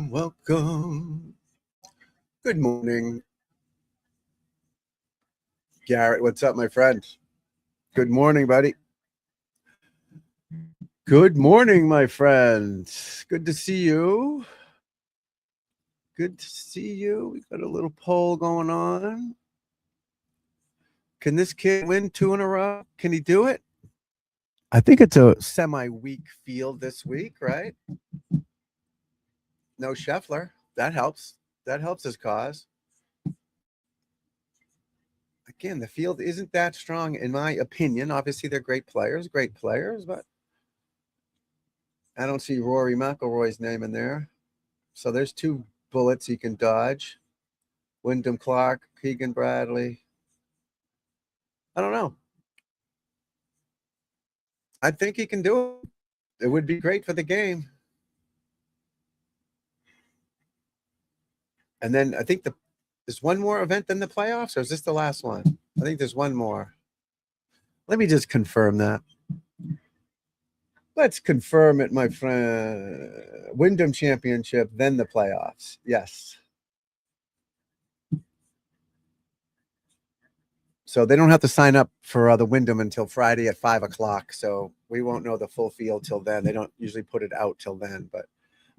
Welcome. Good morning. Garrett, what's up, my friend? Good morning, buddy. Good morning, my friend. Good to see you. Good to see you. We got a little poll going on. Can this kid win 2 in a row? Can he do it? I think it's a semi-weak field this week, right? No Scheffler. That helps. That helps his cause. Again, the field isn't that strong, in my opinion. Obviously, they're great players, but I don't see Rory McIlroy's name in there. So there's 2 bullets he can dodge. Wyndham Clark, Keegan Bradley. I don't know. I think he can do it. It would be great for the game. And then I think there's one more event than the playoffs, or is this the last one? I think there's one more. Let me just confirm that. Let's confirm it, my friend. Wyndham Championship, then the playoffs. Yes. So they don't have to sign up for the Wyndham until Friday at 5 o'clock. So we won't know the full field till then. They don't usually put it out till then. But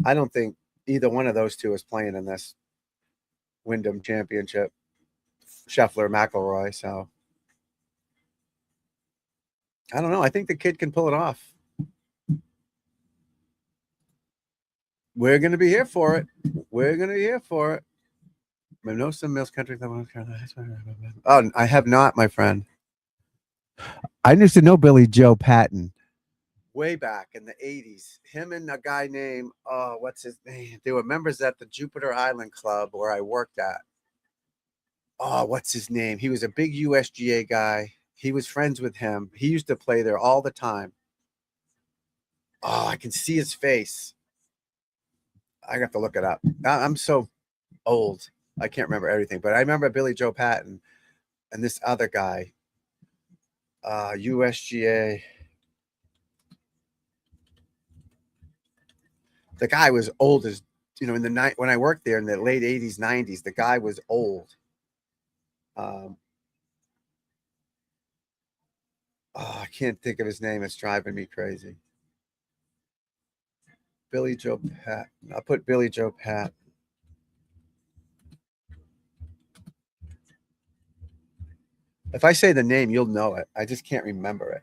I don't think either one of those 2 is playing in this Wyndham Championship. Scheffler, McIlroy. So I don't know. I think the kid can pull it off. We're going to be here for it. We're going to be here for it. Minosa Mills Country Club. Oh, I have not, my friend. I used to know Billy Joe Patton way back in the 80s. Him and a guy named, what's his name? They were members at the Jupiter Island Club where I worked at. Oh, what's his name? He was a big USGA guy. He was friends with him. He used to play there all the time. Oh, I can see his face. I got to look it up. I'm so old. I can't remember everything, but I remember Billy Joe Patton and this other guy, USGA. The guy was old as, in the night when I worked there in the late 80s, 90s, the guy was old. I can't think of his name. It's driving me crazy. Billy Joe Patton. I'll put Billy Joe Patton. If I say the name, you'll know it. I just can't remember it.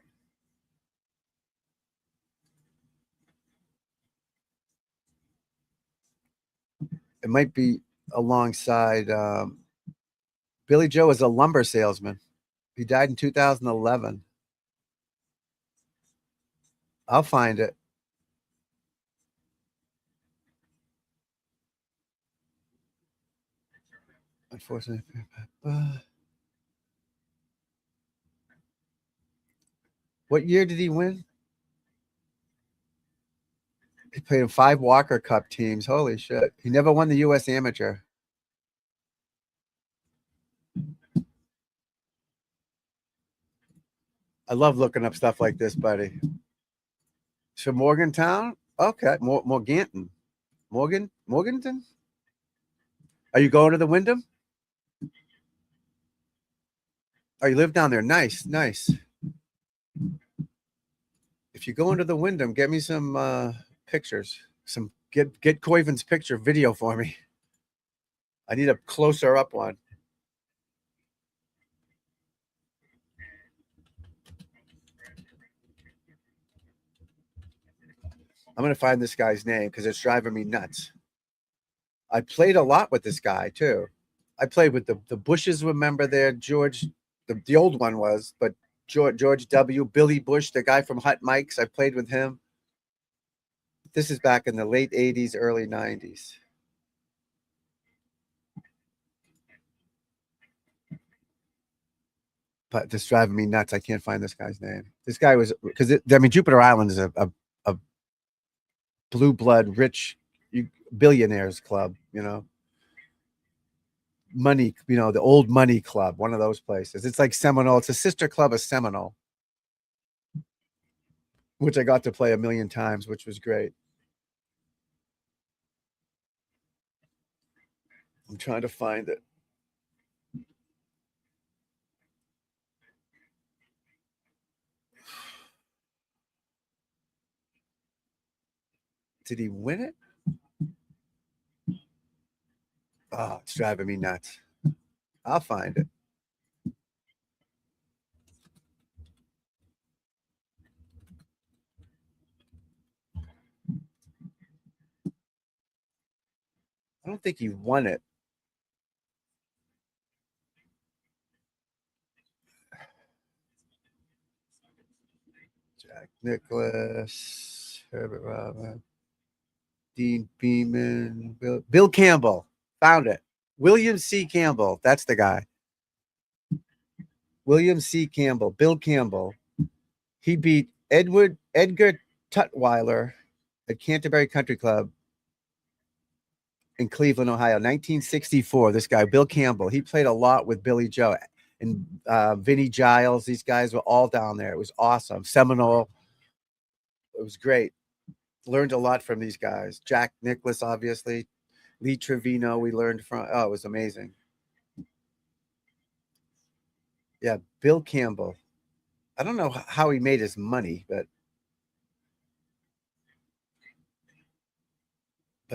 It might be alongside. Billy Joe is a lumber salesman. He died in 2011. I'll find it. Unfortunately. What year did he win? He played in 5 Walker Cup teams. Holy shit. He never won the U.S. Amateur. I love looking up stuff like this, buddy. So Morgantown? Okay. Morganton. Morganton? Are you going to the Wyndham? Oh, you live down there. Nice. If you go into the Wyndham, get me some pictures. Get Coyvin's picture video for me. I need a closer up one. I'm going to find this guy's name because it's driving me nuts. I played a lot with this guy, too. I played with the Bushes, remember there, George, the old one was, but George W., Billy Bush, the guy from Hot Mike's, I played with him. This is back in the late 80s, early 90s. But it's driving me nuts. I can't find this guy's name. This guy was, because, Jupiter Island is a blue blood, rich billionaires club, money, the old money club, one of those places. It's like Seminole. It's a sister club of Seminole, which I got to play a million times, which was great. I'm trying to find it. Did he win it? Oh, it's driving me nuts. I'll find it. I don't think he won it. Jack Nicklaus, Herbert Robin, Dean Beeman, Bill Campbell. Found it. William C. Campbell. That's the guy. William C. Campbell. Bill Campbell. He beat Edgar Tutwiler at Canterbury Country Club in Cleveland, Ohio, 1964. This guy, Bill Campbell, he played a lot with Billy Joe and Vinnie Giles. These guys were all down there. It was awesome. Seminole. It was great. Learned a lot from these guys. Jack Nicklaus, obviously. Lee Trevino, we learned from. Oh, it was amazing. Yeah, Bill Campbell. I don't know how he made his money, but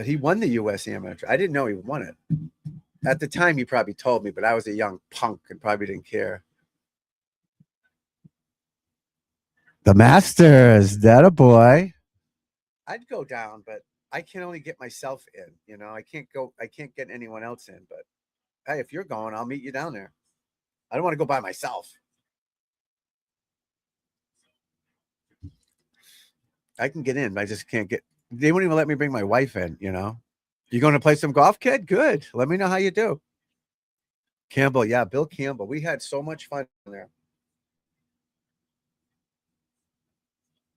he won the U.S. Amateur. I didn't know he won it. At the time, he probably told me, but I was a young punk and probably didn't care. The Masters, that a boy. I'd go down, but I can only get myself in. You know, I can't go. I can't get anyone else in. But hey, if you're going, I'll meet you down there. I don't want to go by myself. I can get in, but I just can't get. They won't even let me bring my wife in. You know, you going to play some golf, kid? Good. Let me know how you do. Campbell, yeah, Bill Campbell. We had so much fun there.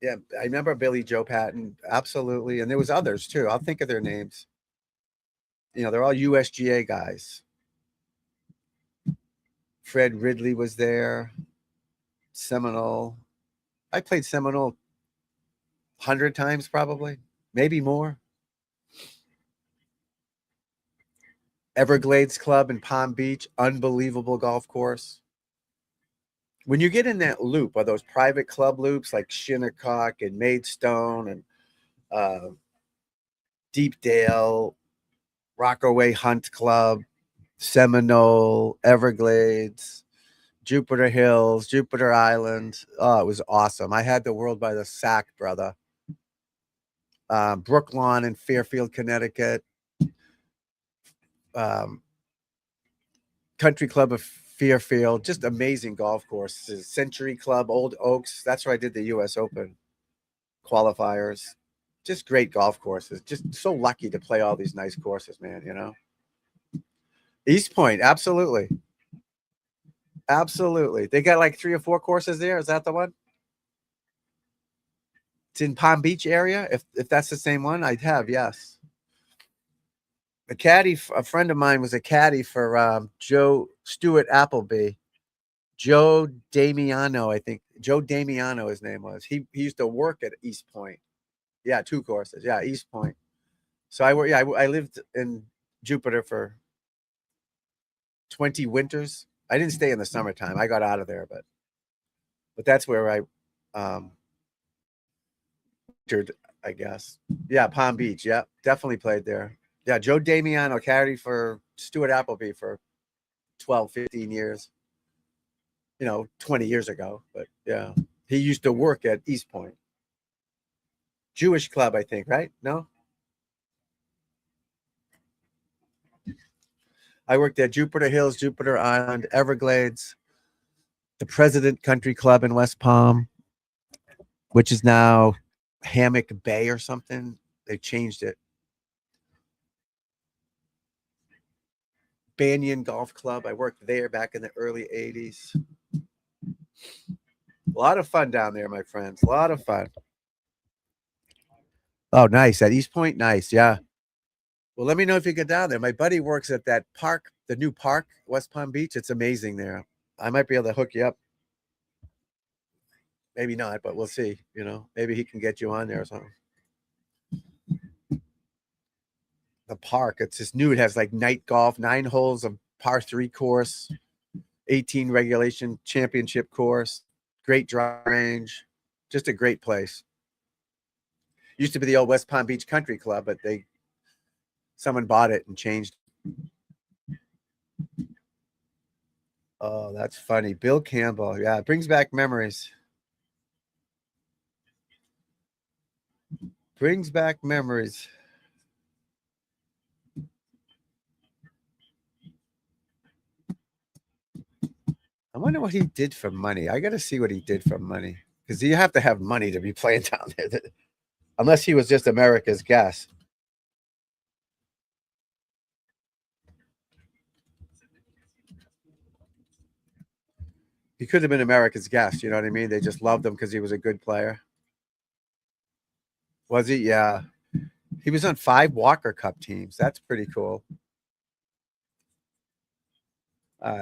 Yeah, I remember Billy Joe Patton, absolutely, and there was others too. I'll think of their names. You know, they're all USGA guys. Fred Ridley was there. Seminole. I played Seminole 100 times, probably, maybe more. Everglades Club in Palm Beach, unbelievable golf course. When you get in that loop, or those private club loops like Shinnecock and Maidstone and uh, Deepdale, Rockaway Hunt Club, Seminole, Everglades, Jupiter Hills, Jupiter Island. Oh, it was awesome. I had the world by the sack, brother. Brooklawn in Fairfield, Connecticut. Um, Country Club of Fairfield, just amazing golf courses. Century Club, Old Oaks. That's where I did the U.S. Open qualifiers. Just great golf courses. Just so lucky to play all these nice courses, man. You know, East Point, absolutely, absolutely. They got like 3 or 4 courses there. Is that the one? It's in Palm Beach area. If that's the same one, I'd have yes. A caddy, a friend of mine was a caddy for Joe Stewart Appleby. Joe Damiano, I think. Joe Damiano, his name was. He used to work at East Point. Yeah, 2 courses. Yeah, East Point. So I lived in Jupiter for 20 winters. I didn't stay in the summertime. I got out of there, but that's where I wintered, I guess. Yeah, Palm Beach. Yeah, definitely played there. Yeah, Joe Damiano caddy for Stuart Appleby for 12, 15 years. 20 years ago, but yeah, he used to work at East Point. Jewish club, I think, right? No, I worked at Jupiter Hills, Jupiter Island, Everglades, the President Country Club in West Palm, which is now Hammock Bay or something. They changed it. Banyan Golf Club. I worked there back in the early 80s. A lot of fun down there, my friends. A lot of fun. Oh, nice. At East Point? Nice. Yeah. Well, let me know if you get down there. My buddy works at that park, the new park, West Palm Beach. It's amazing there. I might be able to hook you up. Maybe not, but we'll see. Maybe he can get you on there or something. the park. It's just new. It has like night golf, 9 holes of par 3 course, 18 regulation championship course, great driving range, just a great place. Used to be the old West Palm Beach Country Club, but someone bought it and changed. Oh, that's funny. Bill Campbell. Yeah, it brings back memories. Brings back memories. I wonder what he did for money. I got to see what he did for money, because you have to have money to be playing down there, unless he was just America's guest. He could have been America's guest. You know what I mean? They just loved him because he was a good player. Was he? Yeah. He was on 5 Walker Cup teams. That's pretty cool.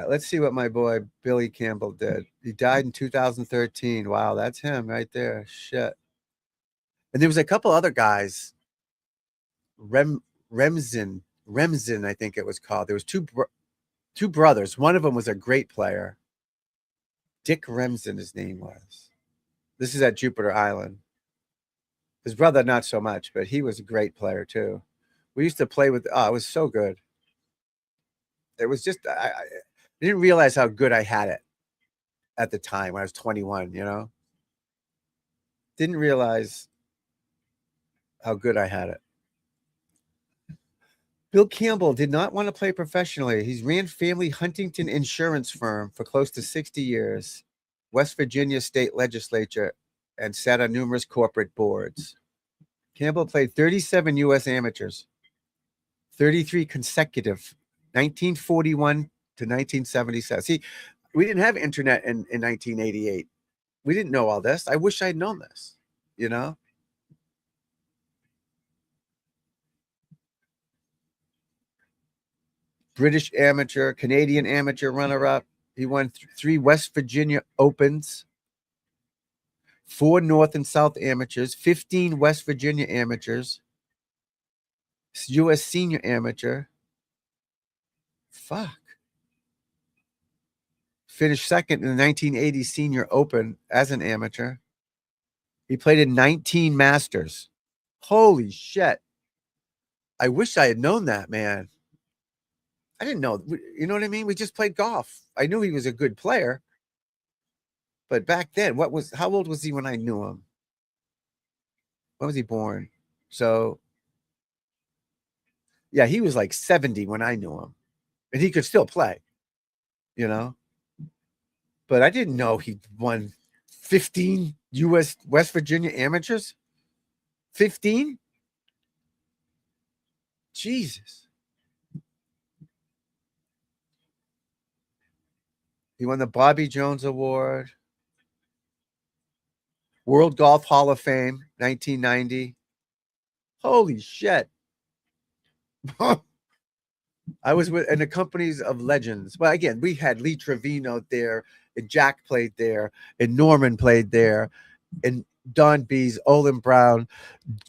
Let's see what my boy Billy Campbell did. He died in 2013. Wow, that's him right there. Shit. And there was a couple other guys. Remsen, I think it was called. There was two brothers. One of them was a great player. Dick Remsen, his name was. This is at Jupiter Island. His brother, not so much, but he was a great player too. We used to play with. Oh, it was so good. It was just I didn't realize how good I had it at the time when I was 21. You know, didn't realize how good I had it. Bill Campbell did not want to play professionally. He's ran family Huntington insurance firm for close to 60 years, West Virginia state legislature, and sat on numerous corporate boards. Campbell played 37 U.S. amateurs, 33 consecutive, 1941 to 1977. See, we didn't have internet in 1988. We didn't know all this. I wish I'd known this, you know? British amateur, Canadian amateur runner-up. He won 3 West Virginia Opens, 4 North and South amateurs, 15 West Virginia amateurs, U.S. senior amateur. Fuck. Finished second in the 1980 Senior Open as an amateur. He played in 19 Masters. Holy shit. I wish I had known that, man. I didn't know. You know what I mean? We just played golf. I knew he was a good player. But back then, how old was he when I knew him? When was he born? So, yeah, he was like 70 when I knew him. And he could still play, you know? But I didn't know he won 15 U.S. West Virginia amateurs. 15? Jesus. He won the Bobby Jones Award, World Golf Hall of Fame, 1990. Holy shit. I was in the companies of legends. Well, again, we had Lee Trevino there, and Jack played there, and Norman played there, and Don Bees, Olin Brown,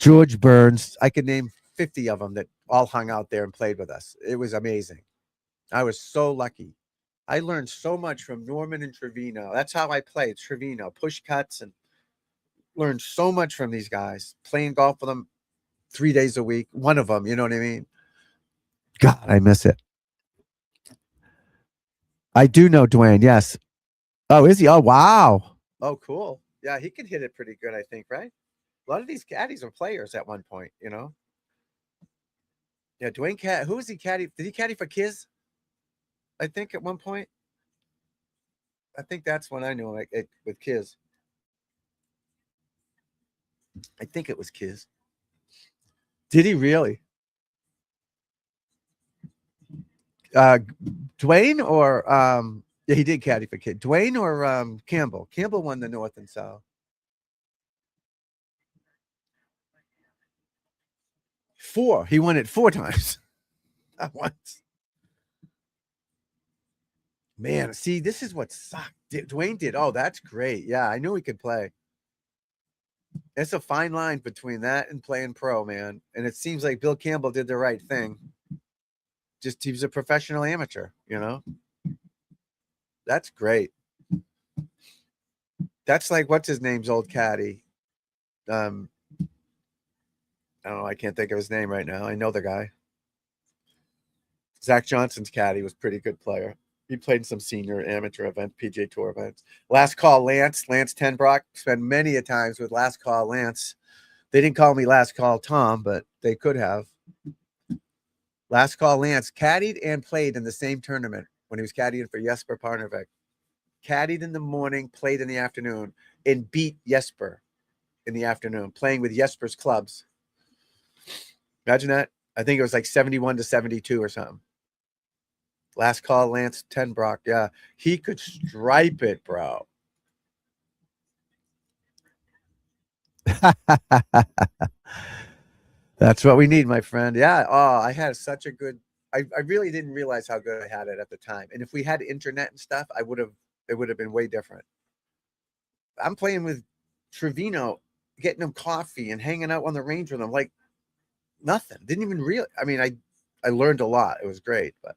George Burns. I could name 50 of them that all hung out there and played with us. It was amazing. I was so lucky. I learned so much from Norman and Trevino. That's how I played Trevino, push cuts, and learned so much from these guys. Playing golf with them 3 days a week. One of them, you know what I mean? God, I miss it. I do know Dwayne. Yes. Oh, is he? Oh, wow. Oh, cool. Yeah, he can hit it pretty good, I think, right? A lot of these caddies are players at one point, you know? Yeah, Dwayne Cat. Who was he caddy? Did he caddy for Kiz? I think at one point. I think that's when I knew him with Kiz. I think it was Kiz. Did he really? Dwayne or yeah, he did caddy for Kid. Dwayne or Campbell. Campbell won the North and South. 4. He won it 4 times. Not once. Man, see, this is what sucked. Dwayne did. Oh, that's great. Yeah, I knew he could play. It's a fine line between that and playing pro, man. And it seems like Bill Campbell did the right thing. Just he was a professional amateur, you know? That's great. That's like what's his name's old caddy. I don't know, I can't think of his name right now. I know the guy. Zach Johnson's caddy was a pretty good player. He played in some senior amateur event, PGA Tour events. Last Call Lance Tenbrock. Spent many a times with Last Call Lance. They didn't call me Last Call Tom, but they could have. Last Call Lance caddied and played in the same tournament when he was caddying for Jesper Parnevik. Caddied in the morning, played in the afternoon, and beat Jesper in the afternoon, playing with Jesper's clubs. Imagine that. I think it was like 71-72 or something. Last Call Lance Tenbrock. Yeah, he could stripe it, bro. That's what we need, my friend. Yeah. Oh, I had such a good. I really didn't realize how good I had it at the time. And if we had internet and stuff, it would have been way different. I'm playing with Trevino, getting him coffee and hanging out on the range with him like nothing. Didn't even realize. I mean, I learned a lot. It was great, but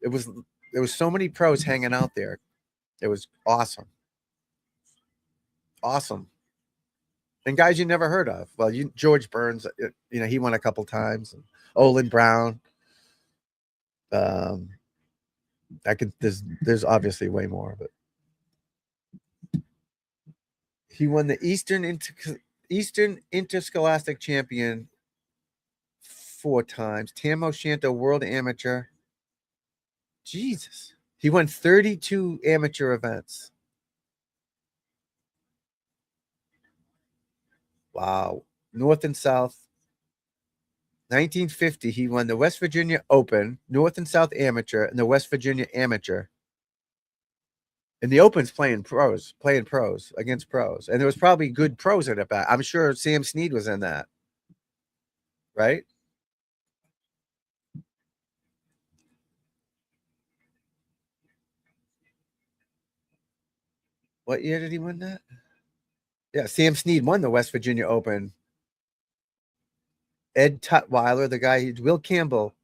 there was so many pros hanging out there. It was awesome. Awesome. And guys you never heard of. Well, George Burns, he won a couple times. And Olin Brown. There's obviously way more, but he won the Eastern Interscholastic Champion 4 times. Tam O'Shanter World Amateur. Jesus. He won 32 amateur events. Wow. North and South. 1950, he won the West Virginia Open, North and South Amateur, and the West Virginia Amateur. And the Open's playing pros against pros. And there was probably good pros in it back. I'm sure Sam Snead was in that. Right? What year did he win that? Yeah, Sam Snead won the West Virginia Open. Ed Tutwiler, the guy, Will Campbell,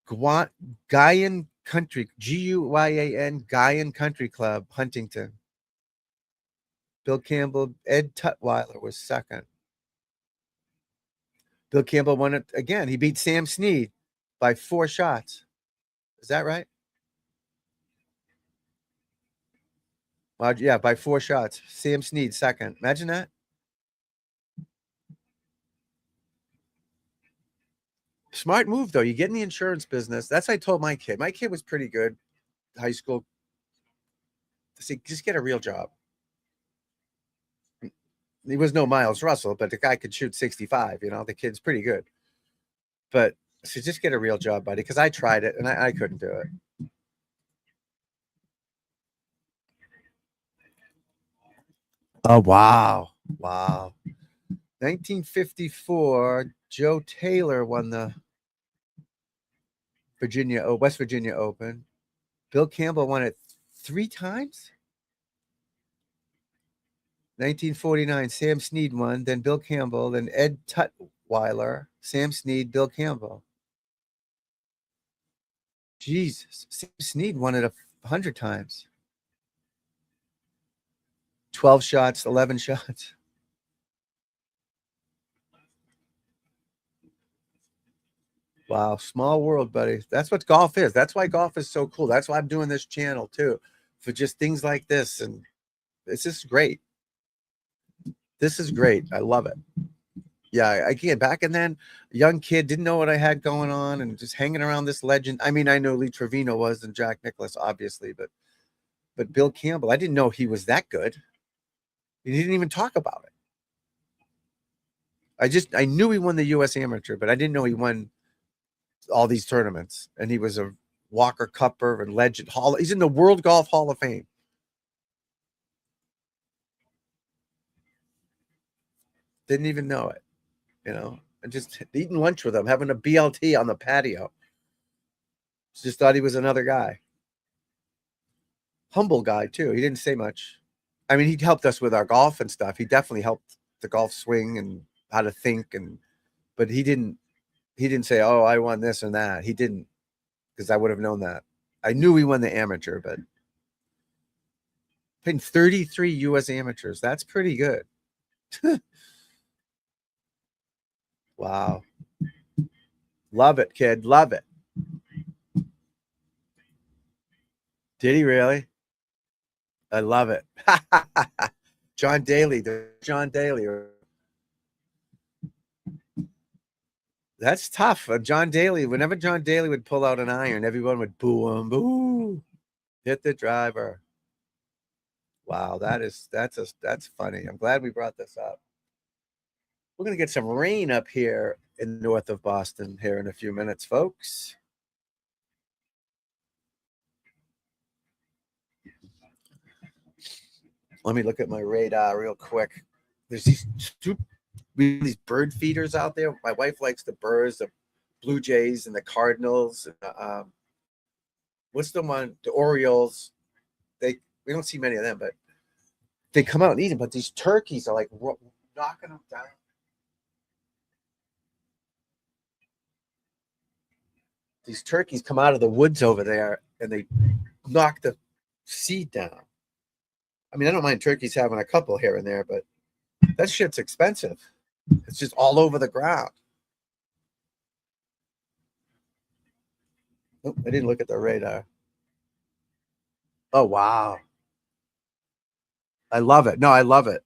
Guyan Country, Guyan, Guyan Country Club, Huntington. Bill Campbell, Ed Tutwiler was second. Bill Campbell won it again. He beat Sam Snead by 4 shots. Is that right? Yeah, by 4 shots. Sam Snead second. Imagine that. Smart move, though. You get in the insurance business. That's what I told my kid. My kid was pretty good. High school. See, just get a real job. He was no Miles Russell, but the guy could shoot 65. The kid's pretty good. But so just get a real job, buddy, because I tried it and I couldn't do it. Oh, wow. Wow. 1954, Joe Taylor won the West Virginia Open. Bill Campbell won it 3 times. 1949, Sam Snead won, then Bill Campbell, then Ed Tutwiler, Sam Snead, Bill Campbell. Jesus, Sam Snead won it 100 times. 12 shots, 11 shots. Wow, small world, buddy. That's what golf is. That's why golf is so cool. That's why I'm doing this channel too, for just things like this. And this is great. This is great. I love it. Yeah, again, back and then, young kid, didn't know what I had going on and just hanging around this legend. I mean, I know Lee Trevino was and Jack Nicklaus, obviously, but Bill Campbell, I didn't know he was that good. He didn't even talk about it. I knew he won the U.S. Amateur, but I didn't know he won all these tournaments. And he was a Walker Cupper and legend. He's in the World Golf Hall of Fame. Didn't even know it, and just eating lunch with him, having a BLT on the patio. Just thought he was another guy. Humble guy, too. He didn't say much. I mean, he helped us with our golf and stuff. He definitely helped the golf swing and how to think, and but he didn't say, "Oh, I won this and that." He didn't, because I would have known that. I knew he won the amateur, but playing 33 U.S. amateurs, that's pretty good. Wow. Love it, kid. Love it. Did he really? I love it. John Daly. John Daly. That's tough. John Daly, whenever John Daly would pull out an iron, everyone would boo him. Boo. Hit the driver. Wow, that's funny. I'm glad we brought this up. We're gonna get some rain up here in north of Boston here in a few minutes, folks. Let me look at my radar real quick. There's these bird feeders out there. My wife likes the birds, the Blue Jays and the Cardinals. What's the one? The Orioles. We don't see many of them, but they come out and eat them. But these turkeys are like knocking them down. These turkeys come out of the woods over there and they knock the seed down. I mean, I don't mind turkeys having a couple here and there, but that shit's expensive. It's just all over the ground. Oh, I didn't look at the radar. Oh, wow. I love it. No, I love it.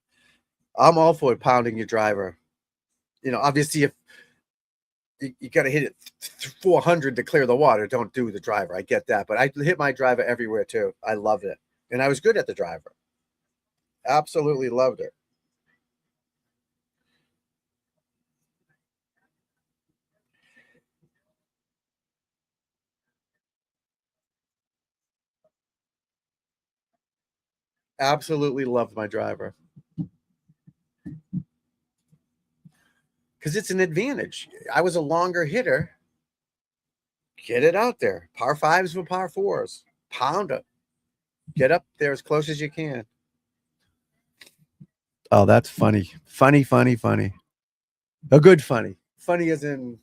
I'm all for pounding your driver. Obviously, if you got to hit it 400 to clear the water, don't do the driver. I get that. But I hit my driver everywhere, too. I loved it. And I was good at the driver. Absolutely loved it. Absolutely loved my driver. Because it's an advantage. I was a longer hitter. Get it out there. Par fives with par fours. Pound it. Get up there as close as you can. Oh, that's funny. Funny, funny, funny. A good funny. Funny as in,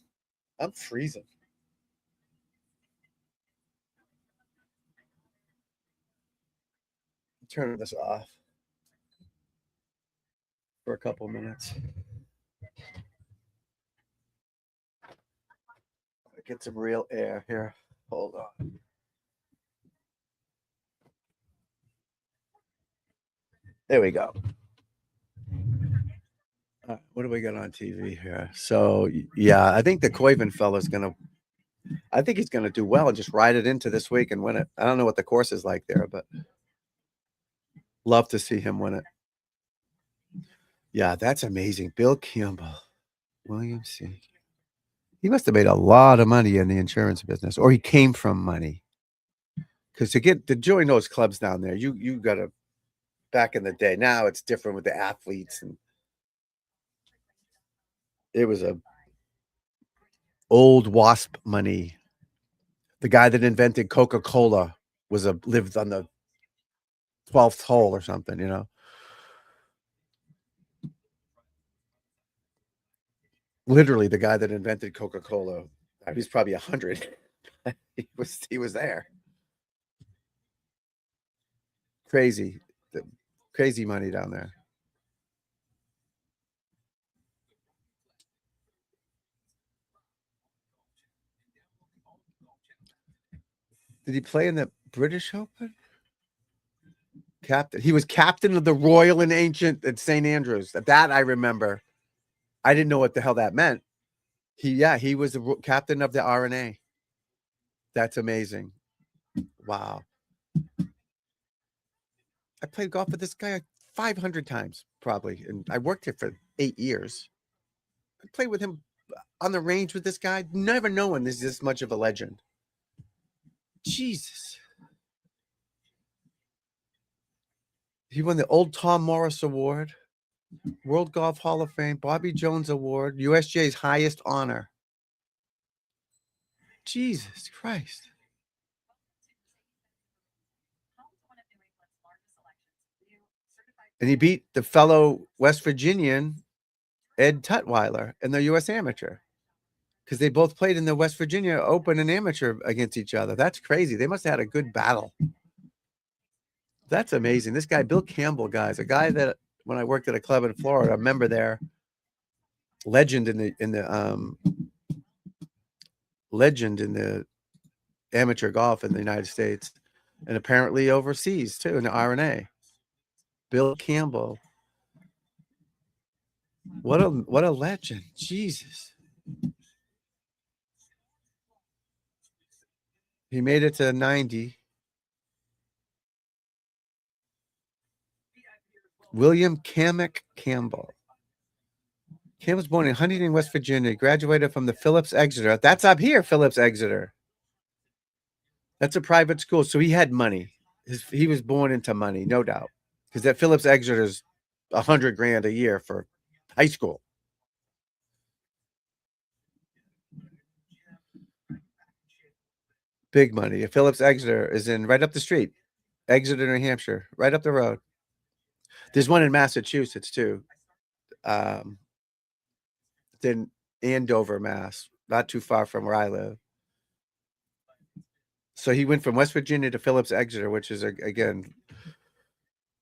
I'm freezing. Turn this off for a couple minutes. Get some real air here. Hold on. There we go. What do we got on TV here? So yeah, I think the Coiven fella's gonna. I think he's gonna do well and just ride it into this week and win it. I don't know what the course is like there, but love to see him win it. Yeah, that's amazing. Bill Campbell, William C. He must have made a lot of money in the insurance business, or he came from money. Because to join those clubs down there, you got to. Back in the day, now it's different with the athletes, and it was a old wasp money. The guy that invented Coca-Cola lived on the 12th hole or something. Literally, the guy that invented Coca-Cola, he's probably 100. he was there. Crazy, crazy money down there. Did he play in the British Open? Captain. He was captain of the Royal and Ancient at St. Andrews. That I remember. I didn't know what the hell that meant. He was the captain of the RNA. That's amazing. Wow. I played golf with this guy 500 times, probably. And I worked here for 8 years. I played with him on the range with this guy, never knowing this is this much of a legend. Jesus. He won the Old Tom Morris Award, World Golf Hall of Fame, Bobby Jones Award, USGA's highest honor. Jesus Christ. And he beat the fellow West Virginian, Ed Tutwiler, in the U.S. Amateur. Because they both played in the West Virginia Open and Amateur against each other. That's crazy. They must have had a good battle. That's amazing. This guy, Bill Campbell, guys, a guy that when I worked at a club in Florida, a member there, legend in the amateur golf in the United States, and apparently overseas too in the R&A. Bill Campbell. What a legend. Jesus. He made it to 90. William Kamek Campbell. Campbell was born in Huntington, West Virginia. Graduated from the Phillips Exeter. That's up here, Phillips Exeter. That's a private school. So he had money. He was born into money, no doubt. Because that Phillips Exeter is $100,000 a year for high school. Big money. Phillips Exeter is in right up the street. Exeter, New Hampshire, right up the road. There's one in Massachusetts too. In Andover, Mass, not too far from where I live. So he went from West Virginia to Phillips Exeter, which is again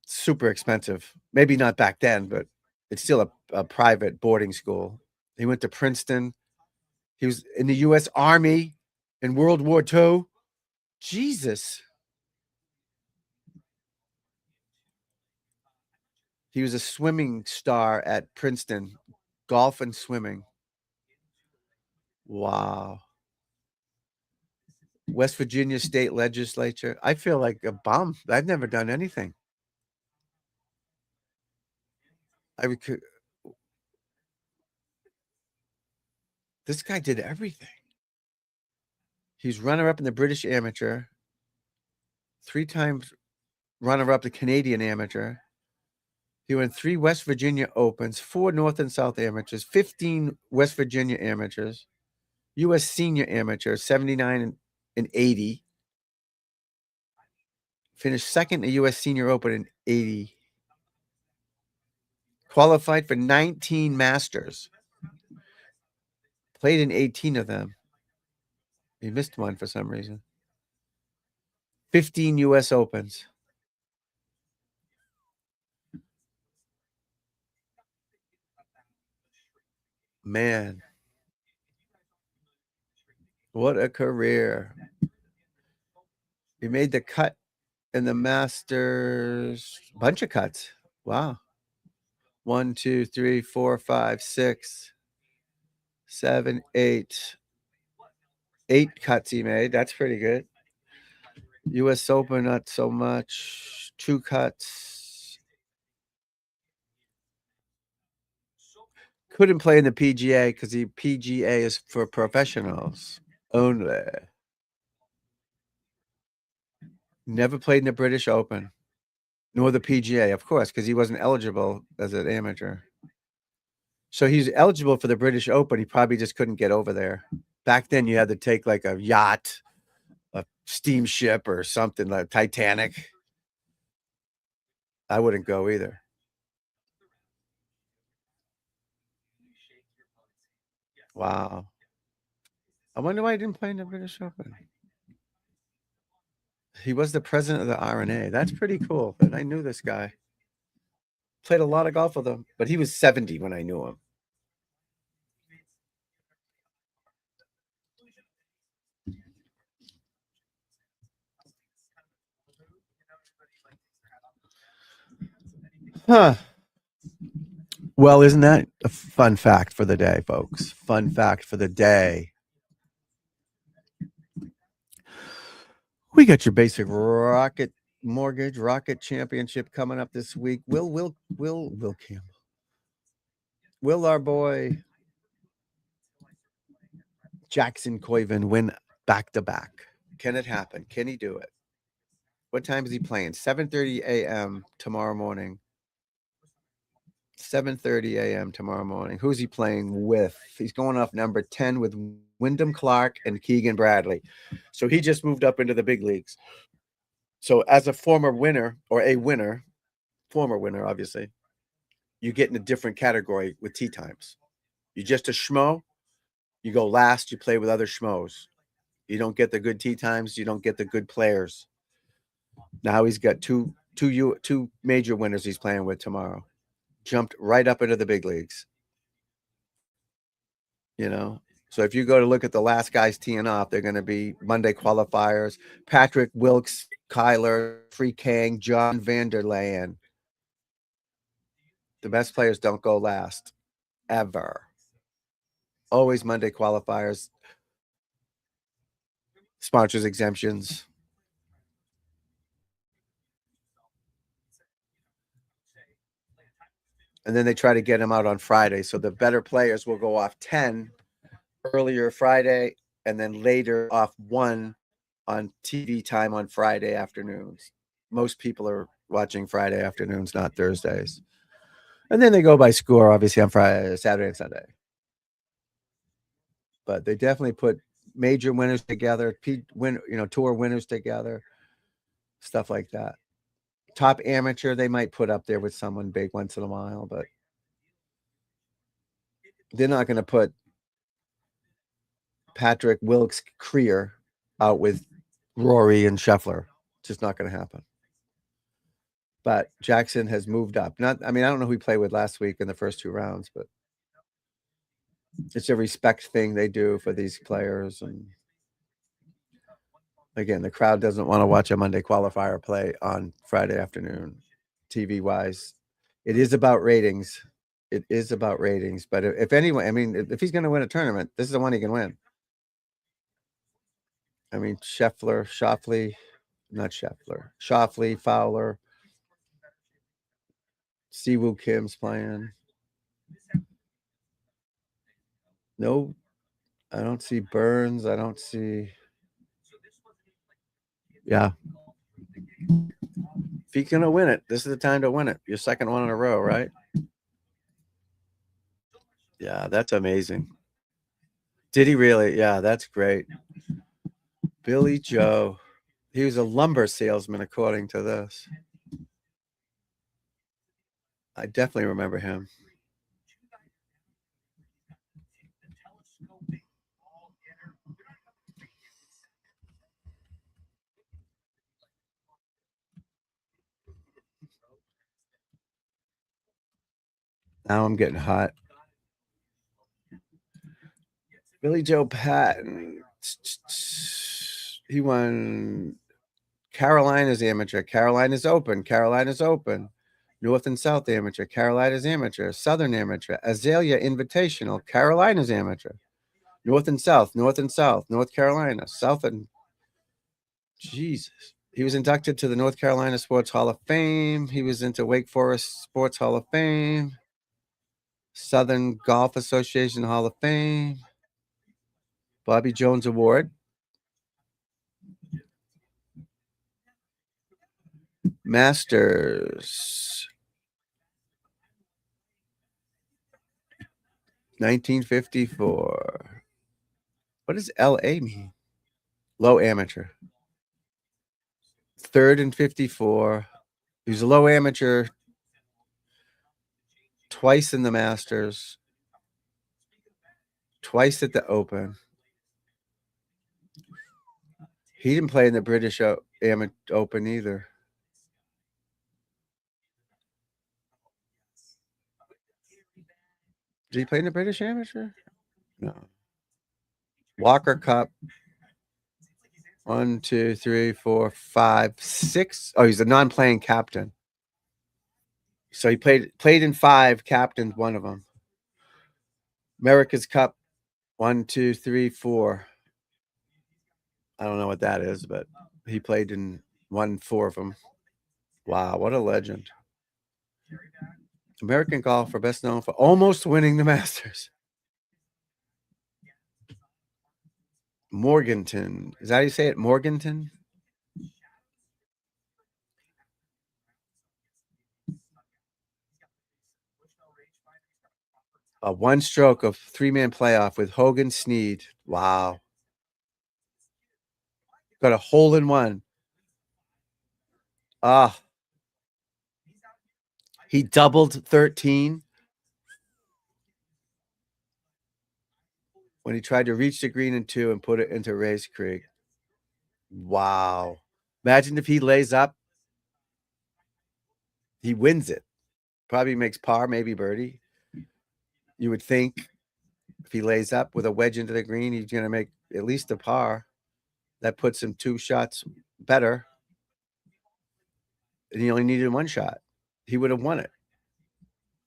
super expensive. Maybe not back then, but it's still a private boarding school. He went to Princeton. He was in the U.S. Army in World War II. Jesus. He was a swimming star at Princeton, golf and swimming. Wow. West Virginia State Legislature. I feel like a bum. I've never done anything. This guy did everything. He's runner-up in the British Amateur, 3 times runner-up the Canadian Amateur. He won 3 West Virginia Opens, 4 North and South Amateurs, 15 West Virginia Amateurs, U.S. Senior Amateur, 79 and 80. Finished second in the U.S. Senior Open in 80. Qualified for 19 Masters. Played in 18 of them. He missed one for some reason. 15 U.S. Opens. Man. What a career. He made the cut in the Masters. Bunch of cuts. Wow. 1, 2, 3, 4, 5, 6, 7, 8. 8 cuts he made. That's pretty good. U.S. Open, not so much. 2 cuts. Couldn't play in the PGA because the PGA is for professionals only. Never played in the British Open, nor the PGA, of course, because he wasn't eligible as an amateur. So he's eligible for the British Open. He probably just couldn't get over there. Back then, you had to take like a yacht, a steamship, or something like Titanic. I wouldn't go either. Wow. I wonder why he didn't play in the British Open. He was the president of the R&A. That's pretty cool. And I knew this guy. Played a lot of golf with him, but he was 70 when I knew him. Huh. Well, isn't that a fun fact for the day, folks? Fun fact for the day. We got your basic rocket mortgage rocket championship coming up this week. Will Campbell. Will our boy Jackson Coyven win back-to-back? Can it happen? Can he do it? What time is he playing? 7:30 a.m. tomorrow morning. 7:30 a.m. tomorrow morning. Who's he playing with? He's going off number 10 with Wyndham Clark and Keegan Bradley. So he just moved up into the big leagues. So as a former winner or a winner, former winner, obviously, you get in a different category with tee times. You're just a schmo, you go last, you play with other schmoes. You don't get the good tee times, you don't get the good players. Now he's got two major winners he's playing with tomorrow. Jumped right up into the big leagues. You know, so if you go to look at the last guys teeing off, they're going to be Monday qualifiers: Patrick Wilkes, Kyler, Free Kang, John Vanderlaan. The best players don't go last, ever. Always Monday qualifiers, sponsors exemptions. And then they try to get them out on Friday. So the better players will go off 10 earlier Friday and then later off 1 on TV time on Friday afternoons. Most people are watching Friday afternoons, not Thursdays. And then they go by score, obviously, on Friday, Saturday, and Sunday. But they definitely put major winners together, tour winners together, stuff like that. Top amateur, they might put up there with someone big once in a while, but they're not going to put Patrick Wilkes Creer out with Rory and Scheffler. It's just not going to happen. But Jackson has moved up. I don't know who he played with last week in the first 2 rounds, but it's a respect thing they do for these players. And again, the crowd doesn't want to watch a Monday qualifier play on Friday afternoon, TV wise. It is about ratings. It is about ratings. But if anyone, if he's going to win a tournament, this is the one he can win. Schauffele, Fowler, Siwoo Kim's playing. No, I don't see Burns. I don't see. Yeah. If he's going to win it, this is the time to win it. Your second one in a row, right? Yeah, that's amazing. Did he really? Yeah, that's great. Billy Joe. He was a lumber salesman, according to this. I definitely remember him. Now I'm getting hot. Billy Joe Patton. He won Carolina's amateur, Carolina's open, North and South amateur, Carolina's amateur, Southern amateur, Azalea Invitational, Carolina's amateur, North and South, North Carolina, South and Jesus. He was inducted to the North Carolina Sports Hall of Fame. He was into Wake Forest Sports Hall of Fame, Southern Golf Association Hall of Fame, Bobby Jones Award. Masters 1954. What does LA mean? Low amateur. Third and 54. He was a low amateur twice in the Masters, twice at the Open. He didn't play in the British Open either. Did he play in the British Amateur? No. Walker Cup. 1, 2, 3, 4, 5, 6. Oh, he's a non-playing captain. So he played in 5, captained one of them. America's Cup. 1, 2, 3, 4. I don't know what that is, but he played in 4 of them. Wow, what a legend. American golfer, best known for almost winning the Masters. Morganton. Is that how you say it? Morganton? A 1 stroke of 3-man playoff with Hogan Snead. Wow. Got a hole in one. Ah. He doubled 13 when he tried to reach the green in 2 and put it into Race Creek. Wow. Imagine if he lays up. He wins it. Probably makes par, maybe birdie. You would think if he lays up with a wedge into the green, he's going to make at least a par. That puts him 2 shots better. And he only needed 1 shot. He would have won it.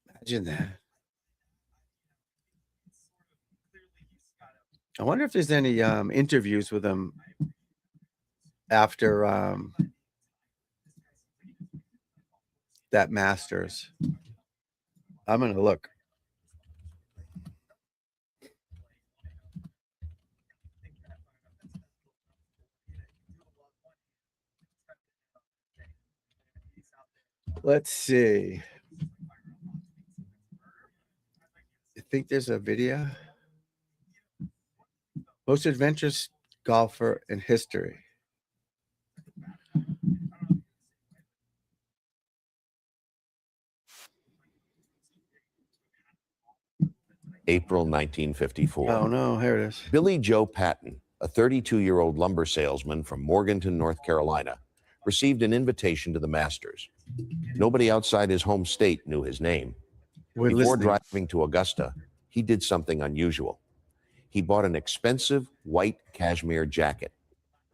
Imagine that. I wonder if there's any interviews with him after that Masters. I'm going to look. Let's see. I think there's a video. Most adventurous golfer in history. April 1954. Oh, no, here it is. Billy Joe Patton, a 32-year-old lumber salesman from Morganton, North Carolina, received an invitation to the Masters. Nobody outside his home state knew his name. Before driving to Augusta, he did something unusual. He bought an expensive white cashmere jacket.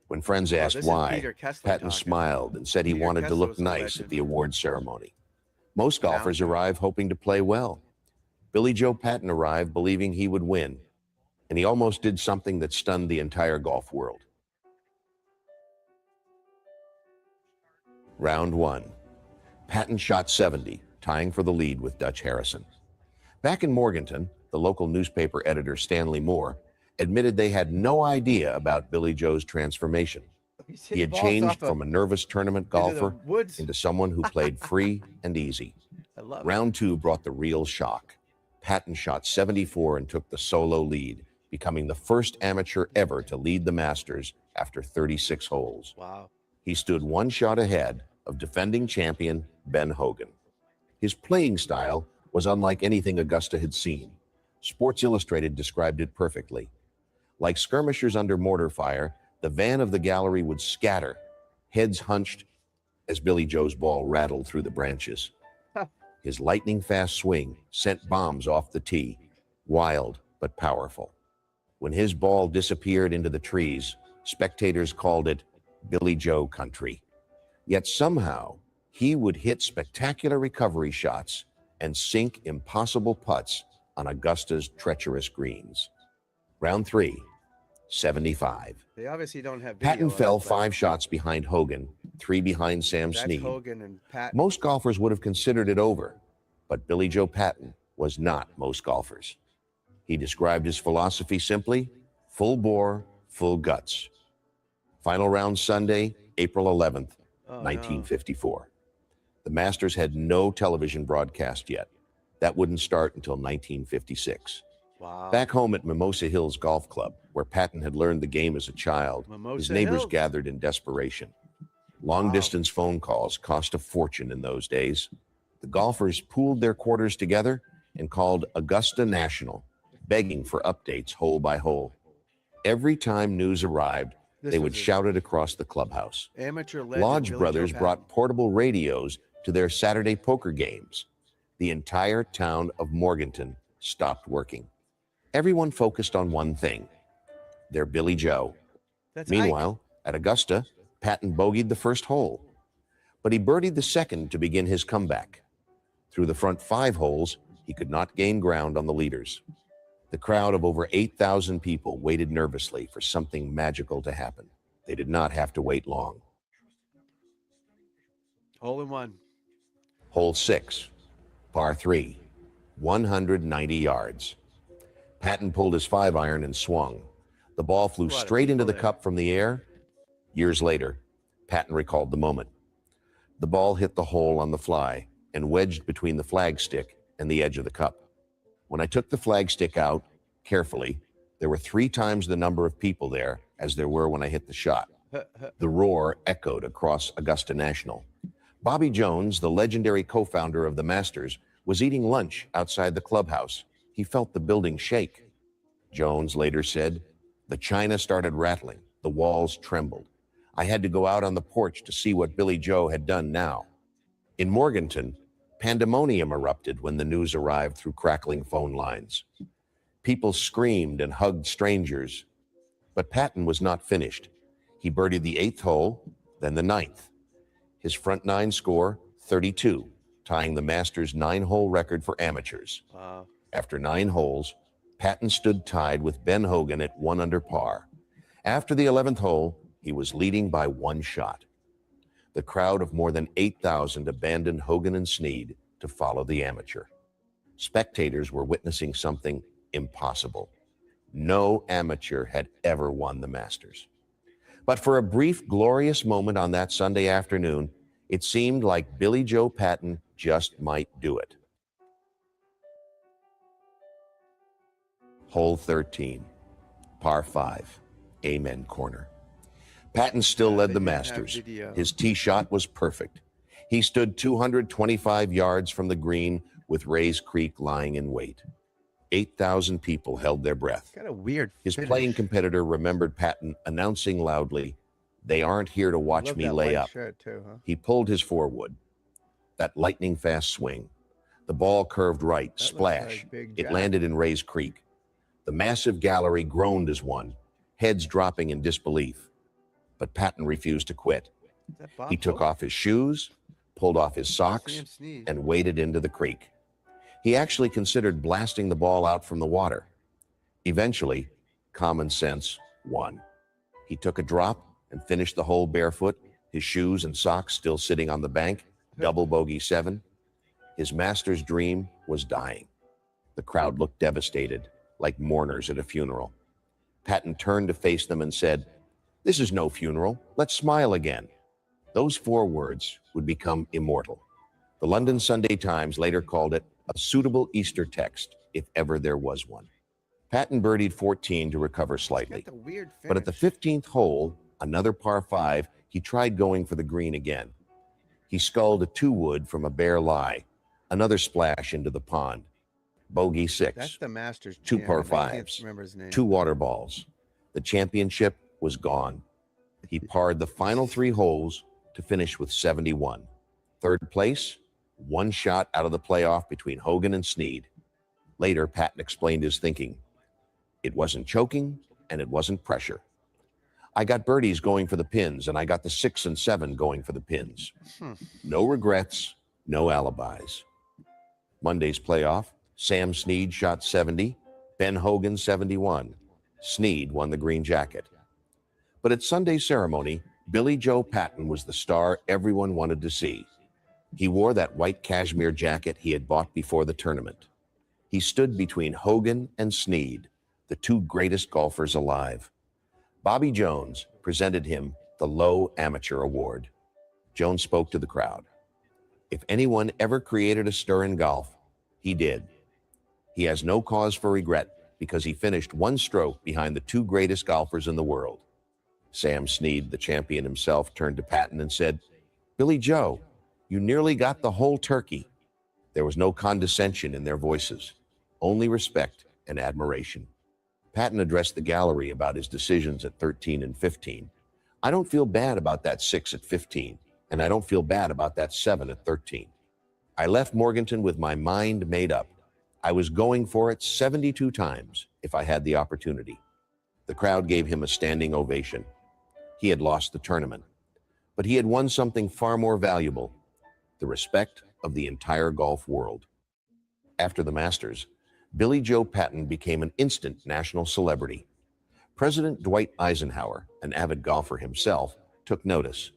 When friends asked why, Patton smiled and said he wanted to look nice at the award ceremony. Most golfers arrive hoping to play well. Billy Joe Patton arrived believing he would win, and he almost did something that stunned the entire golf world. Round 1. Patton shot 70, tying for the lead with Dutch Harrison. Back in Morganton, the local newspaper editor Stanley Moore admitted they had no idea about Billy Joe's transformation. He had changed from a nervous tournament golfer into someone who played free and easy. Round 2 brought the real shock. Patton shot 74 and took the solo lead, becoming the first amateur ever to lead the Masters after 36 holes. Wow. He stood 1 shot ahead of defending champion Ben Hogan. His playing style was unlike anything Augusta had seen. Sports Illustrated described it perfectly. Like skirmishers under mortar fire, the van of the gallery would scatter, heads hunched, as Billy Joe's ball rattled through the branches. His lightning-fast swing sent bombs off the tee, wild but powerful. When his ball disappeared into the trees, spectators called it Billy Joe country. Yet somehow, he would hit spectacular recovery shots and sink impossible putts on Augusta's treacherous greens. Round 3, 75. They obviously don't have video. Patton fell 5 shots behind Hogan, 3 behind Sam Snead. Hogan and Patton. Most golfers would have considered it over, but Billy Joe Patton was not most golfers. He described his philosophy simply: full bore, full guts. Final round Sunday, April 11th, 1954. The Masters had no television broadcast yet. That wouldn't start until 1956. Wow. Back home at Mimosa Hills Golf Club, where Patton had learned the game as a child, his neighbors gathered in desperation. Long-distance phone calls cost a fortune in those days. The golfers pooled their quarters together and called Augusta National, begging for updates hole by hole. Every time news arrived, they would shout it across the clubhouse. Lodge brothers brought portable radios to their Saturday poker games. The entire town of Morganton stopped working. Everyone focused on one thing: their Billy Joe. Meanwhile, at Augusta, Patton bogeyed the first hole, but he birdied the second to begin his comeback. Through the front 5 holes, he could not gain ground on the leaders. The crowd of over 8,000 people waited nervously for something magical to happen. They did not have to wait long. Hole in 1. Hole 6, par 3, 190 yards. Patton pulled his 5-iron and swung. The ball flew straight into the cup from the air. Years later, Patton recalled the moment. The ball hit the hole on the fly and wedged between the flagstick and the edge of the cup. When I took the flagstick out carefully, there were 3 times the number of people there as there were when I hit the shot. The roar echoed across Augusta National. Bobby Jones, the legendary co-founder of the Masters, was eating lunch outside the clubhouse. He felt the building shake. Jones later said, "The china started rattling. The walls trembled. I had to go out on the porch to see what Billy Joe had done now." In Morganton, pandemonium erupted when the news arrived through crackling phone lines. People screamed and hugged strangers. But Patton was not finished. He birdied the 8th hole, then the 9th. His front nine score, 32, tying the Masters 9-hole record for amateurs. Wow. After 9 holes, Patton stood tied with Ben Hogan at 1 under par. After the 11th hole, he was leading by 1 shot. The crowd of more than 8,000 abandoned Hogan and Snead to follow the amateur. Spectators were witnessing something impossible. No amateur had ever won the Masters. But for a brief, glorious moment on that Sunday afternoon, it seemed like Billy Joe Patton just might do it. Hole 13, par 5, Amen Corner. Patton still led the Masters. His tee shot was perfect. He stood 225 yards from the green with Rays Creek lying in wait. 8,000 people held their breath. Got a weird His finish. playing competitor remembered Patton announcing loudly, "They aren't here to watch Love me that lay white up." shirt too, huh? He pulled his forward. That lightning fast swing. The ball curved right, That looks splash. like Big It Jack. landed in Rays Creek. The massive gallery groaned as one, heads dropping in disbelief. But Patton refused to quit. Is that Bob He took Hope? off his shoes, pulled off his socks, Sam Snead. and waded into the creek. He actually considered blasting the ball out from the water. Eventually, common sense won. He took a drop and finished the hole barefoot, his shoes and socks still sitting on the bank, double bogey 7. His Masters dream was dying. The crowd looked devastated, like mourners at a funeral. Patton turned to face them and said, "This is no funeral. Let's smile again." Those 4 words would become immortal. The London Sunday Times later called it a suitable Easter text, if ever there was one. Patton birdied 14 to recover slightly. Got the weird But at the finish. 15th hole, another par 5, he tried going for the green again. He sculled a 2-wood from a bare lie, another splash into the pond. Bogey 6, That's the Masters. 2 champ. par I can't 5s, remember his name. 2 water balls. The championship was gone. He parred the final 3 holes to finish with 71. 3rd place, 1 shot out of the playoff between Hogan and Snead. Later, Patton explained his thinking. It wasn't choking, and it wasn't pressure. I got birdies going for the pins, and I got the 6 and 7 going for the pins. No regrets, no alibis. Monday's playoff, Sam Snead shot 70, Ben Hogan 71. Snead won the green jacket. But at Sunday's ceremony, Billy Joe Patton was the star everyone wanted to see. He wore that white cashmere jacket he had bought before the tournament. He stood between Hogan and Snead, the 2 greatest golfers alive. Bobby Jones presented him the Low Amateur Award. Jones spoke to the crowd. If anyone ever created a stir in golf, he did. He has no cause for regret because he finished 1 stroke behind the 2 greatest golfers in the world. Sam Snead, the champion himself, turned to Patton and said, "Billy Joe, you nearly got the whole turkey." There was no condescension in their voices, only respect and admiration. Patton addressed the gallery about his decisions at 13 and 15. "I don't feel bad about that 6 at 15, and I don't feel bad about that 7 at 13. I left Morganton with my mind made up. I was going for it 72 times if I had the opportunity." The crowd gave him a standing ovation. He had lost the tournament, but he had won something far more valuable, the respect of the entire golf world. After the Masters, Billy Joe Patton became an instant national celebrity. President Dwight Eisenhower, an avid golfer himself, took notice.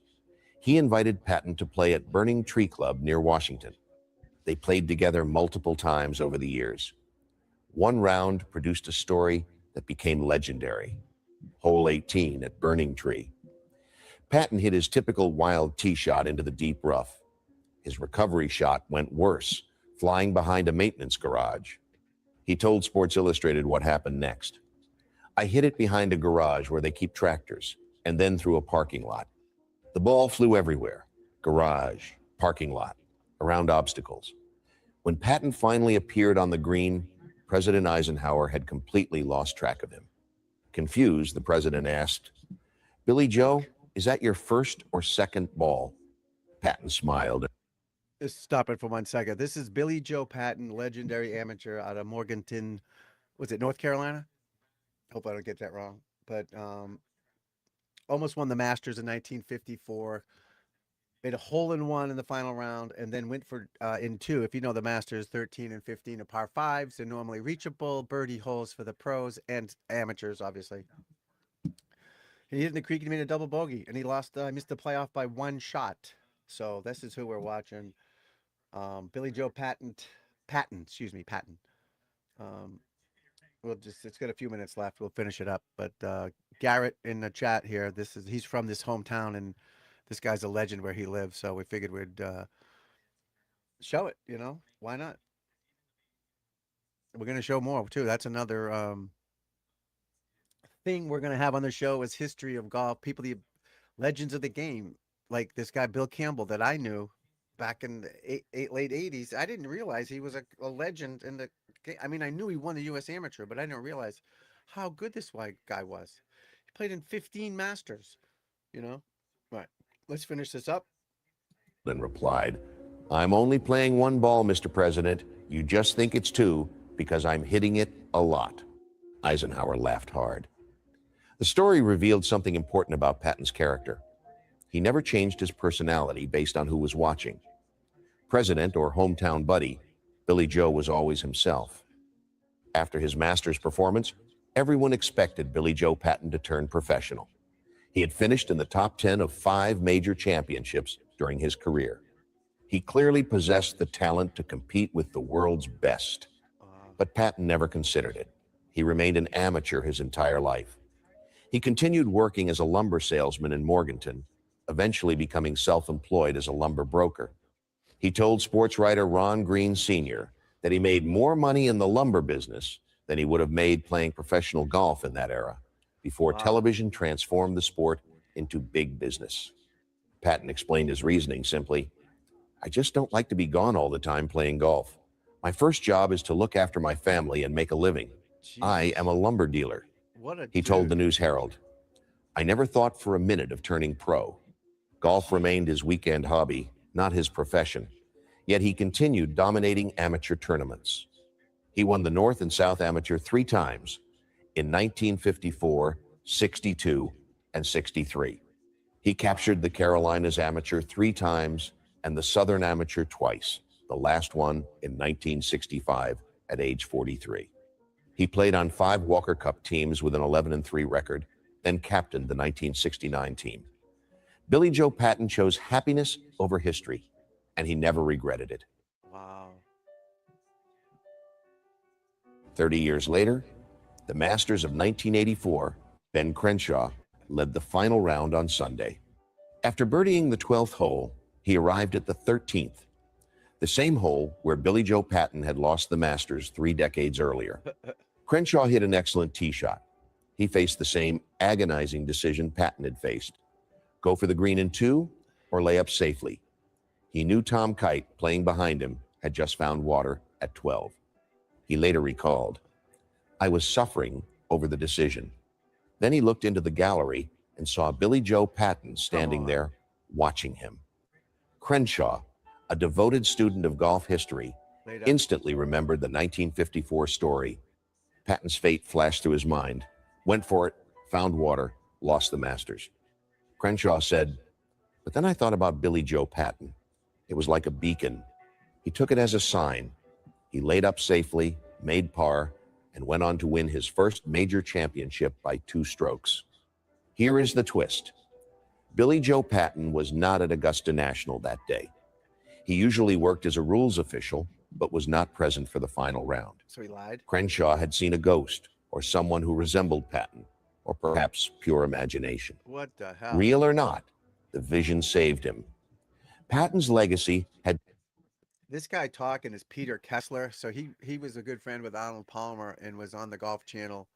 He invited Patton to play at Burning Tree Club near Washington. They played together multiple times over the years. 1 round produced a story that became legendary. Hole 18 at Burning Tree. Patton hit his typical wild tee shot into the deep rough. His recovery shot went worse, flying behind a maintenance garage. He told Sports Illustrated what happened next. "I hit it behind a garage where they keep tractors, and then through a parking lot. The ball flew everywhere. Garage, parking lot, around obstacles. When Patton finally appeared on the green, President Eisenhower had completely lost track of him. Confused, the president asked, "Billy Joe, is that your first or second ball?" Patton smiled. Just stop it for 1 second. This is Billy Joe Patton, legendary amateur out of Morganton. Was it North Carolina? Hope I don't get that wrong. But almost won the Masters in 1954. Made a hole in one in the final round, and then went for in two. If you know the Masters, 13 and 15 are par fives. They're normally reachable birdie holes for the pros and amateurs, obviously. He hit in the creek and he made a double bogey, and he lost. Missed the playoff by one shot. So this is who we're watching. Billy Joe Patton, excuse me, Patton. Um, it's got a few minutes left. We'll finish it up. But Garrett in the chat here, he's from this hometown, and this guy's a legend where he lives. So we figured we'd show it. Why not? We're gonna show more too. That's another thing we're gonna have on the show is history of golf. The legends of the game, like this guy Bill Campbell that I knew back in the late '80s. I didn't realize he was a legend in the game. I mean, I knew he won the U.S. Amateur, but I didn't realize how good this guy was. He played in 15 Masters. Right. Let's finish this up. And replied, "I'm only playing one ball, Mr. President. You just think it's two because I'm hitting it a lot." Eisenhower laughed hard. The story revealed something important about Patton's character. He never changed his personality based on who was watching. President or hometown buddy, Billy Joe was always himself. After his Masters performance, everyone expected Billy Joe Patton to turn professional. He had finished in the top 10 of 5 major championships during his career. He clearly possessed the talent to compete with the world's best. But Patton never considered it. He remained an amateur his entire life. He continued working as a lumber salesman in Morganton, eventually becoming self-employed as a lumber broker. He told sports writer Ron Green Sr. that he made more money in the lumber business than he would have made playing professional golf in that era, before television transformed the sport into big business. Patton explained his reasoning simply, "I just don't like to be gone all the time playing golf. My first job is to look after my family and make a living. I am a lumber dealer." He told the News Herald, "I never thought for a minute of turning pro. Golf remained his weekend hobby, not his profession. Yet he continued dominating amateur tournaments. He won the North and South Amateur 3 times in 1954, 62, and 63. He captured the Carolinas Amateur 3 times and the Southern Amateur twice, the last one in 1965 at age 43. He played on 5 Walker Cup teams with an 11-3 record, then captained the 1969 team. Billy Joe Patton chose happiness over history, and he never regretted it. Wow. 30 years later, the Masters of 1984, Ben Crenshaw led the final round on Sunday. After birdieing the 12th hole, he arrived at the 13th, the same hole where Billy Joe Patton had lost the Masters 3 decades earlier. Crenshaw hit an excellent tee shot. He faced the same agonizing decision Patton had faced: go for the green in 2 or lay up safely. He knew Tom Kite, playing behind him, had just found water at 12. He later recalled, "I was suffering over the decision." Then he looked into the gallery and saw Billy Joe Patton standing there watching him. Crenshaw, a devoted student of golf history, instantly remembered the 1954 story. Patton's fate flashed through his mind. Went for it, found water, lost the Masters. Crenshaw said, "But then I thought about Billy Joe Patton. It was like a beacon. He took it as a sign. He laid up safely, made par, and went on to win his first major championship by 2 strokes. Here is the twist. Billy Joe Patton was not at Augusta National that day. He usually worked as a rules official, but was not present for the final round. So he lied? Crenshaw had seen a ghost or someone who resembled Patton, or perhaps pure imagination. What the hell? Real or not, the vision saved him. Patton's legacy had... This guy talking is Peter Kessler. So he was a good friend with Arnold Palmer and was on the Golf Channel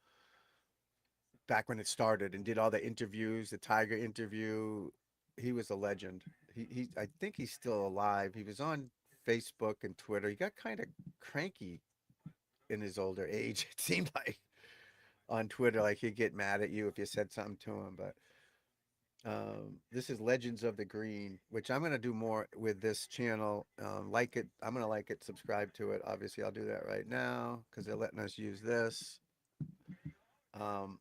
back when it started and did all the interviews, the Tiger interview, he was a legend. I think he's still alive. He was on Facebook and Twitter. He got kind of cranky in his older age. It seemed like on Twitter, like he'd get mad at you if you said something to him. But this is Legends of the Green, which I'm gonna do more with this channel. Like it, I'm gonna like it, subscribe to it. Obviously, I'll do that right now because they're letting us use this. Um,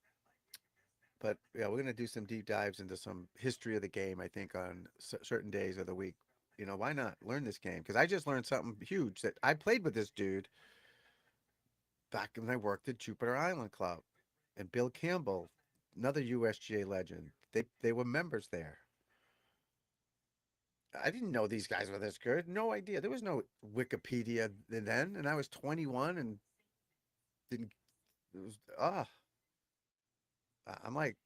but yeah, we're gonna do some deep dives into some history of the game. I think on certain days of the week. You know, why not learn this game? Because I just learned something huge that I played with this dude back when I worked at Jupiter Island Club, and Bill Campbell, another USGA legend. They were members there. I didn't know these guys were this good. No idea. There was no Wikipedia then, and I was 21 and didn't. It was I'm like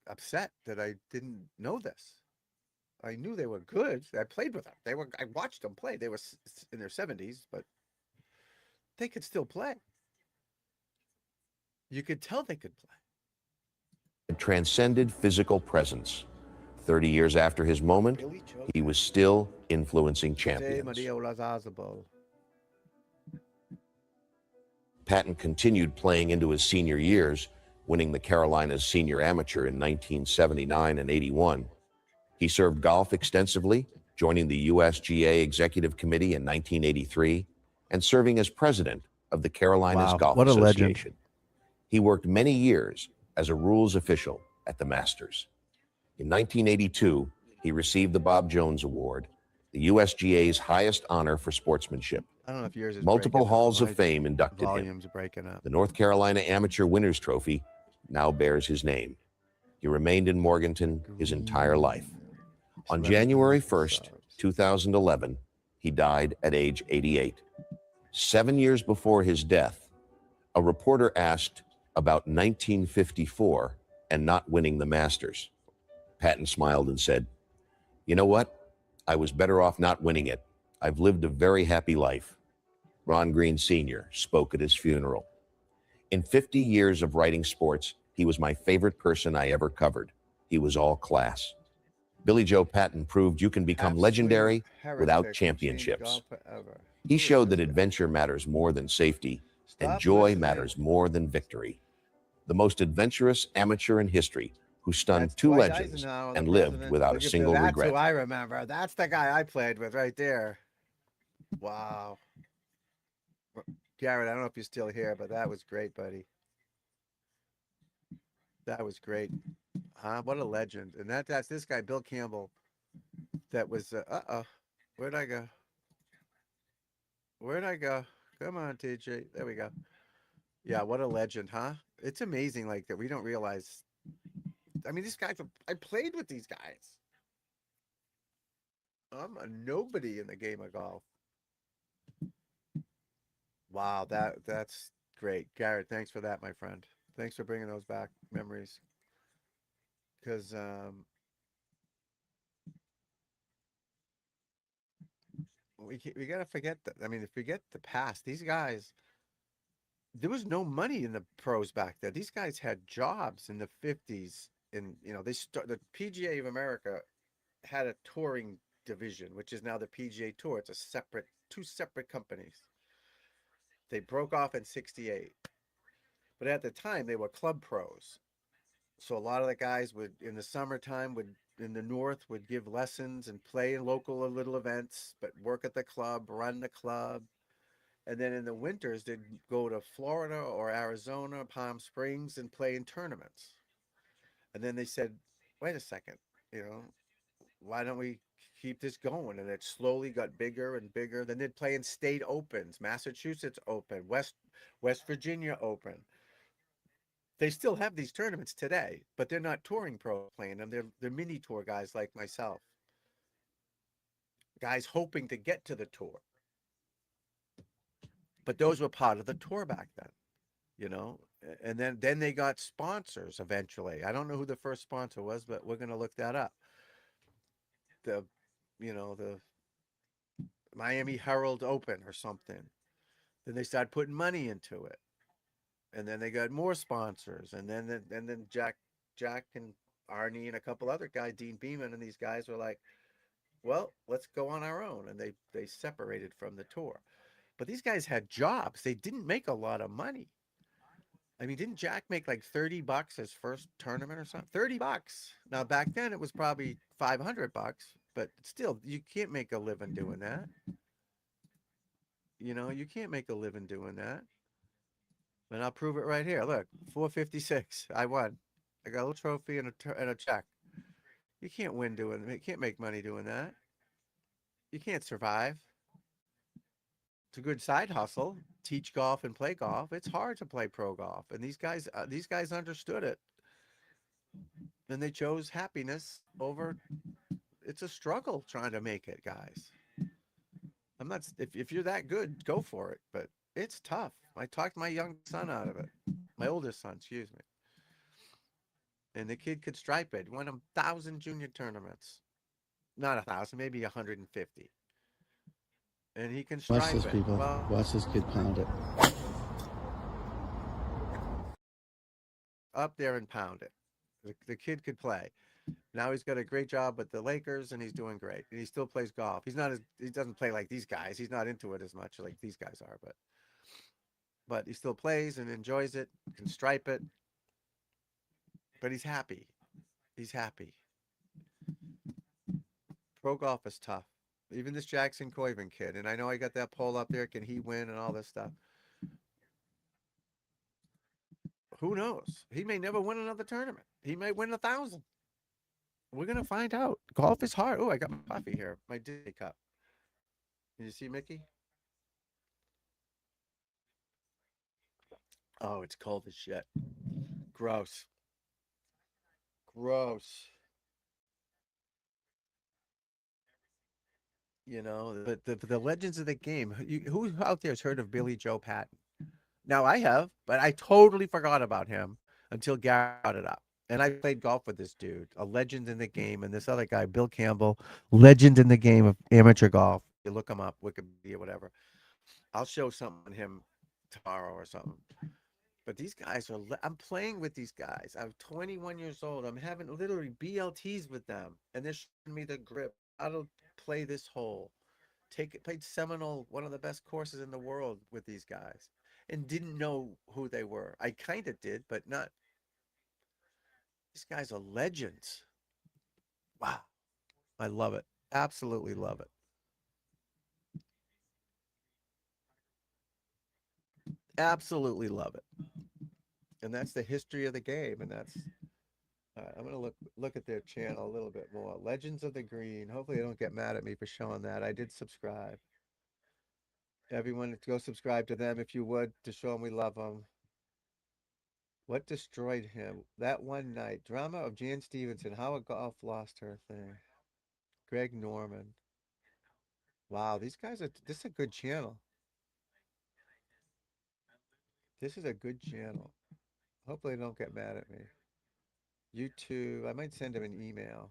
upset that I didn't know this. I knew they were good. I played with them. I watched them play. They were in their 70s, but they could still play. You could tell they could play. It transcended physical presence. 30 years after his moment, he was still influencing champions. Patton continued playing into his senior years, winning the Carolinas Senior Amateur in 1979 and 81. He served golf extensively, joining the USGA Executive Committee in 1983 and serving as president of the Carolinas Golf Association. He worked many years as a rules official at the Masters. In 1982, he received the Bob Jones Award, the USGA's highest honor for sportsmanship. I don't know if yours is Multiple halls of My fame inducted him. volumes are breaking up. The North Carolina Amateur Winners Trophy now bears his name. He remained in Morganton his entire life. On January 1st, 2011, he died at age 88. 7 years before his death, a reporter asked about 1954 and not winning the Masters. Patton smiled and said, "You know what? I was better off not winning it. I've lived a very happy life." Ron Green Sr. spoke at his funeral. In 50 years of writing sports, he was my favorite person I ever covered. He was all class. Billy Joe Patton proved you can become legendary without championships. He showed that adventure matters more than safety, and joy matters more than victory. The most adventurous amateur in history who stunned two legends and lived without a single regret. That's who I remember. That's the guy I played with right there. Wow. Garrett, I don't know if you're still here, but that was great, buddy. That was great. What a legend. And that's this guy, Bill Campbell, that was, where'd I go? Where'd I go? Come on, TJ. There we go. Yeah, what a legend, huh? It's amazing, like, that we don't realize. I mean, these guys, I played with these guys. I'm a nobody in the game of golf. Wow, that's great. Garrett, thanks for that, my friend. Thanks for bringing those back memories. Because we gotta forget that. I mean, forget the past. These guys, there was no money in the pros back then. These guys had jobs in the 50s, and the PGA of America had a touring division, which is now the PGA Tour. It's two separate companies. They broke off in '68, but at the time they were club pros. So a lot of the guys would, in the summertime, would in the north would give lessons and play in local little events, but work at the club, run the club. And then in the winters, they'd go to Florida or Arizona, Palm Springs, and play in tournaments. And then they said, wait a second, why don't we keep this going? And it slowly got bigger and bigger. Then they'd play in state opens, Massachusetts Open, West Virginia Open. They still have these tournaments today, but they're not touring pro playing them. They're mini tour guys like myself. Guys hoping to get to the tour. But those were part of the tour back then, And then they got sponsors eventually. I don't know who the first sponsor was, but we're going to look that up. The Miami Herald Open or something. Then they started putting money into it. And then they got more sponsors. And then Jack and Arnie and a couple other guys, Dean Beeman and these guys were like, well, let's go on our own. And they separated from the tour. But these guys had jobs. They didn't make a lot of money. I mean, didn't Jack make like 30 bucks his first tournament or something? 30 bucks. Now back then it was probably 500 bucks, but still you can't make a living doing that. You know, you can't make a living doing that. And I'll prove it right here. Look, 456. I won. I got a little trophy and a check. You can't win doing. You can't make money doing that. You can't survive. It's a good side hustle. Teach golf and play golf. It's hard to play pro golf, and these guys understood it, and they chose happiness over. It's a struggle trying to make it, guys. I'm not. If you're that good, go for it. But it's tough. I talked my young son out of it. My oldest son, excuse me. And the kid could stripe it. Won 1,000 junior tournaments. Not 1,000, maybe 150. And he can Watch stripe this, it. people. Well, Watch this kid pound it. up there and pound it. The kid could play. Now he's got a great job with the Lakers, and he's doing great. And he still plays golf. He doesn't play like these guys. He's not into it as much like these guys are, but he still plays and enjoys it. Can stripe it. But he's happy. He's happy. Pro golf is tough. Even this Jackson Coiven kid, and I know I got that poll up there. Can he win and all this stuff? Who knows? He may never win another tournament. He may win 1,000. We're gonna find out. Golf is hard. Oh, I got my coffee here, my Disney cup. Did you see Mickey? Oh, it's cold as shit. Gross. Gross. You know, but the legends of the game. Who out there has heard of Billy Joe Patton? Now I have, but I totally forgot about him until Gary brought it up. And I played golf with this dude, a legend in the game, and this other guy, Bill Campbell, legend in the game of amateur golf. You look him up, Wikipedia, whatever. I'll show something on him tomorrow or something. But these guys are, I'm playing with these guys. I'm 21 years old. I'm having literally BLTs with them. And they're showing me the grip, how to play this hole. Played Seminole, one of the best courses in the world with these guys. And didn't know who they were. I kind of did, but not. These guys are legends. Wow. I love it. Absolutely love it. Absolutely love it. And that's the history of the game. And that's I'm gonna look at their channel a little bit more. Legends of the Green. Hopefully they don't get mad at me for showing that. I did subscribe. Everyone go subscribe to them if you would to show them we love them. What destroyed him? That one night. Drama of Jan Stevenson. How a golf lost her thing. Greg Norman. Wow, these guys are this is a good channel. This is a good channel. Hopefully they don't get mad at me. YouTube. I might send him an email.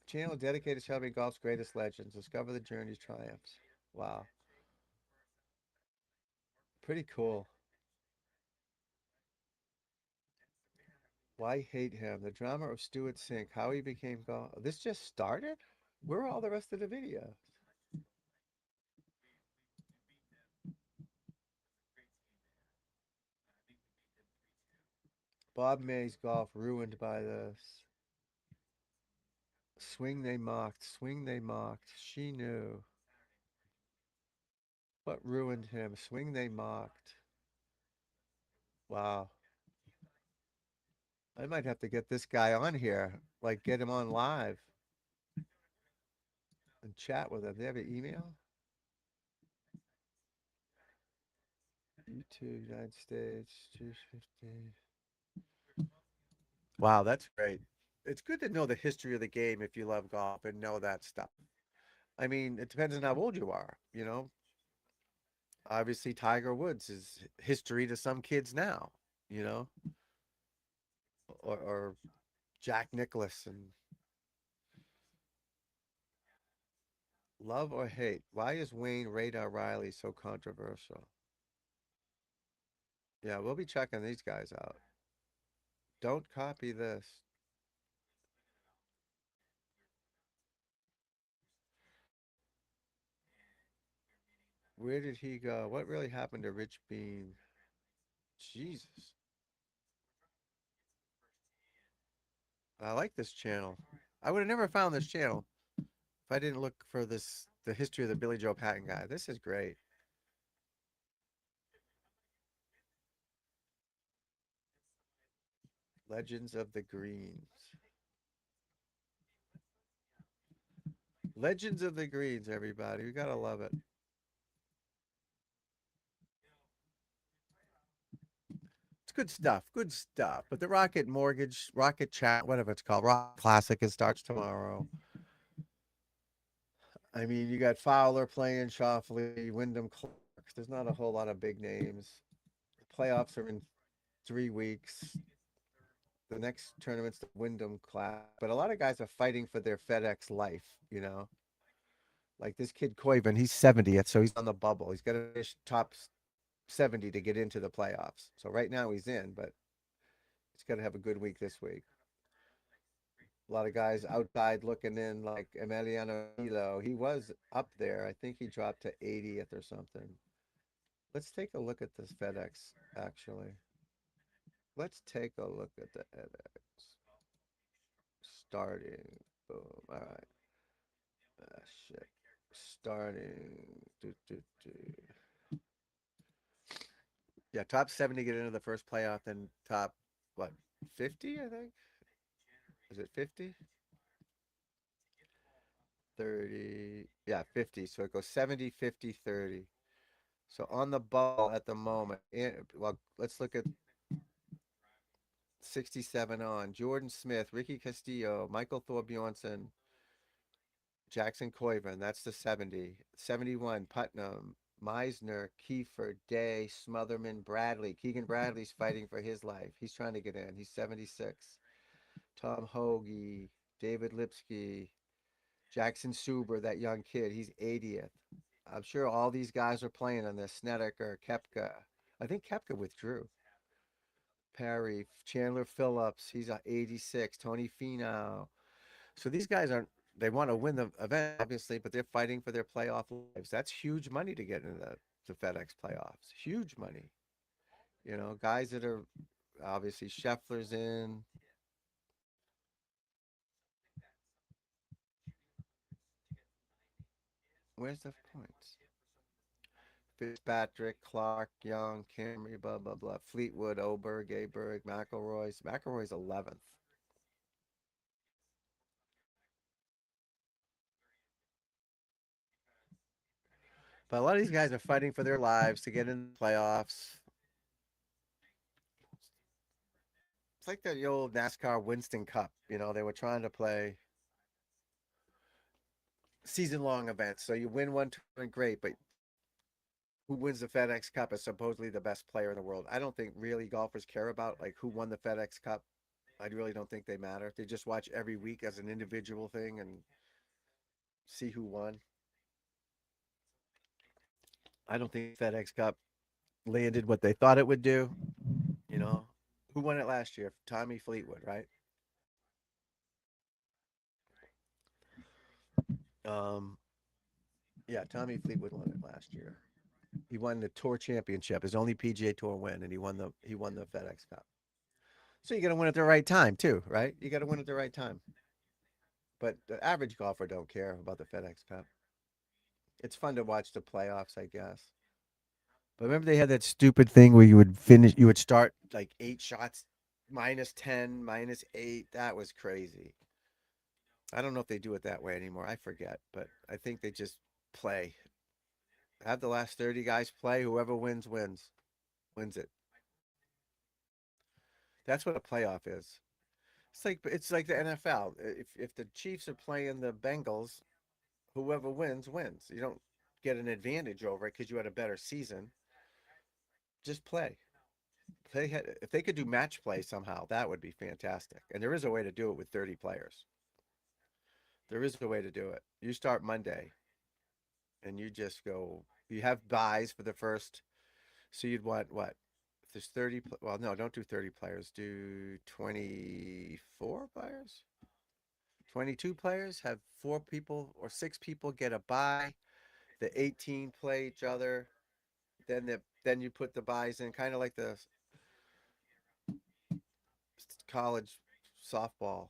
Channel dedicated to celebrating golf's greatest legends. Discover the journey's triumphs. Wow. Pretty cool. Why hate him? The drama of Stuart Sink. How he became golf. This just started? Where are all the rest of the videos? Bob May's golf ruined by this. Swing they mocked. Swing they mocked. She knew. What ruined him? Swing they mocked. Wow. I might have to get this guy on here. Like get him on live. And chat with him. They have an email? YouTube, United States, 250. Wow, that's great. It's good to know the history of the game if you love golf and know that stuff. I mean, it depends on how old you are, you know. Obviously, Tiger Woods is history to some kids now, you know, or Jack Nicklaus and love or hate. Why is Wayne Radar Riley so controversial? Yeah, we'll be checking these guys out. Don't copy this. Where did he go? What really happened to Rich Bean? Jesus. I like this channel. I would have never found this channel if I didn't look for this, the history of the Billy Joe Patton guy. This is great. Legends of the Greens. Legends of the Greens, everybody. We gotta love it. It's good stuff. Good stuff. But the Rocket Mortgage, Rocket Chat, whatever it's called, Rocket Classic, it starts tomorrow. I mean, you got Fowler playing, Shoffley, Wyndham Clark. There's not a whole lot of big names. The playoffs are in 3 weeks. The next tournament's the Wyndham Class. But a lot of guys are fighting for their FedEx life, you know? Like this kid Koiven, he's 70th, so he's on the bubble. He's got to finish top 70 to get into the playoffs. So right now he's in, but he's got to have a good week this week. A lot of guys outside looking in, like Emiliano Hilo. He was up there. I think he dropped to 80th or something. Let's take a look at this FedEx, actually. Let's take a look at the FedEx. Starting. Boom. All right. Shit. Starting. Yeah, top 70 get into the first playoff, then top, what, 50, I think? Is it 50? 30. Yeah, 50. So it goes 70, 50, 30. So on the ball at the moment, well, let's look at 67 on. Jordan Smith, Ricky Castillo, Michael Thorbjornsen, Jackson Koiven. That's the 70. 71, Putnam, Meisner, Kiefer, Day, Smotherman, Bradley. Keegan Bradley's fighting for his life. He's trying to get in. He's 76. Tom Hoagie, David Lipsky, Jackson Suber, that young kid. He's 80th. I'm sure all these guys are playing on this. Snedeker, Kepka. I think Kepka withdrew. Perry, Chandler Phillips, he's a 86. Tony Finau. So these guys aren't, they want to win the event, obviously, but they're fighting for their playoff lives. That's huge money to get into the FedEx playoffs. Huge money. You know, guys that are obviously Scheffler's in. Where's the points? Fitzpatrick, Clark, Young, Camry, blah, blah, blah. Fleetwood, Oberg, Aberg, McElroy's. McElroy's 11th. But a lot of these guys are fighting for their lives to get in the playoffs. It's like the old NASCAR Winston Cup. You know, they were trying to play season-long events. So you win one tournament, great, but who wins the FedEx Cup is supposedly the best player in the world. I don't think really golfers care about like who won the FedEx Cup. I really don't think they matter. They just watch every week as an individual thing and see who won. I don't think FedEx Cup landed what they thought it would do. You know, who won it last year? Tommy Fleetwood, right? Um, yeah, Tommy Fleetwood won it last year. He won the Tour Championship, his only PGA Tour win, and he won the FedEx Cup. So you got to win at the right time too, right? You got to win at the right time. But the average golfer don't care about the FedEx Cup. It's fun to watch the playoffs, I guess. But remember they had that stupid thing where you would start like 8 shots, -10, -8. That was crazy. I don't know if they do it that way anymore. I forget, but I think they just play. Have the last 30 guys play. Whoever wins, wins it. That's what a playoff is. It's like the NFL. If the Chiefs are playing the Bengals, whoever wins wins. You don't get an advantage over it because you had a better season. Just play. If they could do match play somehow, that would be fantastic. And there is a way to do it with 30 players. There is a way to do it. You start Monday and you just go, you have buys for the first, so you'd want what? there's 30. Well, no, don't do 30 players. Do 24 players. 22 players. Have four people or six people get a bye. The 18 play each other. Then you put the buys in, kind of like the college softball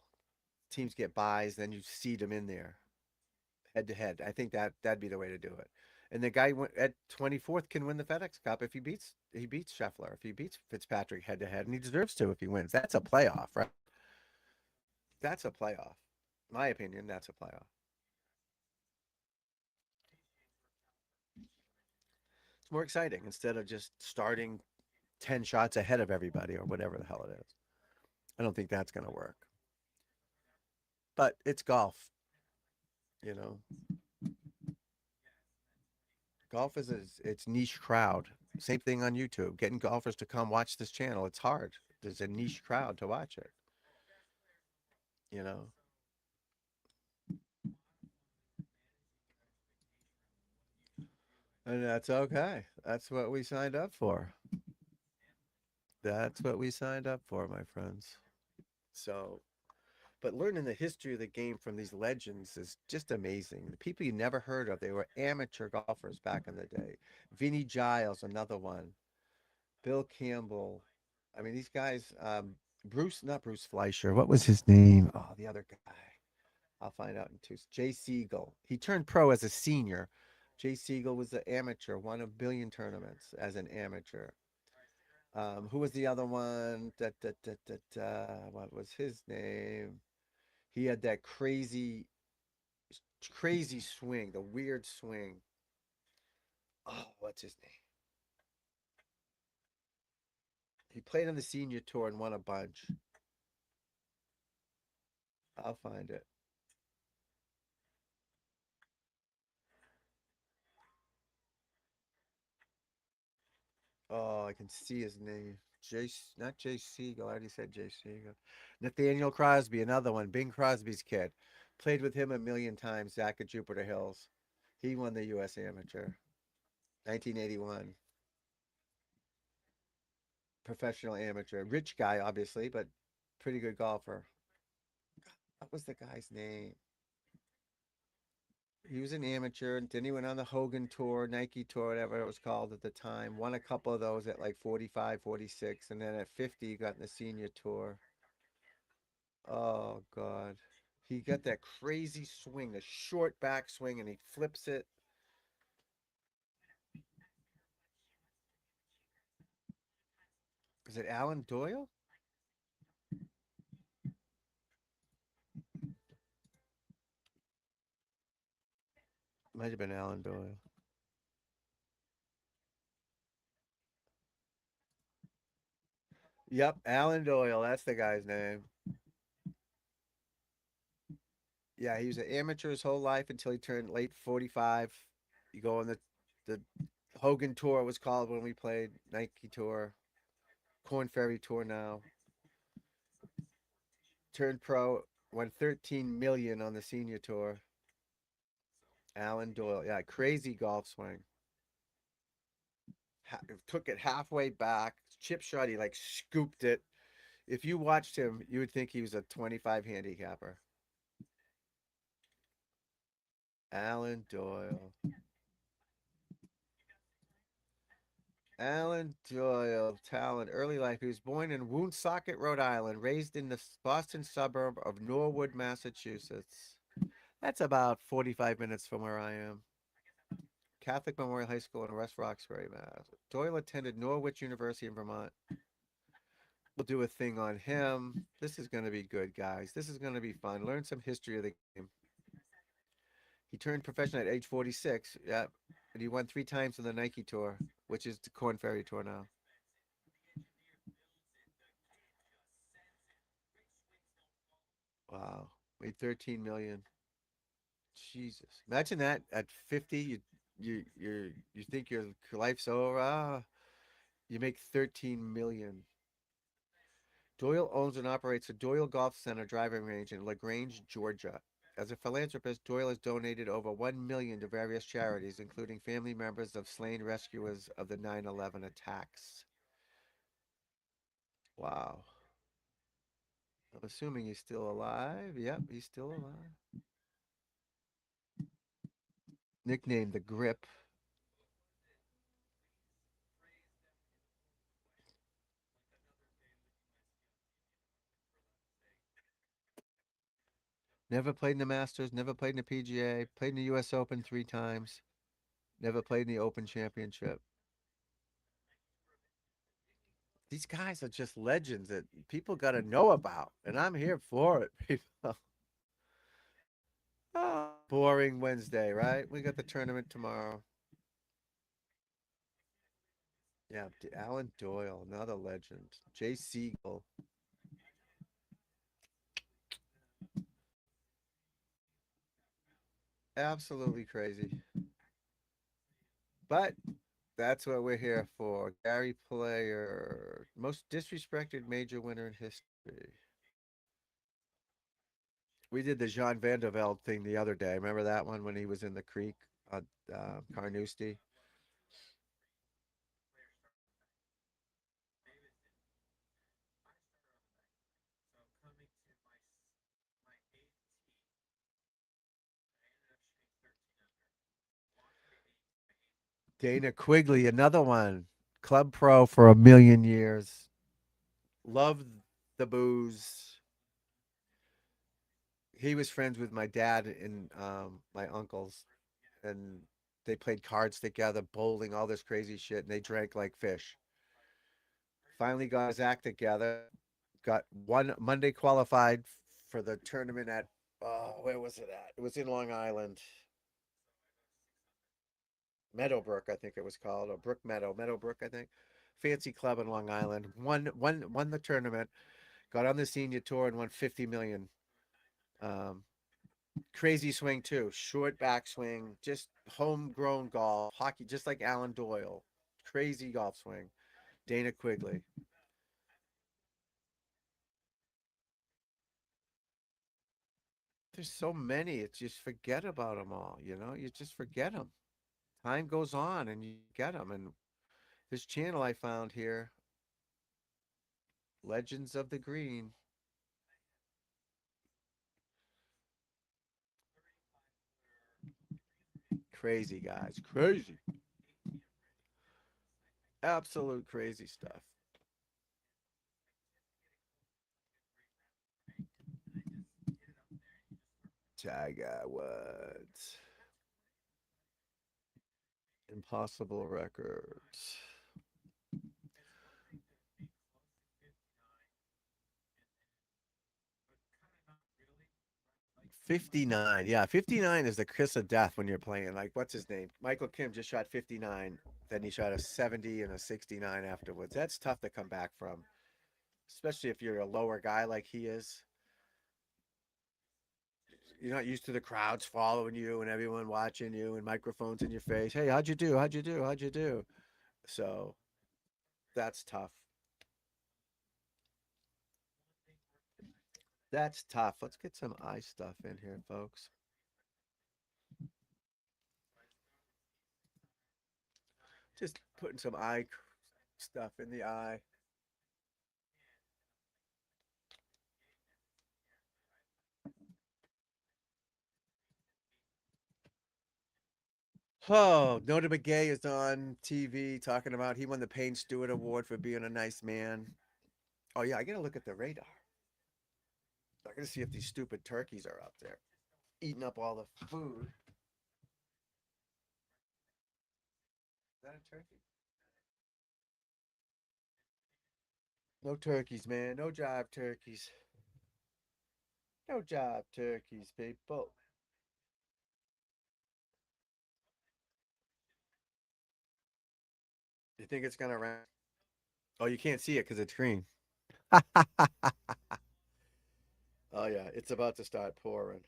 teams get buys. Then you seed them in there head to head. I think that'd be the way to do it. And the guy at 24th can win the FedEx Cup if he beats Scheffler, if he beats Fitzpatrick head to head, and he deserves to if he wins. That's a playoff, right? That's a playoff. My opinion, that's a playoff. It's more exciting instead of just starting 10 shots ahead of everybody or whatever the hell it is. I don't think that's going to work. But it's golf, you know. Golf is its niche crowd. Same thing on YouTube. Getting golfers to come watch this channel, it's hard. There's a niche crowd to watch it, you know. And that's okay. That's what we signed up for. That's what we signed up for, my friends. So, but learning the history of the game from these legends is just amazing. The people you never heard of, they were amateur golfers back in the day. Vinnie Giles, another one. Bill Campbell. I mean, these guys, not Bruce Fleischer. What was his name? Oh, the other guy. I'll find out in two. Jay Siegel. He turned pro as a senior. Jay Siegel was an amateur, won a billion tournaments as an amateur. Who was the other one? What was his name? He had that crazy swing, the weird swing. Oh, what's his name? He played on the senior tour and won a bunch. I'll find it. Oh, I can see his name. Not Jay Siegel. I already said Jay Siegel. Nathaniel Crosby, another one. Bing Crosby's kid. Played with him a million times. Zach at Jupiter Hills. He won the U.S. Amateur, 1981. Professional amateur. Rich guy, obviously, but pretty good golfer. What was the guy's name? He was an amateur, and then he went on the Hogan Tour, Nike Tour, whatever it was called at the time. Won a couple of those at like 45, 46, and then at 50, he got in the senior tour. Oh, God. He got that crazy swing, a short back swing, and he flips it. Is it Alan Doyle? Might have been Alan Doyle. Yep, Alan Doyle. That's the guy's name. Yeah, he was an amateur his whole life until he turned late 45. You go on the Hogan Tour was called when we played Nike Tour, Corn Ferry Tour now. Turned pro, won 13 million on the senior tour. Alan Doyle, yeah, crazy golf swing. Took it halfway back, chip shot. He like scooped it. If you watched him, you would think he was a 25 handicapper. Alan Doyle. Alan Doyle, talent, early life. He was born in Woonsocket, Rhode Island, raised in the Boston suburb of Norwood, Massachusetts. That's about 45 minutes from where I am. Catholic Memorial High School in West Roxbury, Mass. Doyle attended Norwich University in Vermont. We'll do a thing on him. This is going to be good, guys. This is going to be fun. Learn some history of the game. He turned professional at age 46. Yeah. And he won 3 times on the Nike Tour, which is the Corn Ferry Tour now. Wow. Made 13 million. Jesus. Imagine that at 50, you think your life's over. You make 13 million. Doyle owns and operates a Doyle Golf Center driving range in LaGrange, Georgia. As a philanthropist, Doyle has donated over 1 million to various charities, including family members of slain rescuers of the 9/11 attacks. Wow. I'm assuming he's still alive. Yep, he's still alive. Nicknamed the Grip. Never played in the Masters, never played in the PGA, played in the US Open 3 times, never played in the Open Championship. These guys are just legends that people got to know about, and I'm here for it, people. Oh, boring Wednesday, right? We got the tournament tomorrow. Yeah, Alan Doyle, another legend. Jay Siegel. Absolutely crazy. But that's what we're here for. Gary Player, most disrespected major winner in history. We did the Jean Van der Velde thing the other day. Remember that one when he was in the creek on Carnoustie? Dana Quigley, another one. Club pro for a million years. Loved the booze. He was friends with my dad and my uncles, and they played cards together, bowling, all this crazy shit, and they drank like fish. Finally got his act together. Got one Monday qualified for the tournament at where was it at? It was in Long Island. Meadowbrook, I think it was called, or Meadowbrook, I think. Fancy club in Long Island. Won the tournament. Got on the senior tour and won 50 million. Um, Crazy swing too. Short backswing, just homegrown golf, hockey, just like Alan Doyle. Crazy golf swing. Dana Quigley. There's so many. It's just forget about them all. You just forget them. Time goes on and you get them. And this channel I found here, Legends of the Green. Crazy guys. Crazy. Absolute crazy stuff. Tiger Woods. Impossible records. 59. Yeah, 59 is the kiss of death when you're playing. Like, what's his name? Michael Kim just shot 59. Then he shot a 70 and a 69 afterwards. That's tough to come back from, especially if you're a lower guy like he is. You're not used to the crowds following you and everyone watching you and microphones in your face. Hey, how'd you do? How'd you do? How'd you do? So that's tough. That's tough. Let's get some eye stuff in here, folks. Just putting some stuff in the eye. Oh, Nota McGay is on TV talking about he won the Payne Stewart Award for being a nice man. Oh yeah, I gotta look at the radar. I gotta see if these stupid turkeys are out there eating up all the food. Is that a turkey? No turkeys, man. No jive turkeys. No jive turkeys, people. You think it's gonna rain? Oh, you can't see it because it's green. Oh yeah, it's about to start pouring.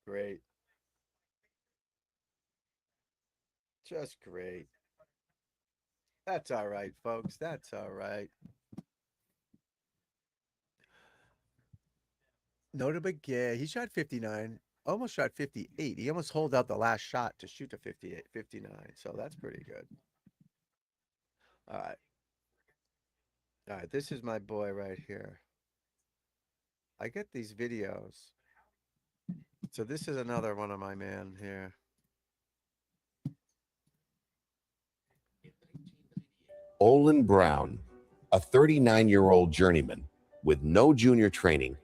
Great. Just great. That's all right, folks. That's all right. Nota McGay, he shot 59, almost shot 58. He almost holed out the last shot to shoot to 58, 59. So that's pretty good. All right. All right, this is my boy right here. I get these videos. So this is another one of my man here. Olin Brown, a 39-year-old journeyman with no junior training,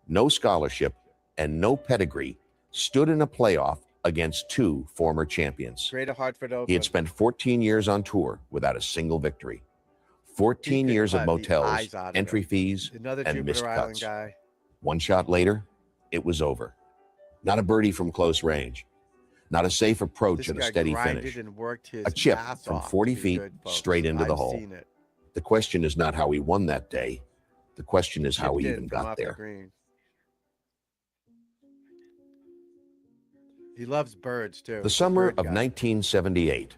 no scholarship, and no pedigree, stood in a playoff against two former champions. Greater Hartford Open. He had spent 14 years on tour without a single victory. 14 years of motels, entry fees, Another and Jupiter missed Island cuts. guy. One shot later, it was over. Not a birdie from close range. Not a safe approach and a steady finish. And worked his A chip ass from off 40 to be feet good, folks. straight into the I've hole. seen it. The question is not how he won that day. The question is how he Chipped even in from got off the there. green. He loves birds too. The He's a summer bird of guy. 1978,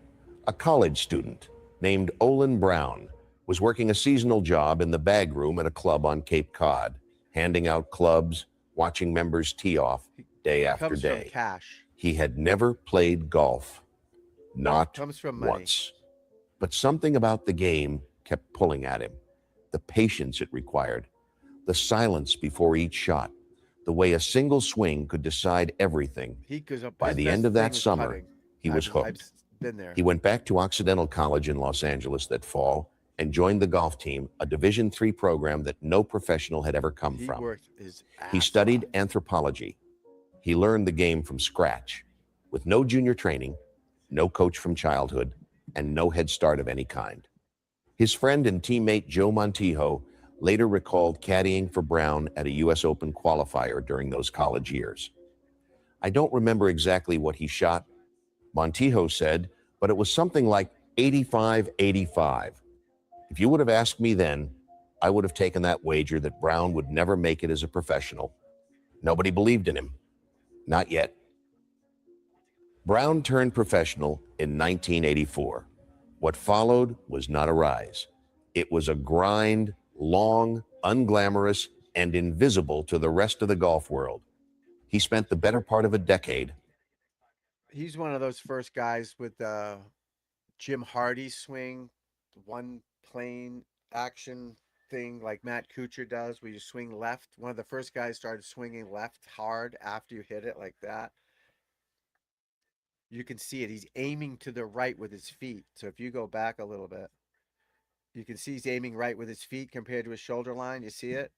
a college student named Olin Brown was working a seasonal job in the bag room at a club on Cape Cod, handing out clubs, watching members tee off day after Comes from day. cash. He had never played golf, not Comes from money. once. But something about the game kept pulling at him. The patience it required, the silence before each shot, the way a single swing could decide everything. He goes up. By his the best end of thing that was summer, putting. he was hooked. I've been there. He went back to Occidental College in Los Angeles that fall and joined the golf team, a Division III program that no professional had ever come He from. worked his ass He studied off. anthropology. He learned the game from scratch, with no junior training, no coach from childhood, and no head start of any kind. His friend and teammate Joe Montijo later recalled caddying for Brown at a U.S. Open qualifier during those college years. I don't remember exactly what he shot, Montijo said, but it was something like 85-85. If you would have asked me then, I would have taken that wager that Brown would never make it as a professional. Nobody believed in him. Not yet. Brown turned professional in 1984. What followed was not a rise. It was a grind, long, unglamorous, and invisible to the rest of the golf world. He spent the better part of a decade. He's one of those first guys with Jim Hardy swing, one plane action thing like Matt Kuchar does, where you swing left. One of the first guys started swinging left hard after you hit it like that. You can see it. He's aiming to the right with his feet. So if you go back a little bit, you can see he's aiming right with his feet compared to his shoulder line. You see it?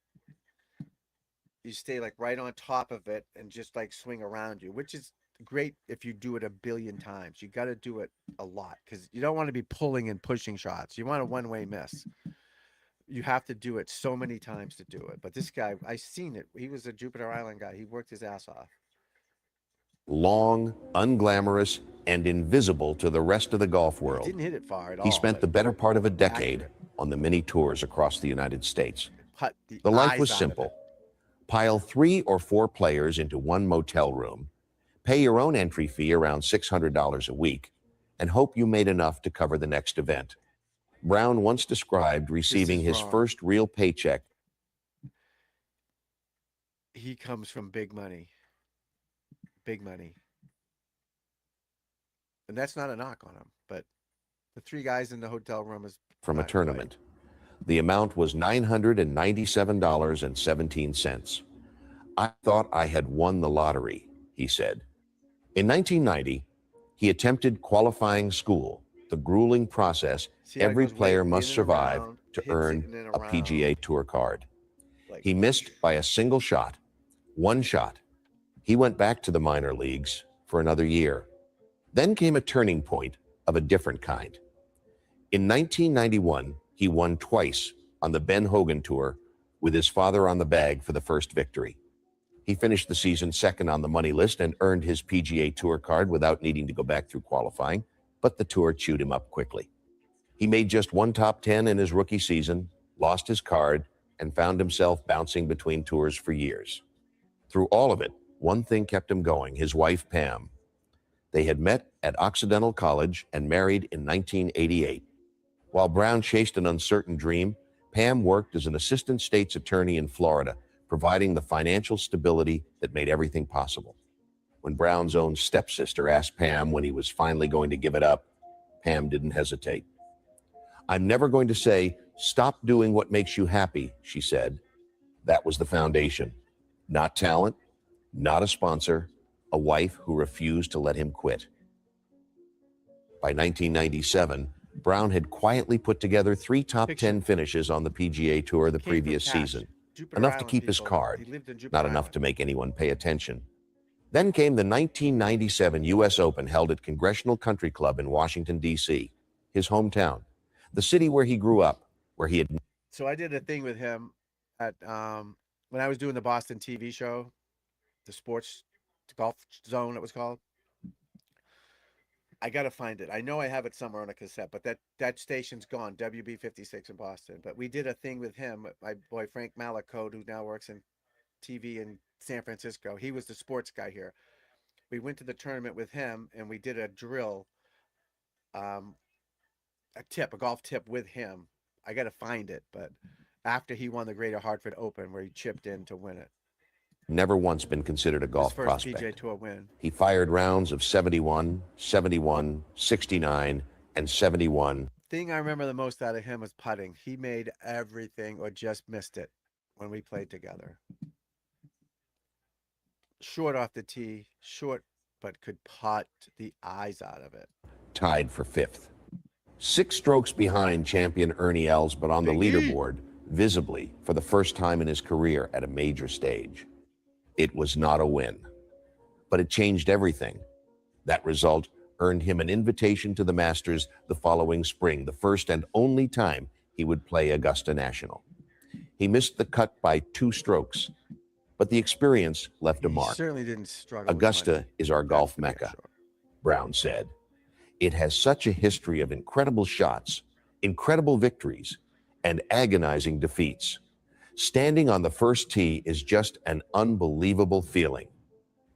You stay like right on top of it and just like swing around you, which is great if you do it a billion times. You got to do it a lot because you don't want to be pulling and pushing shots. You want a one-way miss. You have to do it so many times to do it. But this guy, I seen it. He was a Jupiter Island guy. He worked his ass off. Long, unglamorous, and invisible to the rest of the golf world. He didn't hit it far at all. He spent the better part of a decade accurate. on the many tours across the United States. Put The life eyes was out of simple. it. Pile 3 or 4 players into one motel room, pay your own entry fee around $600 a week, and hope you made enough to cover the next event. Brown once described receiving his wrong. first real paycheck. He comes from big money. Big money. And that's not a knock on him, but the 3 guys in the hotel room is From a not tournament. The amount was $997.17. I thought I had won the lottery, he said. In 1990, he attempted qualifying school, the grueling process See how it every goes player in must and survive around, to hits it earn in and a around. PGA Tour card. Like, He missed by a single shot, one shot. He went back to the minor leagues for another year. Then came a turning point of a different kind. In 1991, he won twice on the Ben Hogan Tour with his father on the bag for the first victory. He finished the season second on the money list and earned his PGA Tour card without needing to go back through qualifying, but the tour chewed him up quickly. He made just one top 10 in his rookie season, lost his card, and found himself bouncing between tours for years. Through all of it, one thing kept him going, his wife, Pam. They had met at Occidental College and married in 1988. While Brown chased an uncertain dream, Pam worked as an assistant state's attorney in Florida, providing the financial stability that made everything possible. When Brown's own stepsister asked Pam when he was finally going to give it up, Pam didn't hesitate. I'm never going to say Stop doing what makes you happy, she said. That was the foundation. Not talent, not a sponsor, a wife who refused to let him quit. By 1997, Brown had quietly put together 3 top 10 finishes on the PGA Tour the previous season, enough to keep his card, not enough to make anyone pay attention. Then came the 1997 U.S. Open held at Congressional Country Club in Washington, D.C., his hometown, the city where he grew up, where he had... So I did a thing with him at when I was doing the Boston TV show, the sports golf zone it was called. I got to find it. I know I have it somewhere on a cassette, but that station's gone, WB 56 in Boston. But we did a thing with him, my boy Frank Malacote, who now works in TV in San Francisco. He was the sports guy here. We went to the tournament with him, and we did a drill, a golf tip with him. I got to find it, but after he won the Greater Hartford Open, where he chipped in to win it. Never once been considered a golf His first prospect. PGA Tour win. He fired rounds of 71, 71, 69, and 71. Thing I remember the most out of him was putting. He made everything or just missed it when we played together. Short off the tee, short, but could putt the eyes out of it. Tied for 5th. 6 strokes behind champion Ernie Els, but on the leaderboard, visibly for the first time in his career at a major stage. It was not a win, but it changed everything. That result earned him an invitation to the Masters the following spring, the first and only time he would play Augusta National. He missed the cut by 2 strokes, but the experience left a mark. He certainly didn't struggle. Augusta is our golf mecca, Brown said. It has such a history of incredible shots, incredible victories, and agonizing defeats. Standing on the first tee is just an unbelievable feeling.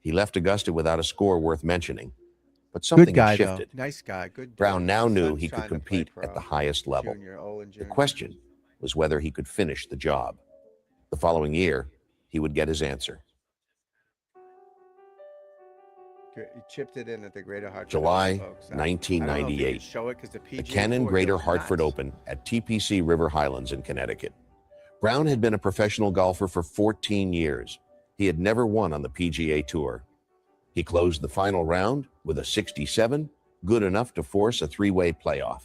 He left Augusta without a score worth mentioning, but something had shifted. Though. Nice guy, good. Brown now knew he could compete at the highest level. The question was whether he could finish the job. The following year, he would get his answer. He chipped it in at the Greater Hartford. July 1998, the Canon Greater Hartford Open at TPC River Highlands in Connecticut. Brown had been a professional golfer for 14 years. He had never won on the PGA Tour. He closed the final round with a 67, good enough to force a 3-way playoff.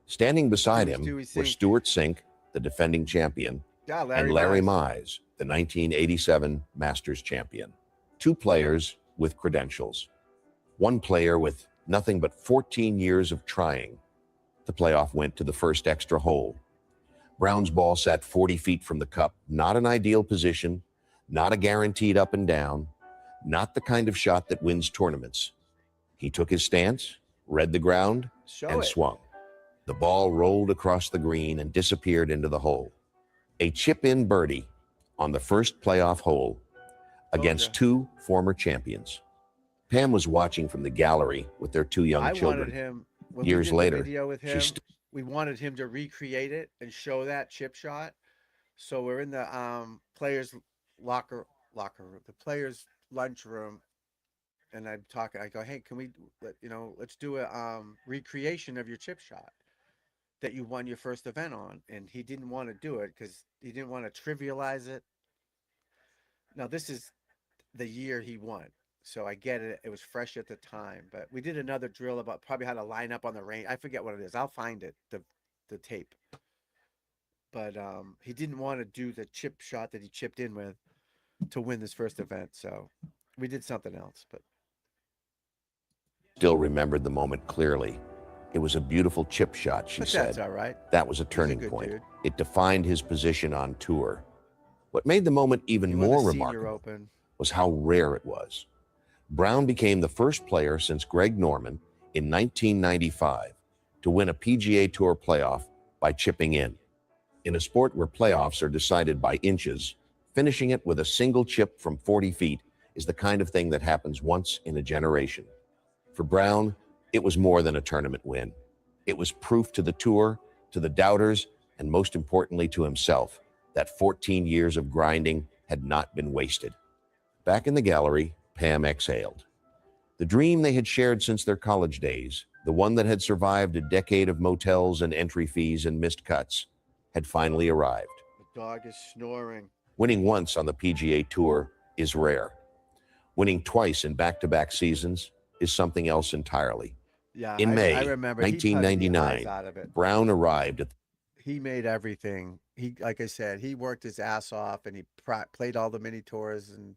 Standing beside him were Stuart Sink, the defending champion, and Larry Mize, the 1987 Masters champion. 2 players with credentials. 1 player with nothing but 14 years of trying. The playoff went to the first extra hole. Brown's ball sat 40 feet from the cup, not an ideal position, not a guaranteed up and down, not the kind of shot that wins tournaments. He took his stance, read the ground, and swung. The ball rolled across the green and disappeared into the hole. A chip-in birdie on the first playoff hole against 2 former champions. Pam was watching from the gallery with their 2 young children. Years later, we wanted him to recreate it and show that chip shot. So we're in the players' locker room, the players' lunchroom, and I'm talking. I go, hey, can we, let's do a recreation of your chip shot that you won your first event on. And he didn't want to do it because he didn't want to trivialize it. Now this is the year he won. So I get it. It was fresh at the time, but we did another drill about probably how to line up on the range. I forget what it is. I'll find it, the tape. But he didn't want to do the chip shot that he chipped in with to win this first event. So we did something else, but still remembered the moment clearly. It was a beautiful chip shot, she said. That's all right. That was a turning point. Dude. It defined his position on tour. What made the moment even more remarkable was how rare it was. Brown became the first player since Greg Norman in 1995 to win a PGA Tour playoff by chipping in. In a sport where playoffs are decided by inches, finishing it with a single chip from 40 feet is the kind of thing that happens once in a generation. For Brown, it was more than a tournament win. It was proof to the tour, to the doubters, and most importantly to himself, that 14 years of grinding had not been wasted. Back in the gallery, Pam exhaled. The dream they had shared since their college days, the one that had survived a decade of motels and entry fees and missed cuts, had finally arrived. The dog is snoring. Winning once on the PGA Tour is rare. Winning twice in back-to-back seasons is something else entirely. Yeah, In May I remember he putted the eyes 1999, out of it. Brown arrived at He made everything. Like I said, he worked his ass off, and he played all the mini tours. And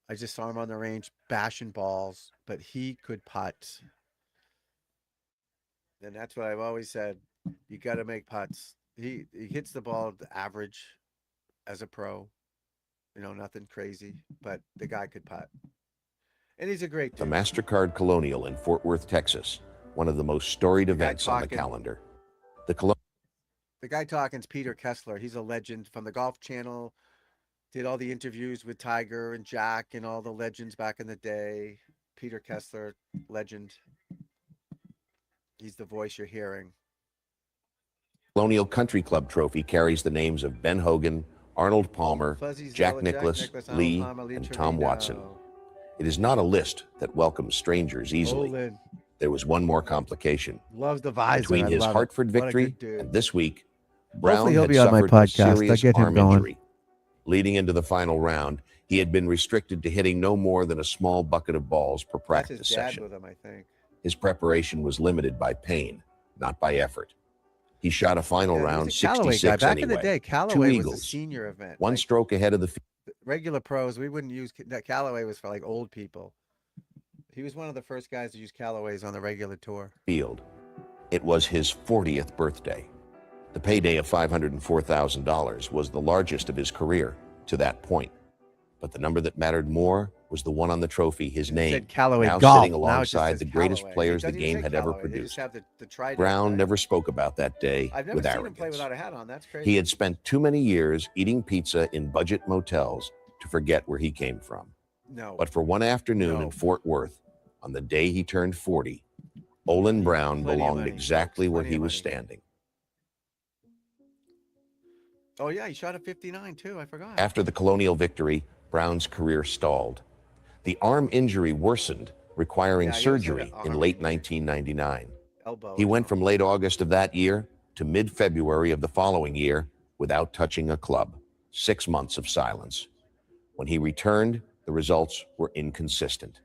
I just saw him on the range bashing balls, but he could putt. And that's what I've always said. You got to make putts. He hits the ball average as a pro. You know, nothing crazy, but the guy could putt. And he's a great the dude. MasterCard Colonial in Fort Worth, Texas, one of the most storied events on the calendar. The guy talking's Peter Kessler. He's a legend from the Golf Channel. Did all the interviews with Tiger and Jack and all the legends back in the day. Peter Kessler, legend. He's the voice you're hearing. Colonial Country Club trophy carries the names of Ben Hogan, Arnold Palmer, Jack Nicklaus, Lee, and Tom Watson. It is not a list that welcomes strangers easily. Olin There was one more complication. loves the visor. Between his Hartford victory and this week, Brown Hopefully he'll had be on my suffered a podcast. I'll serious get him arm going. injury. Leading into the final round, he had been restricted to hitting no more than a small bucket of balls per That's practice his dad session. with him, I think. His preparation was limited by pain, not by effort. He shot a final Yeah, he was round a Callaway 66 guy. Back anyway. in the day, Two Callaway was a eagles, senior event. one Like, stroke ahead of the regular pros, we wouldn't use that. Callaway was for like old people. He was one of the first guys to use Callaways on the regular tour. field. It was his 40th birthday. The payday of $504,000 was the largest of his career to that point. But the number that mattered more was the one on the trophy, his It name, said Callaway now Golf. sitting Now it just alongside says the greatest Callaway. players It the doesn't even game say had ever Callaway. They produced. just have the trident. Brown right? never spoke about that day I've never with seen him arrogance. play without a hat on. That's crazy. He had spent too many years eating pizza in budget motels to forget where he came from. No. But for one afternoon No. in Fort Worth, on the day he turned 40, Olin Brown Plenty of belonged money, exactly folks, where plenty he of was money. standing. Oh, yeah, he shot a 59, too. I forgot. After the Colonial victory, Brown's career stalled. The arm injury worsened, requiring Yeah, he was surgery like an in arm late injury. 1999. Elbow. He or went from something. late August of that year to mid-February of the following year without touching a club. 6 months of silence. When he returned, the results were inconsistent.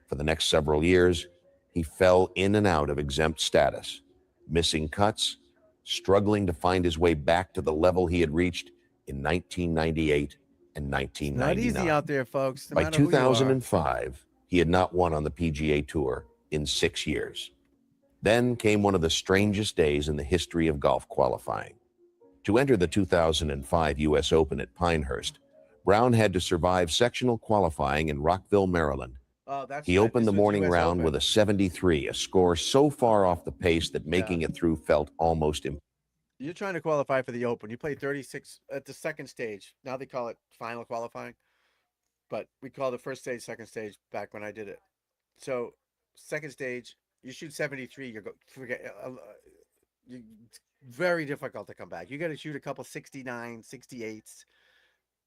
For the next several years, he fell in and out of exempt status, missing cuts, struggling to find his way back to the level he had reached in 1998 and Not 1999. easy out there, folks. No By matter who you are. 2005, he had not won on the PGA Tour in 6 years. Then came one of the strangest days in the history of golf qualifying. To enter the 2005 U.S. Open at Pinehurst, Brown had to survive sectional qualifying in Rockville, Maryland. Oh, that's He right. opened This the was morning US round Open. with a 73, a score so far off the pace that making it through felt almost impossible. You're trying to qualify for the Open. You play 36 at the second stage. Now they call it final qualifying, but we call the first stage, second stage back when I did it. So second stage, you shoot 73. It's very difficult to come back. You got to shoot a couple 69, 68s.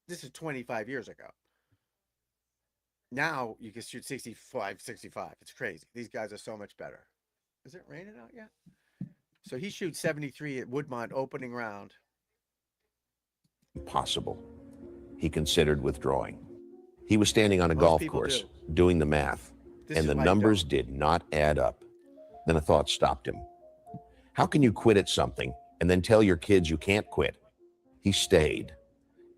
This is 25 years ago. Now you can shoot 65, 65. It's crazy. These guys are so much better. Is it raining out yet? So he shoots 73 at Woodmont opening round. He considered withdrawing. He was standing on a Most golf people course, do. doing the math, This and is the why you numbers don't. did not add up. Then a thought stopped him. How can you quit at something and then tell your kids you can't quit? He stayed.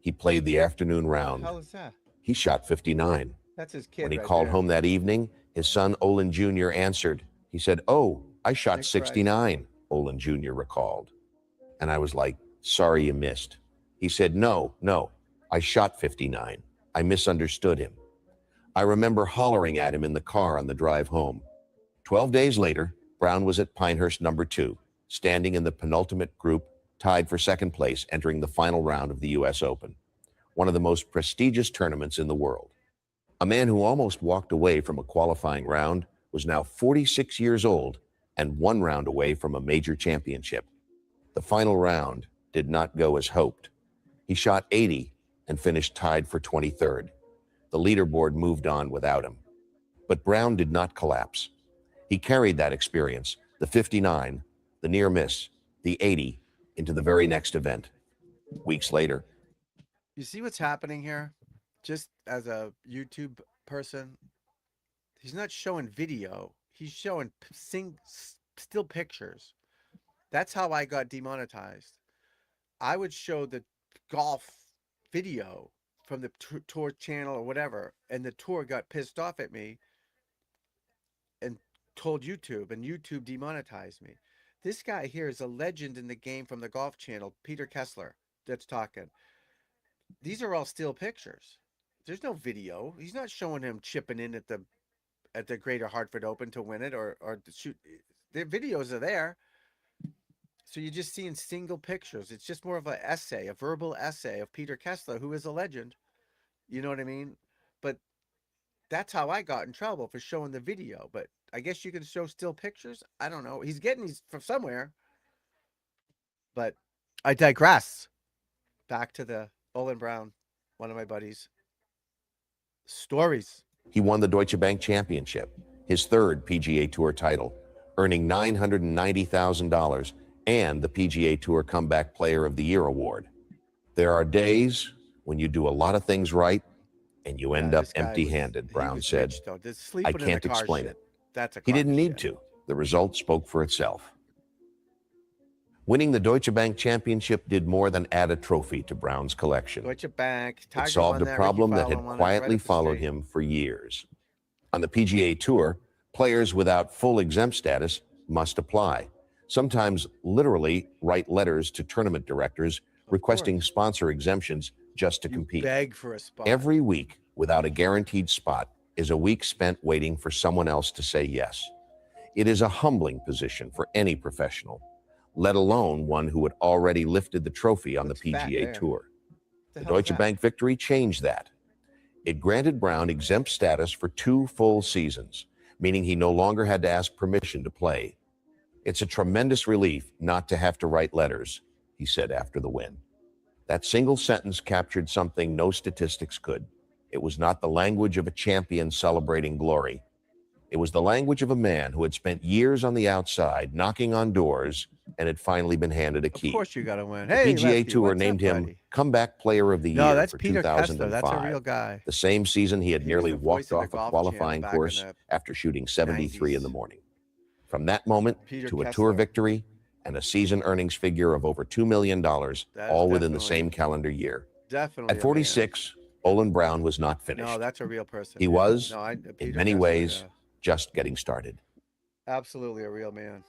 He played the afternoon round. How is that? He shot 59. That's his kid. When he right called there. home that evening, his son Olin Jr. answered. He said, "Oh, I shot Nice 69, Olin Jr. recalled. And I was like, "Sorry you missed." He said, No, I shot 59. I misunderstood him. I remember hollering at him in the car on the drive home. 12 days later, Brown was at Pinehurst number 2, standing in the penultimate group, tied for second place, entering the final round of the U.S. Open, one of the most prestigious tournaments in the world. A man who almost walked away from a qualifying round was now 46 years old and 1 round away from a major championship. The final round did not go as hoped. He shot 80 and finished tied for 23rd. The leaderboard moved on without him. But Brown did not collapse. He carried that experience, the 59, the near miss, the 80, into the very next event. Weeks later, You see what's happening here? Just as a YouTube person, he's not showing video. He's showing still pictures. That's how I got demonetized. I would show the golf video from the tour channel or whatever, and the tour got pissed off at me and told YouTube, and YouTube demonetized me. This guy here is a legend in the game from the Golf Channel, Peter Kessler, that's talking. These are all still pictures. There's no video. He's not showing him chipping in at the Greater Hartford Open to win it or to shoot. The videos are there. So you're just seeing single pictures. It's just more of an essay, a verbal essay of Peter Kessler, who is a legend. You know what I mean? But that's how I got in trouble, for showing the video. But I guess you can show still pictures. I don't know. He's getting these from somewhere. But I digress. Back to the Olin Brown, one of my buddies. Stories. he won the Deutsche Bank Championship, his third PGA Tour title, earning $990,000 and the PGA Tour Comeback Player of the Year award. There are days when you do a lot of things right and you end up empty-handed, Brown said. I can't explain it. He didn't need to. The result spoke for itself. Winning the Deutsche Bank Championship did more than add a trophy to Brown's collection. Deutsche Bank. It solved a problem that had quietly followed him for years. On the PGA Tour, players without full exempt status must apply, sometimes literally write letters to tournament directors requesting sponsor exemptions just to compete. Beg for a spot. Every week without a guaranteed spot is a week spent waiting for someone else to say yes. It is a humbling position for any professional, let alone one who had already lifted the trophy on the PGA Tour. The Deutsche Bank victory changed that. It granted Brown exempt status for 2 full seasons, meaning he no longer had to ask permission to play. It's a tremendous relief not to have to write letters, he said after the win. That single sentence captured something no statistics could. It was not the language of a champion celebrating glory. It was the language of a man who had spent years on the outside, knocking on doors, and had finally been handed a key. Of course you got to win. The Hey, PGA Lefty, Tour what's named up, him buddy? Comeback Player of the Year No, that's for Peter 2005. Kessler. That's a real guy. The same season he had He was nearly the voice walked of the off a Golf qualifying Channel back in course the after shooting 73 in 90s. the morning. From that moment Peter to a Kessler. tour victory and a season earnings figure of over $2 million, all within the same calendar year. Definitely. At 46, Olin Brown was not finished. No, that's a real person. He was, in Peter many Kessler, ways, yeah. just getting started. Absolutely a real man.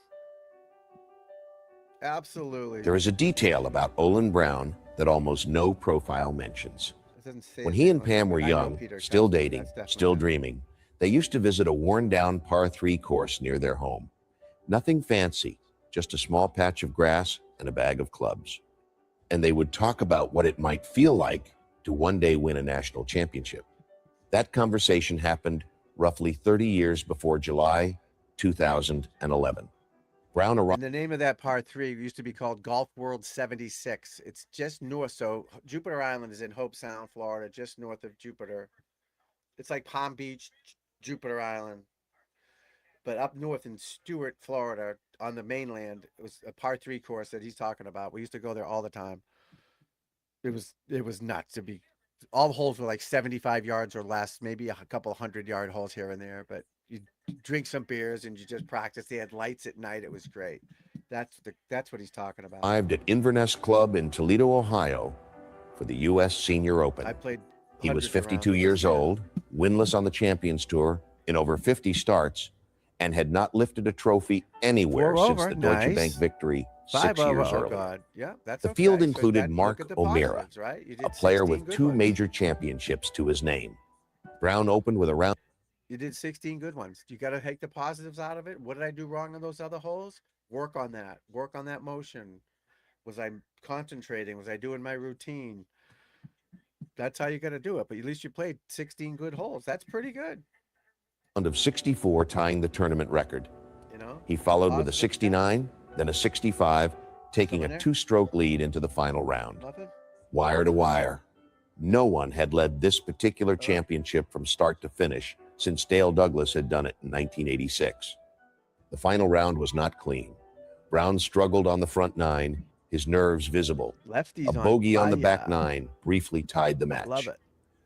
Absolutely. There is a detail about Olin Brown that almost no profile mentions. It doesn't say When his he name and on Pam it, were but I know young, Peter still Kessler. dating, That's definitely still him. dreaming, they used to visit a worn-down par 3 course near their home. Nothing fancy, just a small patch of grass and a bag of clubs. And they would talk about what it might feel like to one day win a national championship. That conversation happened roughly 30 years before July 2011. Brown arrived. And the name of that par 3 used to be called Golf World 76. It's just north. So Jupiter Island is in Hope Sound, Florida, just north of Jupiter. It's like Palm Beach, Jupiter Island. But up north in Stuart, Florida, on the mainland, it was a par 3 course that he's talking about. We used to go there all the time. It was nuts. To be all the holes were like 75 yards or less, maybe a couple 100-yard holes here and there, but you drink some beers and you just practice. They had lights at night. It was great. That's what he's talking about. Arrived at Inverness Club in Toledo, Ohio for the U.S. Senior Open. I played. He was hundreds of 52 rounds. years old, winless on the Champions Tour in over 50 starts, and had not lifted a trophy anywhere 4 since over. the Deutsche Nice. Bank victory 5 6 over. years Oh earlier. God, yeah, that's The okay. field So included that- Mark look at the O'Meara, positives, right? You did a player 16 with good 2 ones. major championships to his name. Brown opened with a round. You did 16 good ones. You got to take the positives out of it. What did I do wrong on those other holes? Work on that. Work on that motion. Was I concentrating? Was I doing my routine? That's how you got to do it. But at least you played 16 good holes. That's pretty good. Of 64, tying the tournament record. You know. He followed with a Positive 69, then a 65, taking Something a there? 2-stroke lead into the final round. Nothing. Wire to wire. No one had led this particular championship from start to finish since Dale Douglas had done it in 1986. The final round was not clean. Brown struggled on the front 9, his nerves visible. Lefties A bogey on the back fire. nine briefly tied the match. Love it.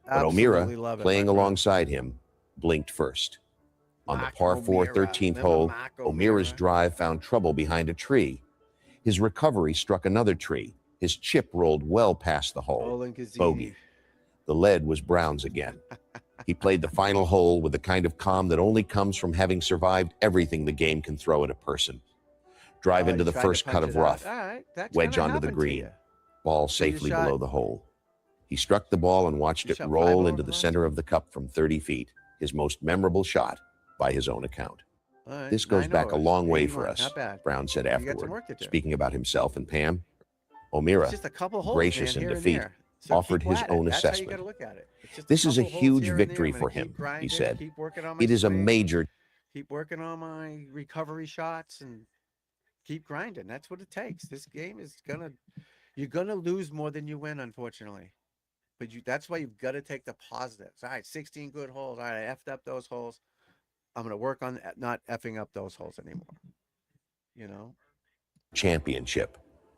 But Absolutely O'Meara, love it, playing my friend. alongside him, blinked first. On the Mark par 4 O'Meara. 13th Remember hole, Mark O'Meara's O'Meara? drive found trouble behind a tree. His recovery struck another tree. His chip rolled well past the hole. Olin Gazzini. Bogey. The lead was Brown's again. He played the final hole with the kind of calm that only comes from having survived everything the game can throw at a person. Drive into the first cut of rough. All right, that's Wedge gonna onto the happen to green. you. Ball So you safely shot- below the hole. He struck the ball and watched You it shot roll 5 into the over center last of the cup from 30 feet, his most memorable shot by his own account. All right, This goes 9 back a overs, long way 81, for us, Not bad. Brown said got some afterward, work to do. speaking about himself and Pam. It's O'Meara, just a couple holes, gracious man, in here and defeat, there. So offered keep his at it. own That's how you assessment. got to look at it. It's just This is a couple holes huge here and there. victory I'm gonna for keep him, grinding, he said. Keep working on my It is a swing, major Keep working on my recovery shots and keep grinding. That's what it takes. This game is you're gonna lose more than you win, unfortunately. But that's why you've got to take the positives. All right, 16 good holes. All right, I effed up those holes. I'm gonna work on not effing up those holes anymore. You know. championship.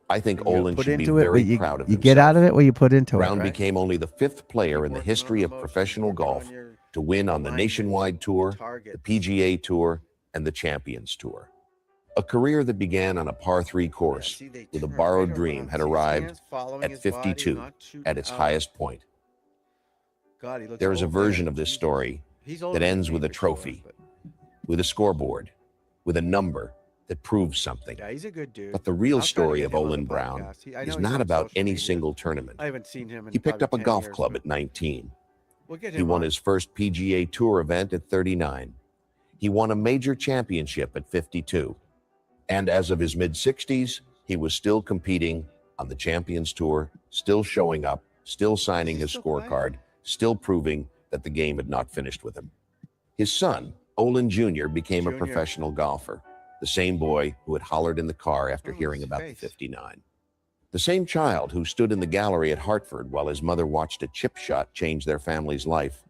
I think You Olin put should be into it, very but proud of you himself. get out of it what you put into Brown it. Right? became only the 5th player Keep in the working history on of emotions, professional working on golf your to win on the alignment, Nationwide Tour, the target. PGA Tour, and the Champions Tour. A career that began on a par 3 course See, they with a turn borrowed right dream around. had See his arrived hands following at his body, 52 not shooting at its out. highest point. God, he looks There is a old, version man. of this Jesus. story He's older that than ends me, with a for sure, trophy, but- with a scoreboard, with a number that proves something. Yeah, he's a good dude. But the real I'll try to story get of him on the Olin Brown podcast. I know is he's not on about social any media. single tournament. I haven't seen him in He picked probably up a 10 golf years, club but at 19. we'll get him He won on. his first PGA Tour event at 39. He won a major championship at 52. And as of his mid-60s, he was still competing on the Champions Tour, still showing up, still signing his still scorecard, still proving that the game had not finished with him. His son, Olin Jr., became a Junior. professional golfer, the same boy who had hollered in the car after Oh, hearing his about the face. 59. The same child who stood in the gallery at Hartford while his mother watched a chip shot change their family's life.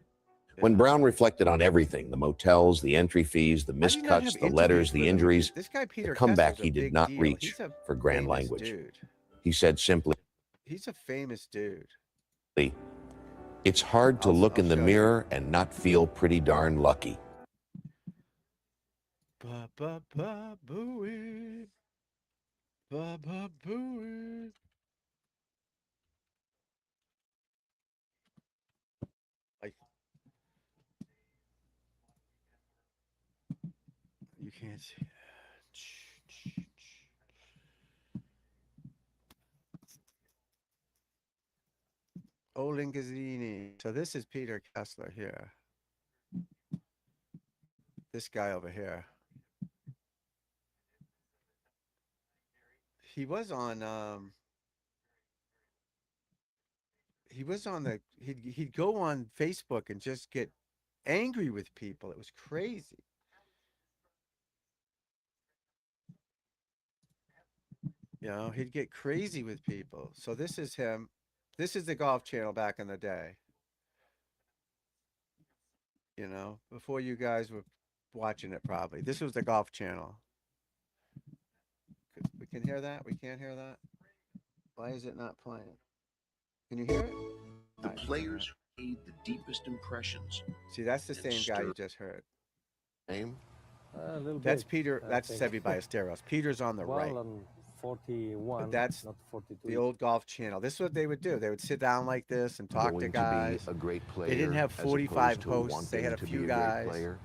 When Yeah. Brown reflected on everything, the motels, the entry fees, the How do missed you not cuts, have the letters, interviews the with him? injuries, This guy Peter the comeback Kessler's a he did big not deal. reach He's a for grand famous language. Dude. He said simply, He's a famous dude. "It's hard to look in the show you. mirror and not feel pretty darn lucky." Ba ba ba boo it. Ba ba boo it. You can't see that. Olin Gazzini. So this is Peter Kessler here. This guy over here. He was on he'd go on Facebook and just get angry with people. It was crazy. You know, he'd get crazy with people. So this is him. This is the Golf Channel back in the day. You know, before you guys were watching it probably. This was the Golf Channel. We can hear that? We can't hear that? Why is it not playing? Can you hear it? The players who made the deepest impressions. See, that's the same guy you just heard. Name? A little That's bit. Peter. That's Sevi Ballesteros. Peter's on the right. On 41. But that's not 42. The old Golf Channel. This is what they would do. They would sit down like this and talk to guys. a great player. They didn't have as 45 opposed to hosts. They had a wanting to few be great guys. player?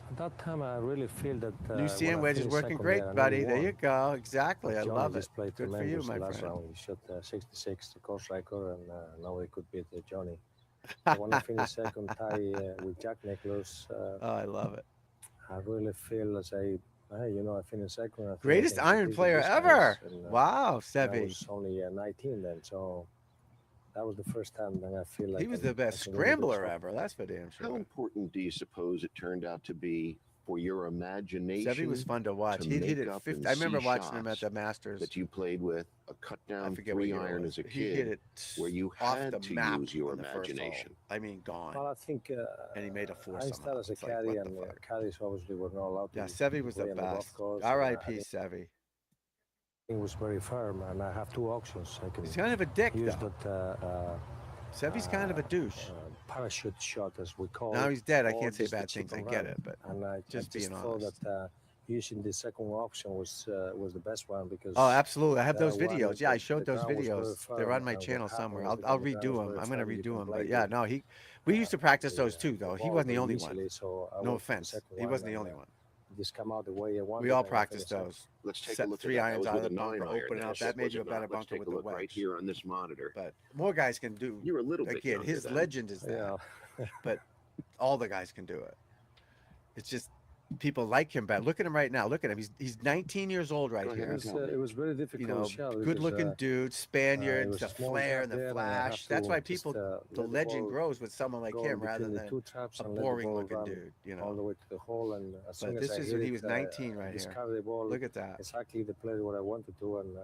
At that time, I really feel that. New sand when I wedge is finished working second great, there, I buddy. nearly There you won. go. Exactly. But I Johnny love it. just played Good for you, tremendous my last friend. round. He shot 66, the course record, and now he could beat Johnny. So when I finished second tie with Jack Nicklaus, Oh, I love it. I really feel as I finished second. I think I Greatest can iron compete with player these ever. guys, and, Wow, I Sevi. was only 19 then, so that was the first time that I feel like He was the best scrambler ever. That's for damn How sure. important do you suppose it turned out to be for your imagination? Sevi was fun to watch. to He'd hit make it up 50. and I remember see watching him at shots the Masters. that you played with a cut I down forget what year it 3-iron was. as a He hit kid, it where you off had the to map use your on the first hole. imagination. I mean, gone. Well, I think And he made a four I somehow. started as a It's like, caddy, what the and fuck? caddies obviously were not allowed to. Yeah, Sevi was play the on the golf best. course, and, R.I.P. I Sevi. It was very firm, and I have 2 options. I can He's kind of a dick, use though. that Sevy's kind of a douche. parachute shot, as we call it. Now he's dead. I or can't say just the bad things. chip I and get run. it, but And I just being thought honest. that using the second option was the best one because. Oh, absolutely. I have those one, videos. Yeah, I showed the those ground was very videos. They're firm, on my and what channel happened somewhere. was I'll because the ground redo was them. very I'm going to firm, you redo can them. play But yeah, the, no, we used to practice those too, though. the He ball wasn't the very only one. easily, so I No went for the offense. second He one, wasn't the and, only one. just come out the way I wanted. We all and I practiced finished those. Let's take Set a look 3 at that. irons That out was of with the a bunker, 9 iron. open out. That That made you a was better not. Let's bunker take with a the look wedge. right here on this monitor. But more guys can do. You're a little bit Again, younger his then. legend is that. Yeah. But all the guys can do it. It's just people like him better. Look at him right now. Look at him. He's 19 years old right Go ahead here. and tell me. It was very difficult You know, shot good because, looking dude, Spaniard, was the a small flair gap and the there, and I have flash. That's to why just, people, let the the legend ball grows with someone like go him rather between the than 2 traps a and let the boring ball looking run dude, you all the know. way to the hole. And as soon But as this I is hit when he it, was 19 right here. discarded the ball Look at that. exactly the play what I wanted to, and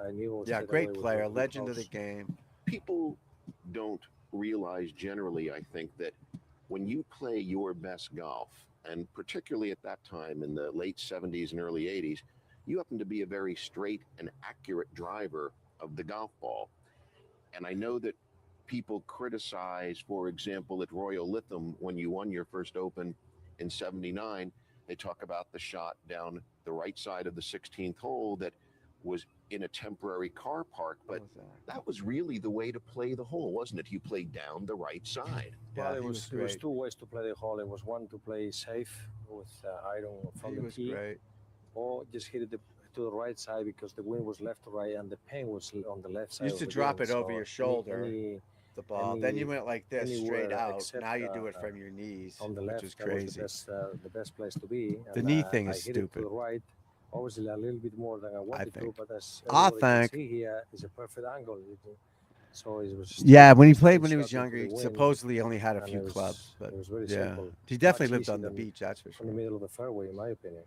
I knew. Yeah, straight great away player, it was legend of the close. game. People don't realize generally, I think, that when you play your best golf, and particularly at that time in the late 70s and early 80s, you happen to be a very straight and accurate driver of the golf ball. And I know that people criticize, for example, at Royal Lytham, when you won your first Open in 79, they talk about the shot down the right side of the 16th hole that was in a temporary car park. But that was really the way to play the hole, wasn't it? You played down the right side. Yeah, Well, he it was was great. 2 ways to play the hole. It was one to play safe with iron from He the was tee, great. or just hit it to the right side because the wind was left to right and the pin was on the left side. Used to of the drop green. it over So your shoulder, the ball. Then you went like this, straight anywhere out. except, Now you do it from your knees, on the which left, is that was crazy. the best place to be. The And, knee thing I is hit it stupid. to the right, obviously a little bit more than I wanted to, think. but as I everybody can think. see here, it's a perfect angle. So it was Yeah, when he straight played when he was shot into younger, the he wind, supposedly only had a and few it was- clubs, but it was very yeah, simple. he definitely Much lived easier on the than beach. That's for from the sure. middle of the fairway, in my opinion.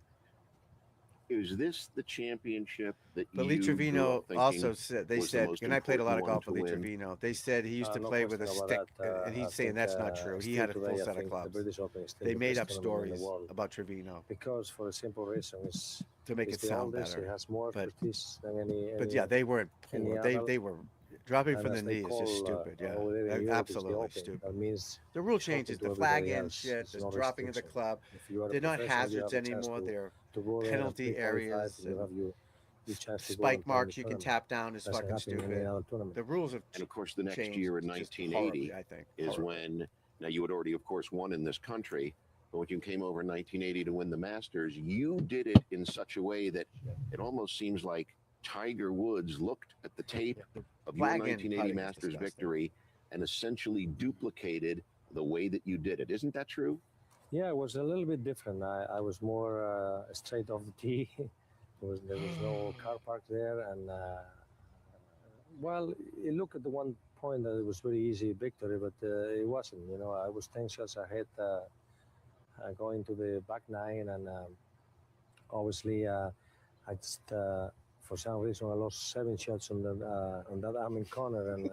Is this the championship that But you Lee grew Trevino up thinking also said, they was the said, most and I played a lot of important golf with one Lee to win? Trevino. They said he used to No play with a question stick, about that. and I he's saying think, that's not true. He still had a full today, I set of think clubs. The British Open is still They the made best up tournament in the stories world. about Trevino Because for a simple reason, it's to make it's it the sound oldest. better. It has more But- expertise than any. But yeah, they weren't any poor. other- They were dropping and from the as they knee is just call, stupid. Yeah, over there in Europe, it's the absolutely open. stupid. That means The rule it's open changes, to the everybody flag end else. shit, It's there's no dropping of the restriction. club. If you are a They're not professional, you hazards have a chance anymore. They're to go there penalty and pre-qualify, areas and you and have your chance to go and spike play in marks the you can tournament. tap down is Doesn't fucking happen in any stupid. other tournament. The rules have And of course, the next changed year in just 1980 horribly, I think, is horribly. when, now you had already, of course, won in this country, but when you came over in 1980 to win the Masters, you did it in such a way that it almost seems like Tiger Woods looked at the tape The of your flag end 1980 putting is Masters disgusting. victory and essentially duplicated the way that you did it. Isn't that true? Yeah, it was a little bit different. I was more straight off the tee. There was no car park there, and well, you look at the one point that it was very easy victory, but it wasn't. You know, I was 10 shots ahead going to the back nine, and obviously I just for some reason I lost 7 shots on that Amin corner, and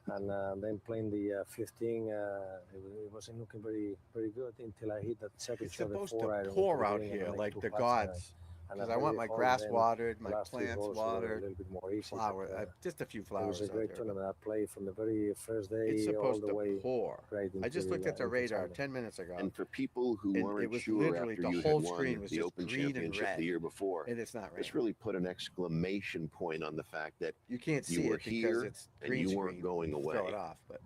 and then playing the 15, it wasn't looking very good until I hit that second It's shot. supposed the 4 to iron pour into out green, and here I make like 2 the putts, gods. and Because I want my hole, grass then watered, my last 2 plants holes were a watered, little bit more easy. flower, but, just a few it flowers. was a out great there, but tournament. I played from the very first day It's all supposed the to way pour. right I just into, looked at the into radar Sunday. 10 minutes ago, And for people who And it weren't was sure literally after the you whole had screen won was the just Open green and Championship red. the year before, and it's not raining. this really put an exclamation point on the fact that You can't you see were it because here it's and green you screen. weren't going away. Throw it off, but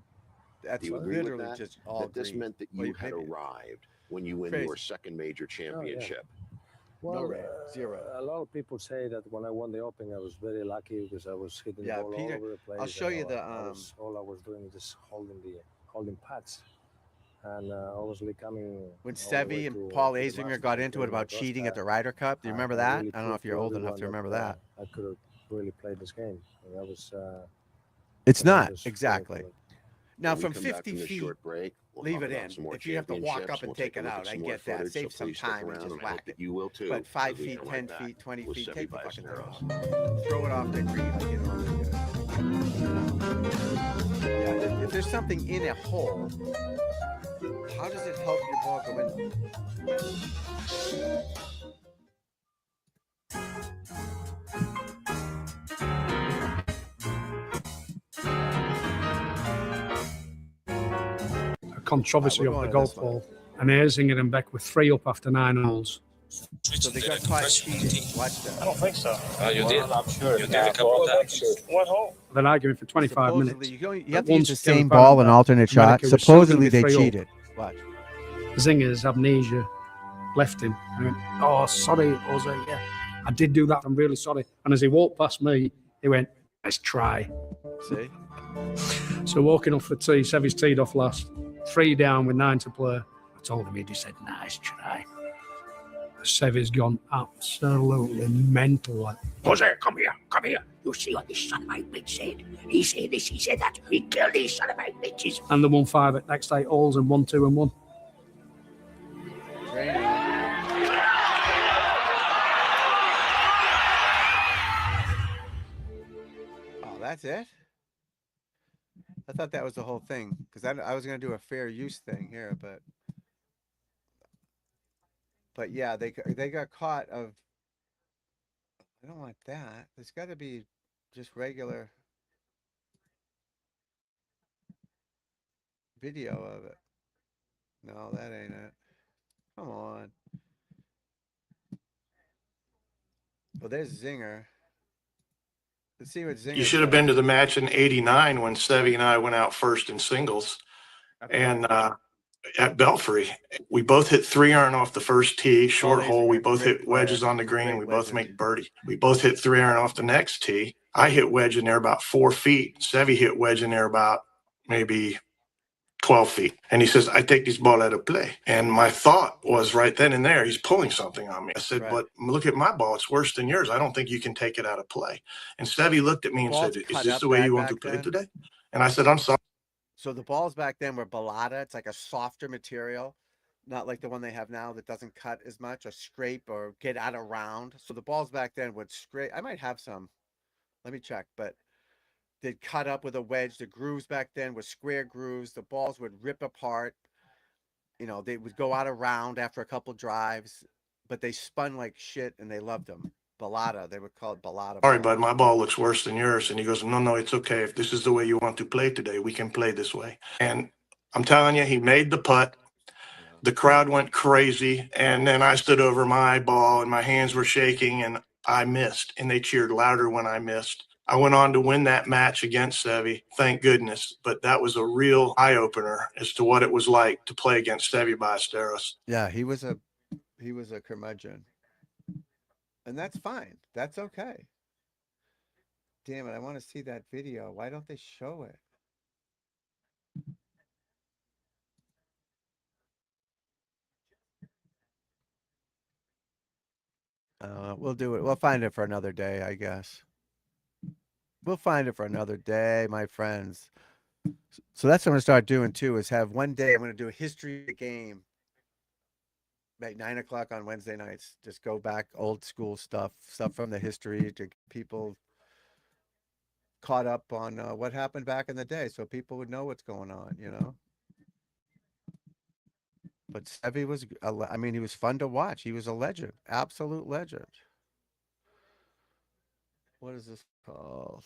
that's Do you agree with literally that? just all That this green. meant that Well, you had maybe- arrived when you win Crazy. your second major championship. Well, rain, zero. A lot of people say that when I won the Open, I was very lucky because I was hitting Yeah, the ball Peter, all over the place. I'll show you and the, all I was doing is just holding putts, and obviously coming. When all the way Sevy and to- Paul to the Azinger Masters got and into it playing about Augusta, cheating at the Ryder Cup. Do you remember I that? really I don't know if proved you're to old enough everyone to remember that. I could have really played this game. And that was. It's that not was exactly. tournament. Now, When we from come back 50 from this feet, short break, we'll leave talk it about in. some more If you have to walk championships. up and We'll take a it look out, at I some more get that. footage, Save so some please stick time and around, just and I hope whack that it. you will too. But 5 as we feet, come 10 right feet, back 20 with feet, Sevy take the fucking thing Ballesteros. off. Throw it off the green like you normally do. Yeah, if there's something in a hole, how does it help your ball go in? controversy We're of the going to golf this one. ball, and Erzinger and Beck were 3 up after 9 holes. So they got caught cheating. Watch that. I don't think so. You did? I'm sure. You did a couple of times? What hole? They're arguing for 25 Supposedly, minutes. you have But to use the once Kevin same found ball out and alternate shot. America was Supposedly still they gonna be 3-0. cheated. Watch. Zinger's amnesia left him. And he went, oh, sorry, Jose. Yeah, I did do that. I'm really sorry. And as he walked past me, he went, nice try. See? So walking off the tee, Sevy's teed off last. 3 down with 9 to play. I told him, he just said, nice try. Sevy's gone absolutely mental. Like, Jose, come here. You see what this son of a bitch said? He said this, he said that. He killed these son of a bitches. And they won 5 at next 8 holes and 1, 2, and 1. Oh, that's it? I thought that was the whole thing because I was going to do a fair use thing here, but yeah, they got caught of. I don't want that. There's got to be just regular video of it. No, that ain't it. Come on. Well, there's Zinger. Let's see what Zinger. You should have been to the match in '89 when Sevy and I went out first in singles, and at Belfry, we both hit 3-iron off the first tee, short hole. We both hit wedges on the green. We both make birdie. We both hit 3-iron off the next tee. I hit wedge in there about 4 feet. Sevy hit wedge in there about maybe 12 feet. And he says, I take this ball out of play. And my thought was right then and there, he's pulling something on me. I said, but look at my ball. It's worse than yours. I don't think you can take it out of play. And Sevy looked at me and said, is this the way you want to play today? And I said, I'm sorry. So the balls back then were balata. It's like a softer material, not like the one they have now that doesn't cut as much or scrape or get out of round. So the balls back then would scrape. I might have some. Let me check. But they'd cut up with a wedge. The grooves back then were square grooves. The balls would rip apart. You know, they would go out of round after a couple drives, but they spun like shit and they loved them. Balata, they would call it balata. Sorry, bud, my ball looks worse than yours. And he goes, no, it's okay. If this is the way you want to play today, we can play this way. And I'm telling you, he made the putt. The crowd went crazy. And then I stood over my ball and my hands were shaking and I missed. And they cheered louder when I missed. I went on to win that match against Sevy, thank goodness. But that was a real eye-opener as to what it was like to play against Sevy Ballesteros. Yeah, he was a curmudgeon. And that's fine. That's okay. Damn it, I want to see that video. Why don't they show it? We'll do it. We'll find it for another day, I guess. We'll find it for another day, my friends. So that's what I'm going to start doing, too, is have one day I'm going to do a history of the game. At 9 o'clock on Wednesday nights, just go back, old school stuff from the history to get people caught up on what happened back in the day, so people would know what's going on, you know. But Sevy was, I mean, he was fun to watch. He was a legend, absolute legend. What is this called?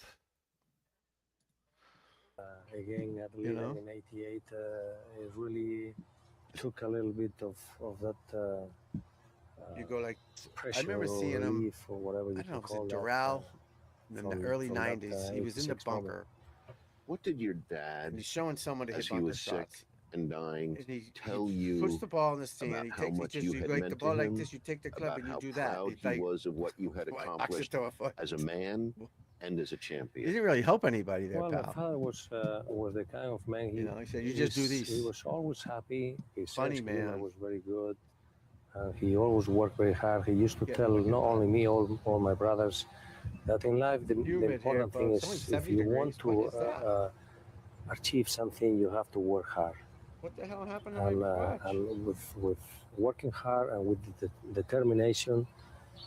Again, I believe in '88, it really took a little bit of that. You go like, pressure, I remember seeing him, or whatever you I don't know, call was it that, Doral in the early from that, 90s. He was in the 86 moment. bunker. What did your dad, And he's showing someone to hit as he bunker was sick shots. and dying, And he tell puts you the ball in the stand. about He how takes much just you you had like meant the to ball like him, this. You take the club about and you how do that. proud He's he like, was of what you had knocks it accomplished to a foot. as a man and as a He champion? didn't really help anybody there, Well, my pal. father was the kind of man. You know, he said, "You just do these." He was always happy. His Funny sense of humor man. was very good. He always worked very hard. He used to Yeah, tell look at not that. only me, all my brothers, that in life the Humid here, important thing folks. It's only is if 70 you want degrees. What to is that? achieve something, you have to work hard. What the hell happened to my watch? And with working hard and with determination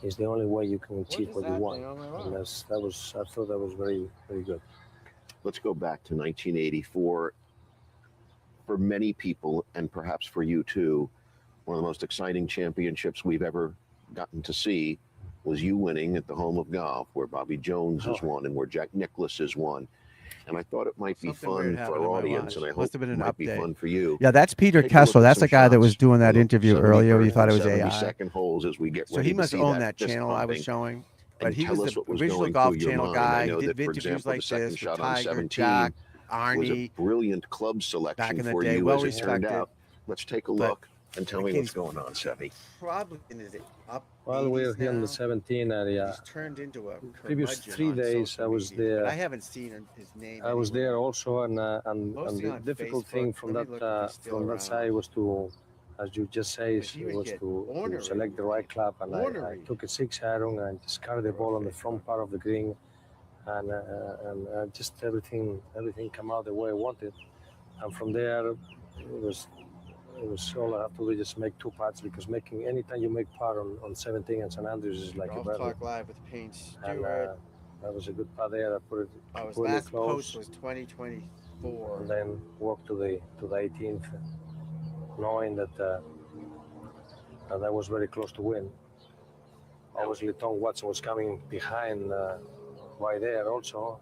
is the only way you can achieve is what you that want. thing on my And watch? I thought that was very, very good. Let's go back to 1984. For many people, and perhaps for you too, one of the most exciting championships we've ever gotten to see was you winning at the Home of Golf, where Bobby Jones has won and where Jack Nicklaus has won. and I thought it might be Something weird fun for happened our on my audience, watch. and I hope Must have been it an might be update. fun for you. Yeah, that's Peter Take a look Kessler. at That's some the guy that was shots doing that from the interview earlier. You 71st thought it and was AI. 72nd holes as we get So ready he to must see own that that fist channel I was pumping. showing. But And he tell was us the what was original going Golf through your Channel mind. I guy. He know did that, for vintage views example, the like second this shot with on Tiger, 17 Jack, was a Arnie. brilliant club Back selection in the for day, you, well as it turned respected. out. Let's take a But look and tell me again, what's going on, Sevi. Probably in his up Well, we're 80s here on now. the 17 area. He's turned into a Previous curmudgeon 3 on days, social I was media, but there. I haven't seen his name. I was anywhere. there also, and Mostly the on difficult Facebook. thing from Let me look if he's still that around. side was to, as you just say, But he would was get to ornery select the with right me. club, and I Ornery. took a 6 iron and just carried the ball on the front part of the green, and just everything came out the way I wanted, and from there it was all I have to do is just make 2 putts, because anytime you make par on 17 and St. Andrews is like Golf a birdie. Talk Live with Payne And Stewart. that was a good putt there. I put it His completely last close, post was 2024. and then walked to the 18th, knowing that that was very close to win. Obviously, Tom Watson was coming behind right there also.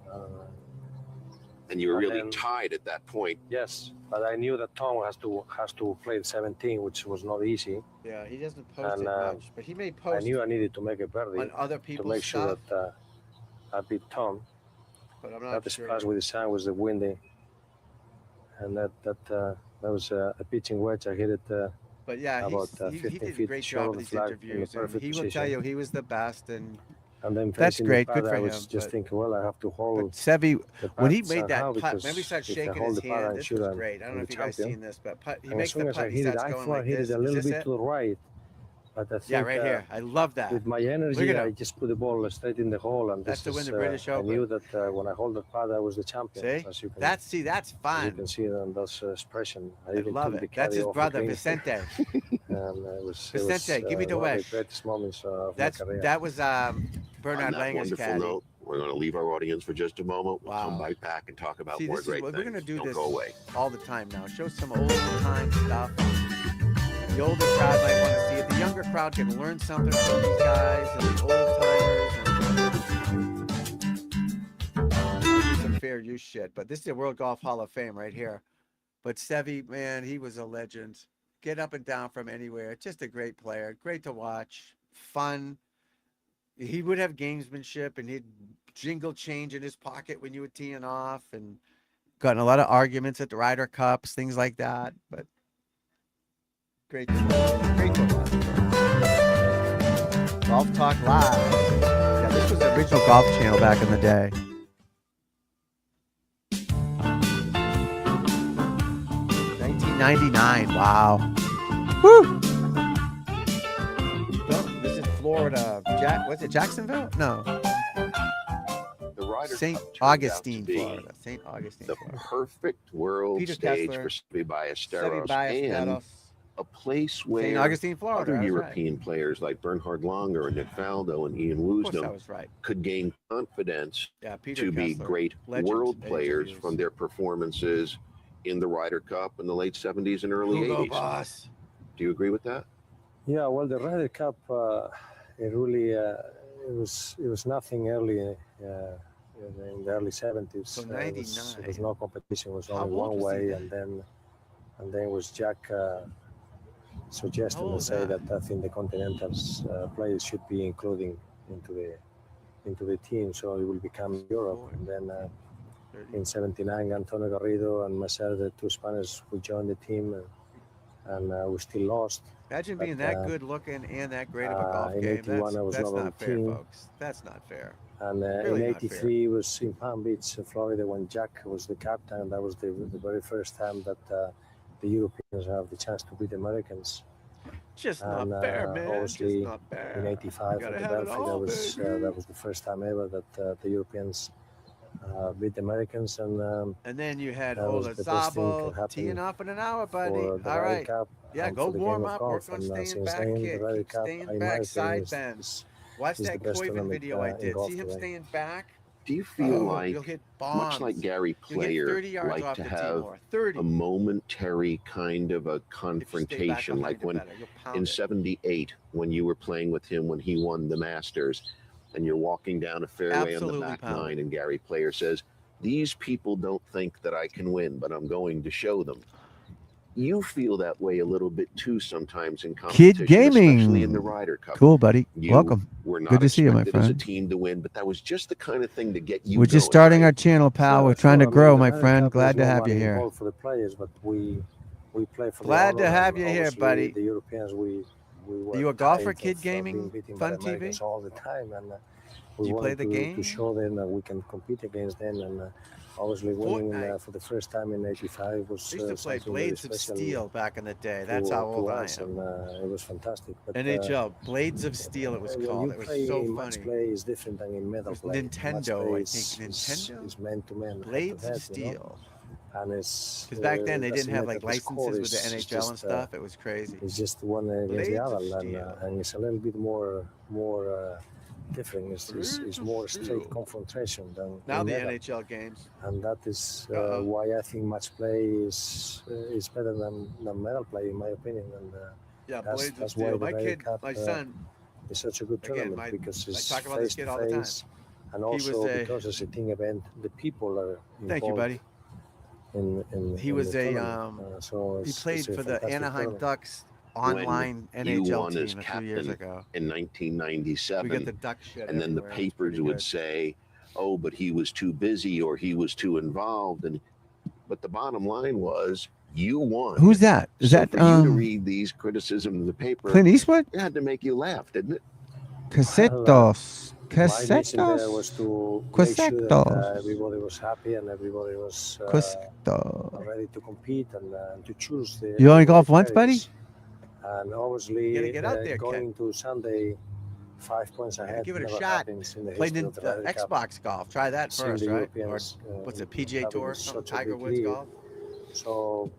And you were And really then- tied at that point. Yes, but I knew that Tom has to play the 17, which was not easy. Yeah, he doesn't post And, it much, but he may I post knew I needed to make a on birdie other to people's make sure stuff. that I beat Tom. But I'm not That sure. splash with the sun was the windy, and that was a pitching wedge. I hit it. But yeah, about, he 15 did a feet great short job of with the these flag in the interviews, and perfect he will tell position. you he was the best. And And then That's facing great. the Good putt, for I was him, just but- thinking, well, I have to but hold Sevi, the when he putt made that somehow, putt, because remember he starts if I shaking hold his the putt, hand. I'm This sure was I'm great. I don't know if you guys champion. seen this, but he And as makes soon the as I putt. He hit it, starts I going thought I like hit this. it a little Is this bit it? to the right. But I think Yeah, right here. I love that. with my energy, Look at I him. just put the ball straight in the hole, and That's this to win is, the British I Open. knew that when I hold the putt, I was the champion. See, As you can, that's as you fun. can see on those expression. I even love took the it. That's caddy his off the brother, green. Vicente. And it was Vicente, give me the one of wish. the greatest moments of That's my career. that was On Bernard that Langer's wonderful caddy. note, we're going to leave our audience for just a moment. We'll come Wow. right back and talk about See, more this is great what things. we're gonna do. Don't This go away. all the time now. Show some old time stuff. The older crowd might want to see it. The younger crowd can learn something from these guys and the old timers. Some fair use shit, but this is the World Golf Hall of Fame right here. But Sevi, man, he was a legend. Get up and down from anywhere. Just a great player. Great to watch. Fun. He would have gamesmanship, and he'd jingle change in his pocket when you were teeing off, and gotten a lot of arguments at the Ryder Cups, things like that. But great to watch. Golf Talk Live. Yeah, this was the original Golf Channel back in the day. 1999. Wow. Woo! Oh, this is Florida. What's it? Jacksonville? No. The Ryder St. Cup turned out to Augustine, be Florida. St. Augustine, the Florida. perfect world Peter stage Kessler, for Sevi Sevi Ballesteros, and Ballesteros. a place St. where Augustine, Florida. other I was European players like Bernhard Langer and Nick Faldo and Ian right. Of course, I Woosnam was right. could gain confidence Yeah, Peter to be Kessler, great legend world at players interviews. from their performances in the Ryder Cup in the late 70s and early Hugo 80s. Boss. Do you agree with that? Yeah, well, the Ryder Cup, it really it was nothing early in the early 70s. So It 99. was no competition. It was How only old one was he way, then? and then it was Jack suggesting How and old say that? that I think the Continentals players should be including into the team, so it will become Europe. And then in '79, Antonio Garrido and myself, the two Spaniards, we joined the team, and we still lost. Imagine being But, that good looking and that great of a golf in game. 81, I was That's not on not the fair, team. folks. That's not fair. And Really in not fair. '83 was in Palm Beach, Florida, when Jack was the captain. That was the very first time that the Europeans have the chance to beat the Americans. Just And, not fair, man. obviously, Just not fair. In '85 Gotta at the have it Belfry, all, that was the first time ever that the Europeans beat the Americans. And And then you had that was the best thing Olazabal could happen teeing off in an hour, buddy. for the All Ryder right. Cup. Yeah, and go for the warm game of up. golf. Work on And staying since back, then, kick. the Ryder Keep Cup, staying in my back, opinion, side bends. Watch is that the best Koiven tournament, video I in did. golf See him today. staying back? Do you feel You'll like, hit bombs. much like Gary You'll get Player, 30 yards like off to the tee have more. 30. a momentary kind of a If you stay back confrontation, like behind it when better, you'll pound in it. '78 when you were playing with him when he won the Masters, and you're walking down a fairway on Absolutely the back pound nine, it. and Gary Player says, These people don't think that I can win, but I'm going to show them. You feel that way a little bit too sometimes in competition, Gaming. especially in the Ryder Cup. Cool, buddy. You Welcome. were not Good to see you, my expected as a friend. team to win, but that was just the kind of thing to get you We're just going, starting right? our channel, pal. Sure, We're trying to sure. I grow, mean, my the Ryder friend. Cup, Glad there's to no have you money here. involved for the players, but we play for Glad the to honor, have and you here, obviously buddy. The Europeans, we were You a golfer, tired Kid of Gaming? being beaten Fun by TV? Americans all the time, and we Do you play wanted the to game? show them that we can compete against them, and obviously winning Fortnite. for the first time in '85 was I used to play something very Blades of special Steel back in the day. to, That's how to old I us, am. and it was fantastic. But NHL, Blades of Steel, it was when called. you It was play so match funny. play is different than in medal was play. Nintendo, Match I play think. Nintendo? is man to man, Blades of you know? Steel. And it's Because back then they doesn't didn't have matter like the score, licenses with the it's NHL and just, stuff. It was crazy. It's just one against Blades the of other, Steel. and it's a little bit more different. Blades It's of more Steel. straight confrontation than Now in the medal. NHL games. And that is Uh-oh. why I think match play is better than medal play, in my opinion. And Yeah, Blades of that's why Steel. the My Ryder kid, Cup my son, is such a good again, tournament because I it's talk about this face kid to all the time. face, and He was also a- because it's a team event, the people are involved. Thank you, buddy. He was the a tournament. So he it's played a for the fantastic Anaheim tournament. Ducks When online you NHL won as team a few years captain ago. in We get 1997, the duck shit and then the everywhere. It's papers pretty would good. say, "Oh, but he was too busy or he was too involved." But the bottom line was, you won. Who's that? Is so that for you to read these criticisms in the paper? Clint Eastwood? It had to make you laugh, didn't it? Casetos. My mission there was Casetos. to make sure that Casetos. everybody was happy and everybody was Casetos. ready to compete and to choose the. You only the golf once, buddy? players. And obviously, You gotta get out there, going into Sunday, 5 points ahead. Give it a never shot. happens in the Played history in of the the Ryder Cup. Xbox golf. Try that Seeing first, the right? Or Europeans, what's it, PGA having Tour? Something, such a Tiger big Woods lead. golf? So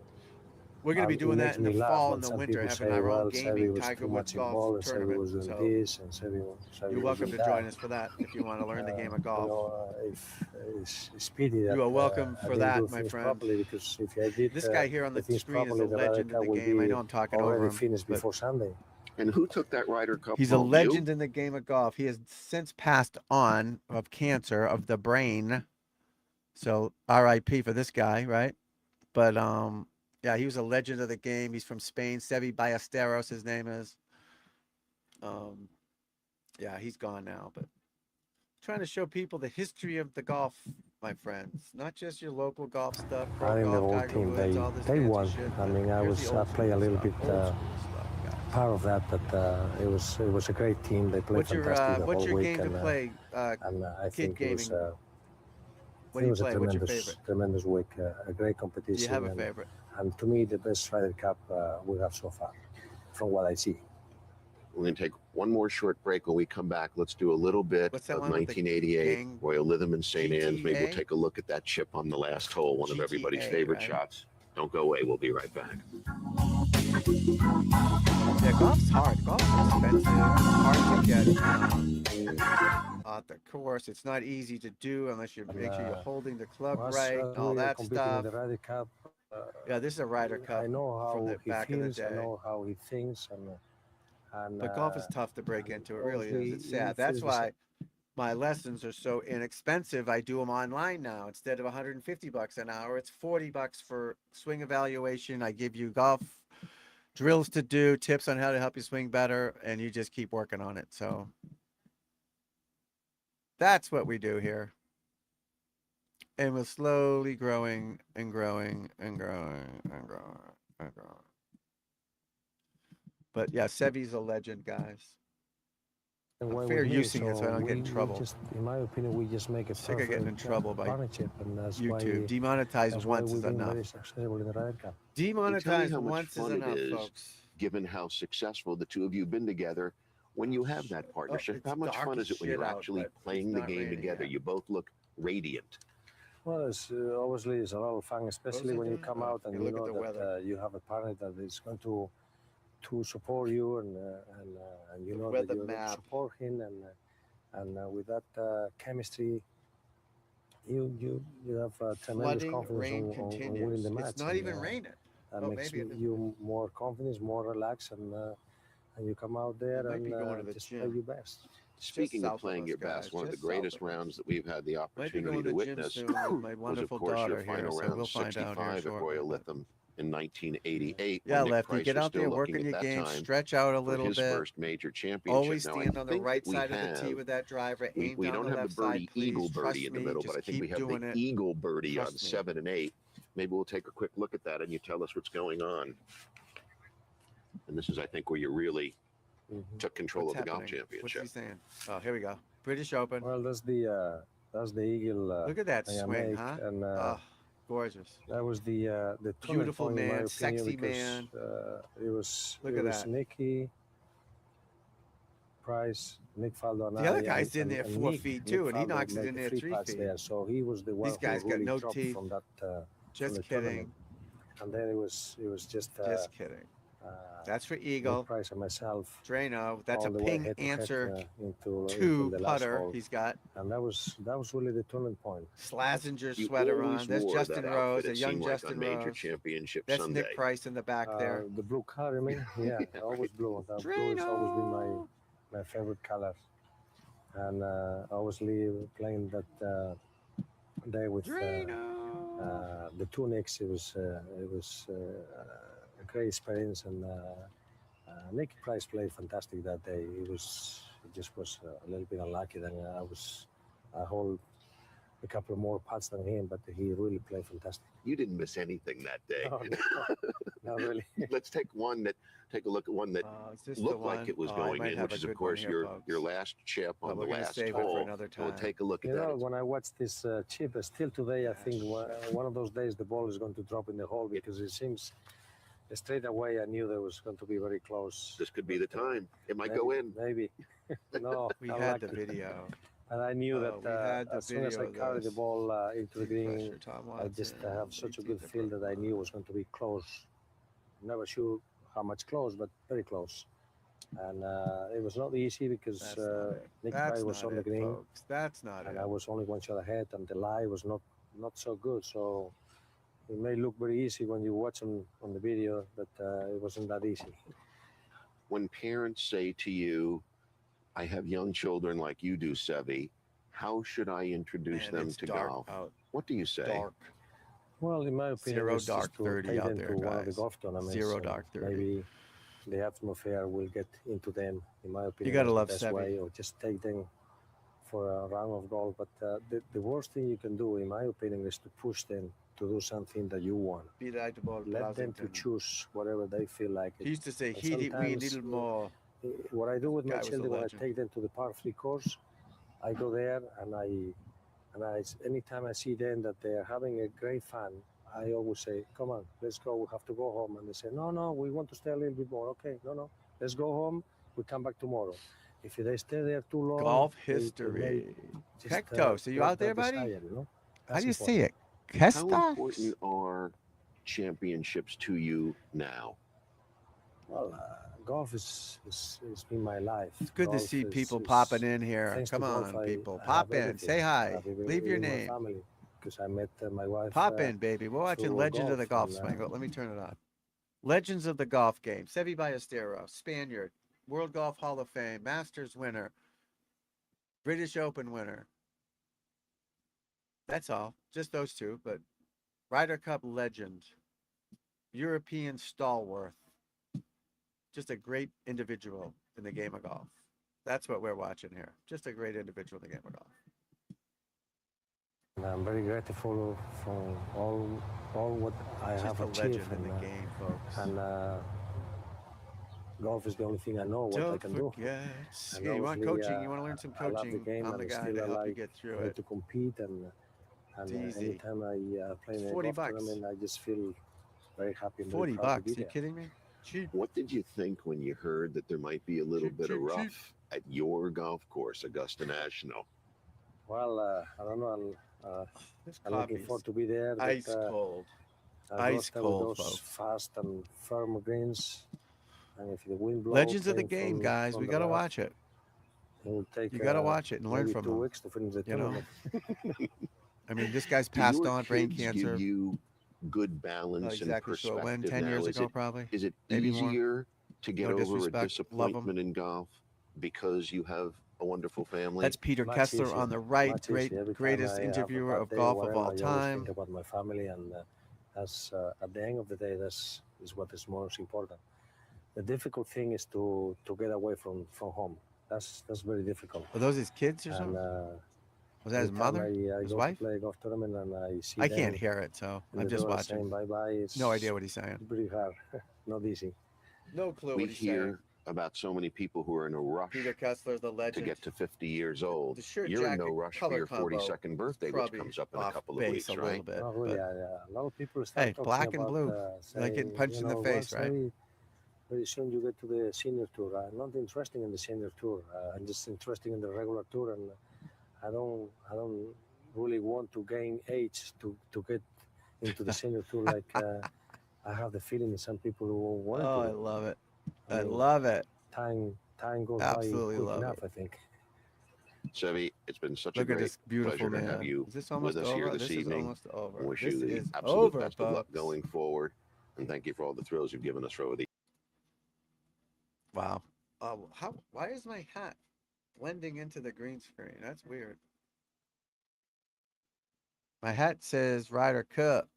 We're going to be it doing that makes in the me laugh fall when and the some winter, people having say, our well, own Sevi gaming was Tiger too Woods much involved, golf and Sevi tournament. was doing So this, and Sevi you're was welcome doing to that. join us for that if you want to learn the game of golf. You know, if it's pity that You are welcome I for didn't that, do my things friend. Properly, because if I did This guy here on the things screen is a properly, the Ryder legend in Cup the will game. I be know I'm talking over already him. finished but before Sunday. And who took that Ryder Cup? He's a home? legend You? in the game of golf. He has since passed on of cancer of the brain. So RIP for this guy, right? But yeah, he was a legend of the game. He's from Spain. Sevi Ballesteros, his name is. Yeah, he's gone now, but trying to show people the history of the golf, my friends. Not just your local golf stuff, I pro think the golf, whole Tiger team Woods, all this they fancy won. shit. I mean, Here's the I old play a school little stuff, bit old school stuff, guys. part of that, but it was a great team. They played fantastic the What's whole your week, game to play? and I think it was What do you it was play? a What's your tremendous favorite? tremendous week, a great Do competition. you have a favorite? And to me, the best Ryder Cup we have so far, from what I see. We're going to take one more short break. When we come back, let's do a little bit What's that of one with the 1988 gang? Royal Lytham and St. Anne's. Maybe we'll GTA? take a look at that chip on the last hole, one of everybody's GTA, favorite right? shots. Don't go away. We'll be right back. Yeah, golf's hard. Golf's expensive. It's hard to get the course. It's not easy to do unless you make sure you're holding the club right, and all that stuff. The Ryder Cup, Yeah, this is a Ryder Cup I know from how the he back of the feels. I day. know how he thinks, and But golf is tough to break into. It really is. obviously It's he sad. That's feels the why my lessons are so inexpensive. I do them online now. Instead of $150 an hour, it's $40 for swing evaluation. I give you golf drills to do, tips on how to help you swing better, and you just keep working on it. So that's what we do here. And we're slowly growing and growing and growing and growing and growing. But yeah, Sevi's a legend, guys. And I'm why fair with me, using it so I don't get in we trouble. just, in my opinion, we just make a Sick of getting in perfect, trouble by partnership, and that's YouTube. why Demonetized that's why once we've is been enough. very successful in the Ryder Cup. Demonetized how much once is fun it enough, is. folks. Given how successful the two of you have been together, when you have that partnership, it's how much dark fun as is it when shit you're out, actually but playing it's the not game raining together? yet. You both look radiant. Well, it's obviously it's a lot of fun, especially it when you doing? come Oh, out and you you look at know the that weather. you have a partner that is going to support you, and you know that weather you're going to map. support him, and with that chemistry, you have tremendous Flooding, confidence rain on continues. winning the match. It's not and, even raining. That Oh, makes maybe it is you more confident, more relaxed, and you come out there might be going to and the just gym. play your best. Speaking of south playing us, your guys, best, one of the just south greatest of us. rounds that we've had the Might be opportunity going to to gym witness soon with my was, of wonderful course, daughter your here, final so round we'll find out here 65 at shortly. Royal But Lytham in 1988. yeah, when Nick Lefty, Price get was out there, still work looking on at your that game, time stretch out a for little his bit. first major championship. Always Now, I stand on the think right that we side of the tee have with that driver. we, Aim we down don't the have the left side, birdie please. eagle Trust birdie in the me, middle, but just I think we keep have the doing it. eagle birdie on Trust me. 7 and 8. Maybe we'll take a quick look at that and you tell us what's going on. And this is, I think, where you really took control What's of the golf happening? What's championship. he saying? Oh, here we go. British Open. Well, that's the eagle. Look at that thing I swing, make, huh? And Oh, gorgeous. that was the turning Beautiful point in my man, opinion, sexy because, man. It was Look it at was that. Nicky, Price, Nick Faldo, and The other I, guy's in there and 4 Nick, feet too, Nick and he Faldo knocks it made in the there 3 3 putts feet. there, so he was the one These guys who got really no dropped teeth. from that. Just the kidding. tournament. And then it was just Just kidding. That's for Eagle. Nick Price and myself. Drano. That's a all the way ping head to head, answer into two the last putter hole. he's got. And that was really the turning point. Slazenger You sweater always on. There's wore Justin that Rose, outfit, a it young seemed like, Justin on Major Rose. Championship That's Sunday. Nick Price in the back there. The blue car, I mean, yeah, always blue. That blue has always been my favorite color. And obviously playing that day with the two Nicks, it was a great experience. And Nick Price played fantastic that day. It just was a little bit unlucky. Then I hold a couple of more putts than him, but he really played fantastic. You didn't miss anything that day. No, not really. Let's take a look at one that looked like it was going in, which is, of course, your last chip on the last hole. We'll take a look at that. When I watched this chip, still today, I think one of those days the ball is going to drop in the hole, because it seems straight away I knew that was going to be very close. This could be the time. It might go in. Maybe. No, we had the video. And I knew that as soon as I carried the ball into the green, I just have such a good feel that I knew it was going to be close. Never sure how much close, but very close. And it was not easy because Nick Price was on the green. Folks. That's not and it. I was only one shot ahead, and the lie was not so good. So it may look very easy when you watch on the video, but it wasn't that easy. When parents say to you, I have young children like you do, Sevi, how should I introduce them to golf? What do you say? Dark. Well, in my opinion, Zero it's dark just to 30 take out them there, to one of the guys. golf tournaments. Zero and dark 30. Maybe the atmosphere will get into them. In my opinion, You gotta that's love the best Sevi. way, or just take them for a round of golf. But the worst thing you can do, in my opinion, is to push them to do something that you want. Let them to choose whatever they feel like. He used to say, And "Heat it, we sometimes, little more." What I do with my Guy was a children when I legend. take them to the par 3 course, I go there and I anytime I see them that they are having a great fun, I always say, "Come on, let's go. We have to go home." And they say, "No, we want to stay a little bit more." Okay, no, let's go home. We come back tomorrow. If they stay there too long, Golf they history. just, Hectos, are you break out there, that buddy? desire, How That's do you important. see it? How Kestas? important are championships to you now? Well, golf is been my life. It's good to Golf see is- people is- popping in here. thanks Come to on, golf, people. I Pop have in. everything. Say I hi. have even- Leave your even my name. family, because I met my wife. Pop in, baby. We're watching through Legend of the Golf golf, Swing. and, Let me turn it on. Legends of the Golf Game. Sevi Ballesteros, Spaniard, World Golf Hall of Fame, Masters winner, British Open winner. That's all. Just those two. But Ryder Cup legend, European stalwart, just a great individual in the game of golf. That's what we're watching here. Just a great individual in the game of golf. And I'm very grateful for all what I Just have a legend achieved. in the game, folks. And golf is the only thing I know what I Don't can do. forget. And Yeah, you want obviously, coaching? You want to learn some I love coaching? the game, I'm the and guy still to I help you like get through to it. compete, and It's easy. anytime I play in a $40 golf tournament, I just feel very happy and very $40 proud to bucks. be You there. kidding me? Cheap. What did you think when you heard that there might be a little bit of rough at your golf course, Augusta National? Well, I don't know. This I'm looking coffee's forward to be there. ice but, cold. Ice Ice cold, with those folks. fast and firm greens. And if the wind blows, Legends of the playing game, from- guys. from We the got to rough, watch it. it will take, You got to watch it and learn maybe from 2 them. weeks to finish the You know? tournament. I mean, this guy's Do passed your on brain kids cancer. give you good balance and Exactly. So when perspective 10 now? years Is ago, it probably. Is it Maybe more. easier to get No over a disrespect, love 'em. disappointment in golf because you have a wonderful family? That's Peter Much Kessler easier, on the right, much easier. Every time greatest I have a interviewer bad of day, golf of whatever, all I always time. think about my family, and that's at the end of the day, that's is what is most important. The difficult thing is to get away from home. That's very difficult. Are those his kids or And something? Was that his every time mother? I His go wife? to play a golf tournament and I see I them can't hear it, so in I'm the just door saying watching. bye bye, it's No idea what he's saying. pretty hard, not easy. No clue We what he's saying. hear about so many people who are in a rush Peter Kessler, the to legend. get to 50 years old. The shirt You're in no jacket rush for color your combo 42nd birthday, which probably comes up in a off couple of base weeks, a right? little bit. Not really. but- A lot of people start Hey, talking black and about, blue, saying, like getting punched in the well, face, right? very soon you get to the senior tour. I'm not interested in the senior tour. I'm just interested in the regular tour, and I don't really want to gain age to get into the senior tour. Like I have the feeling that some people who want Oh, to. I love it. I I mean, love it. Time goes Absolutely by quick love enough, it. I think. Sevy, it's been such Look a at great this beautiful pleasure to man. have you Is this with almost us over? here this This is evening. almost over. I wish This you the is absolute over, best of luck folks. going forward, and thank you for all the thrills you've given us over the. Wow. Why is my hat blending into the green screen? That's weird. My hat says Ryder Cup.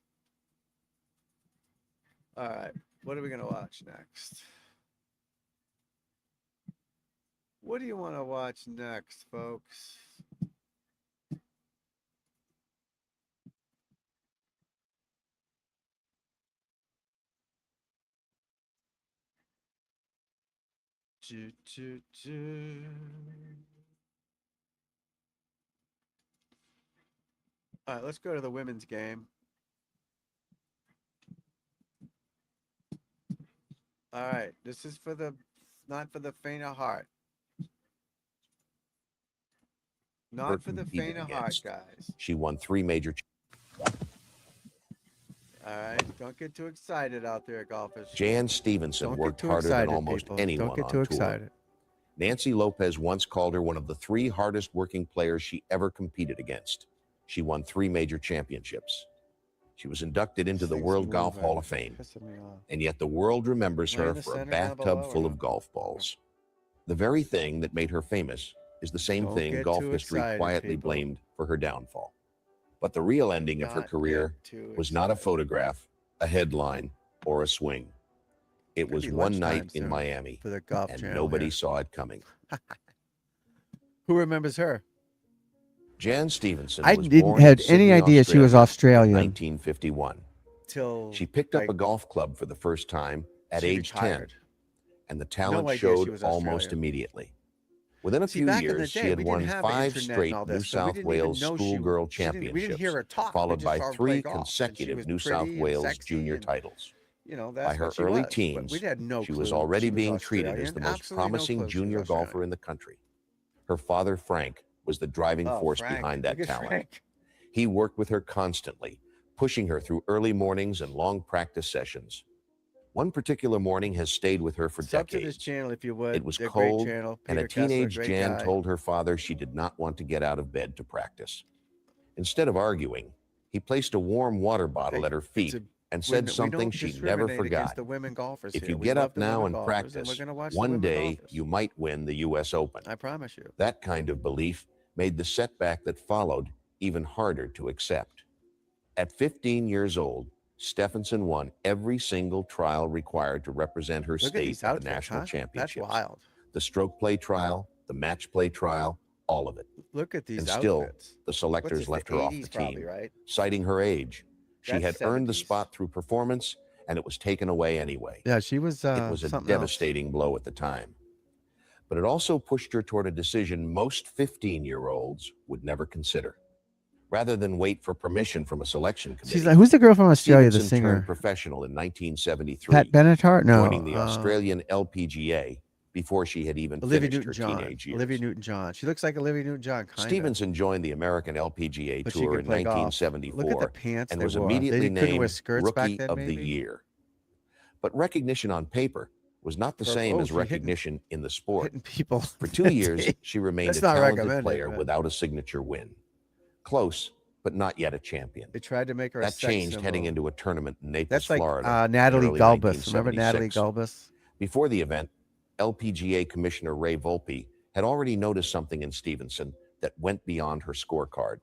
All right. What are we going to watch next? What do you want to watch next, folks? Do, do, do. All right, let's go to the women's game. All right, this is for the not for the faint of heart. Not for the faint of heart, guys. She won 3 major. All right, don't get too excited out there, golfers. Jan Stevenson Don't worked get too harder excited, than almost people. anyone Don't get on too tour. excited. Nancy Lopez once called her one of the 3 hardest working players she ever competed against. She won 3 major championships. She was inducted into the World Golf Hall of Fame, and yet the world remembers her for a bathtub full of golf balls. The very thing that made her famous is the same thing golf history quietly blamed for her downfall. But the real ending of her career was not a photograph, a headline, or a swing. It was one night in Miami, for the golf and channel nobody here. saw it coming. Who remembers her? Jan Stevenson I was didn't born had in any Sydney, idea she was Australia in Australian 1951. till She picked up like, a golf club for the first time at she age 10, retired. and the talent idea she showed was almost Australian. immediately. Within a See, few back in the years, day, she had we won didn't have 5 internet and straight all New this, so we South didn't even Wales know schoolgirl we didn't hear championships, her talk. We followed just by saw her 3 play golf, and she consecutive was New South pretty and Wales sexy junior and, titles. You know, that's By her what she early was. But teens, we had no she clue was already she was being treated as Australian. the most Absolutely no promising clue she was junior golfer Australian. in the country. Her father, Frank, was the driving force Frank. behind that Look at talent. Frank. He worked with her constantly, pushing her through early mornings and long practice sessions. One particular morning has stayed with her for Sub to decades. this channel if you would. It was They're cold, great channel. and a Peter Kessler, teenage great Jan guy. told her father she did not want to get out of bed to practice. Instead of arguing, he placed a warm water bottle Hey, at her feet and we said something don't she never discriminate against forgot. the women golfers If here. you We get love up the now women and golfers, practice, we're gonna watch the one women day golfers. you might win the U.S. Open. I promise you. That kind of belief made the setback that followed even harder to accept. At 15 years old, Stephenson won every single trial required to represent her Look at state these at outfits, the national That's championships. wild. The stroke play trial, the match play trial, all of it. Look at these And still, outfits. the selectors What's this, left the her off 80s the probably, team, right? citing her age. She That's had earned the 70s. spot through performance, and it was taken away anyway. Yeah, she was. It was a something devastating blow at the time. But it also pushed her toward a decision most 15-year-olds would never consider. Rather than wait for permission from a selection committee, She's like, who's the girl from Australia? Stevenson The singer, turned professional in 1973, Pat Benatar? No, joining the Australian LPGA before she had even Olivia finished her Newton-John. teenage years. Olivia Newton-John. She looks like Olivia Newton-John, kind of. Stevenson joined the American LPGA But she Tour could in play golf. 1974 Look at the pants and they was wore. immediately They couldn't wear named skirts back Rookie then, of the maybe? Year. But recognition on paper was not the same as for hitting- recognition in the sport. Hitting people. For 2 years, she remained That's a not talented recommended, player but- without a signature win. Close, but not yet a champion. They tried to make her a That sex changed symbol. heading into a tournament in Naples, That's like Florida. in Natalie early Gulbis. Remember Natalie 1976. Gulbis? Before the event, LPGA Commissioner Ray Volpe had already noticed something in Stevenson that went beyond her scorecard.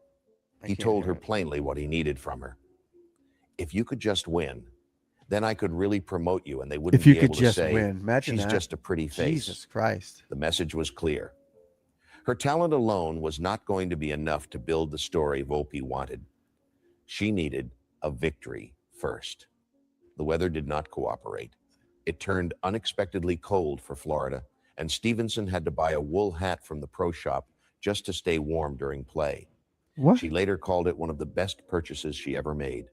He told her plainly what he needed from her. If you could just win, then I could really promote you and they wouldn't If you be could able to just say, win. Imagine she's that. just a pretty face. Jesus Christ. The message was clear. Her talent alone was not going to be enough to build the story Volpe wanted. She needed a victory first. The weather did not cooperate. It turned unexpectedly cold for Florida, and Stevenson had to buy a wool hat from the pro shop just to stay warm during play. What? She later called it one of the best purchases she ever made.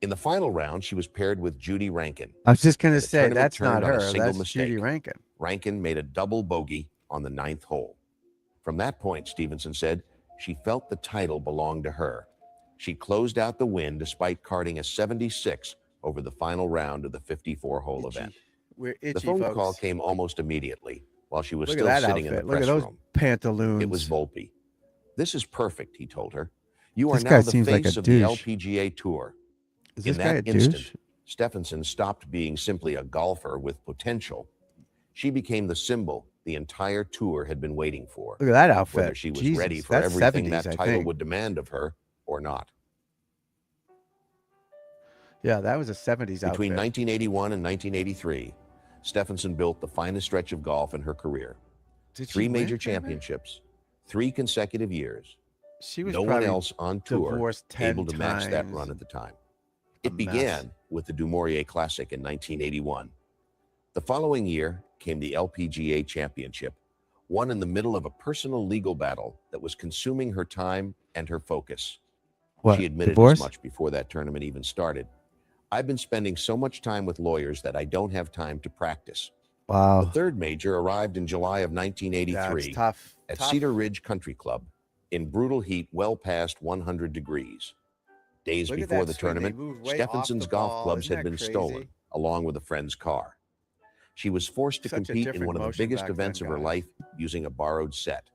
In the final round, she was paired with Judy Rankin. I was just going to The say, tournament that's not turned on a her. single That's mistake. Judy Rankin. Rankin made a double bogey on the 9th hole. From that point, Stevenson said, she felt the title belonged to her. She closed out the win despite carding a 76 over the final round of the 54-hole event. We're itchy, The phone folks. call came almost immediately while she was Look still at that sitting outfit. in the Look at press those room. pantaloons. It was Volpe. This is perfect, he told her. You are This now guy the seems like face a of the douche. LPGA Tour. Is In this guy a that instant, douche? Stephenson stopped being simply a golfer with potential. She became the symbol the entire tour had been waiting for. Look at that outfit. Whether she was Jesus, ready for that's everything 70s, that I title think. would demand of her or not. Yeah, that was a 70s outfit. Between 1981 and 1983, Stephenson built the finest stretch of golf in her career. Did she 3 win, major maybe? championships, 3 consecutive years. She was No one probably else on tour divorced 10 able to match that times. run at the time. A It mess. began with the Du Maurier Classic in 1981. The following year came the LPGA Championship, won in the middle of a personal legal battle that was consuming her time and her focus. What, She admitted divorce? as much before that tournament even started. I've been spending so much time with lawyers that I don't have time to practice. The Wow. third major arrived in July of 1983 That's tough. at Tough. Cedar Ridge Country Club in brutal heat well past 100 degrees. Days Look at before that the swing. They tournament, moved way off Stephenson's the golf ball. clubs Isn't had that been crazy? stolen, along with a friend's car. She was forced to Such a compete in different one of the motion biggest back events then, of her guys. life using a borrowed set.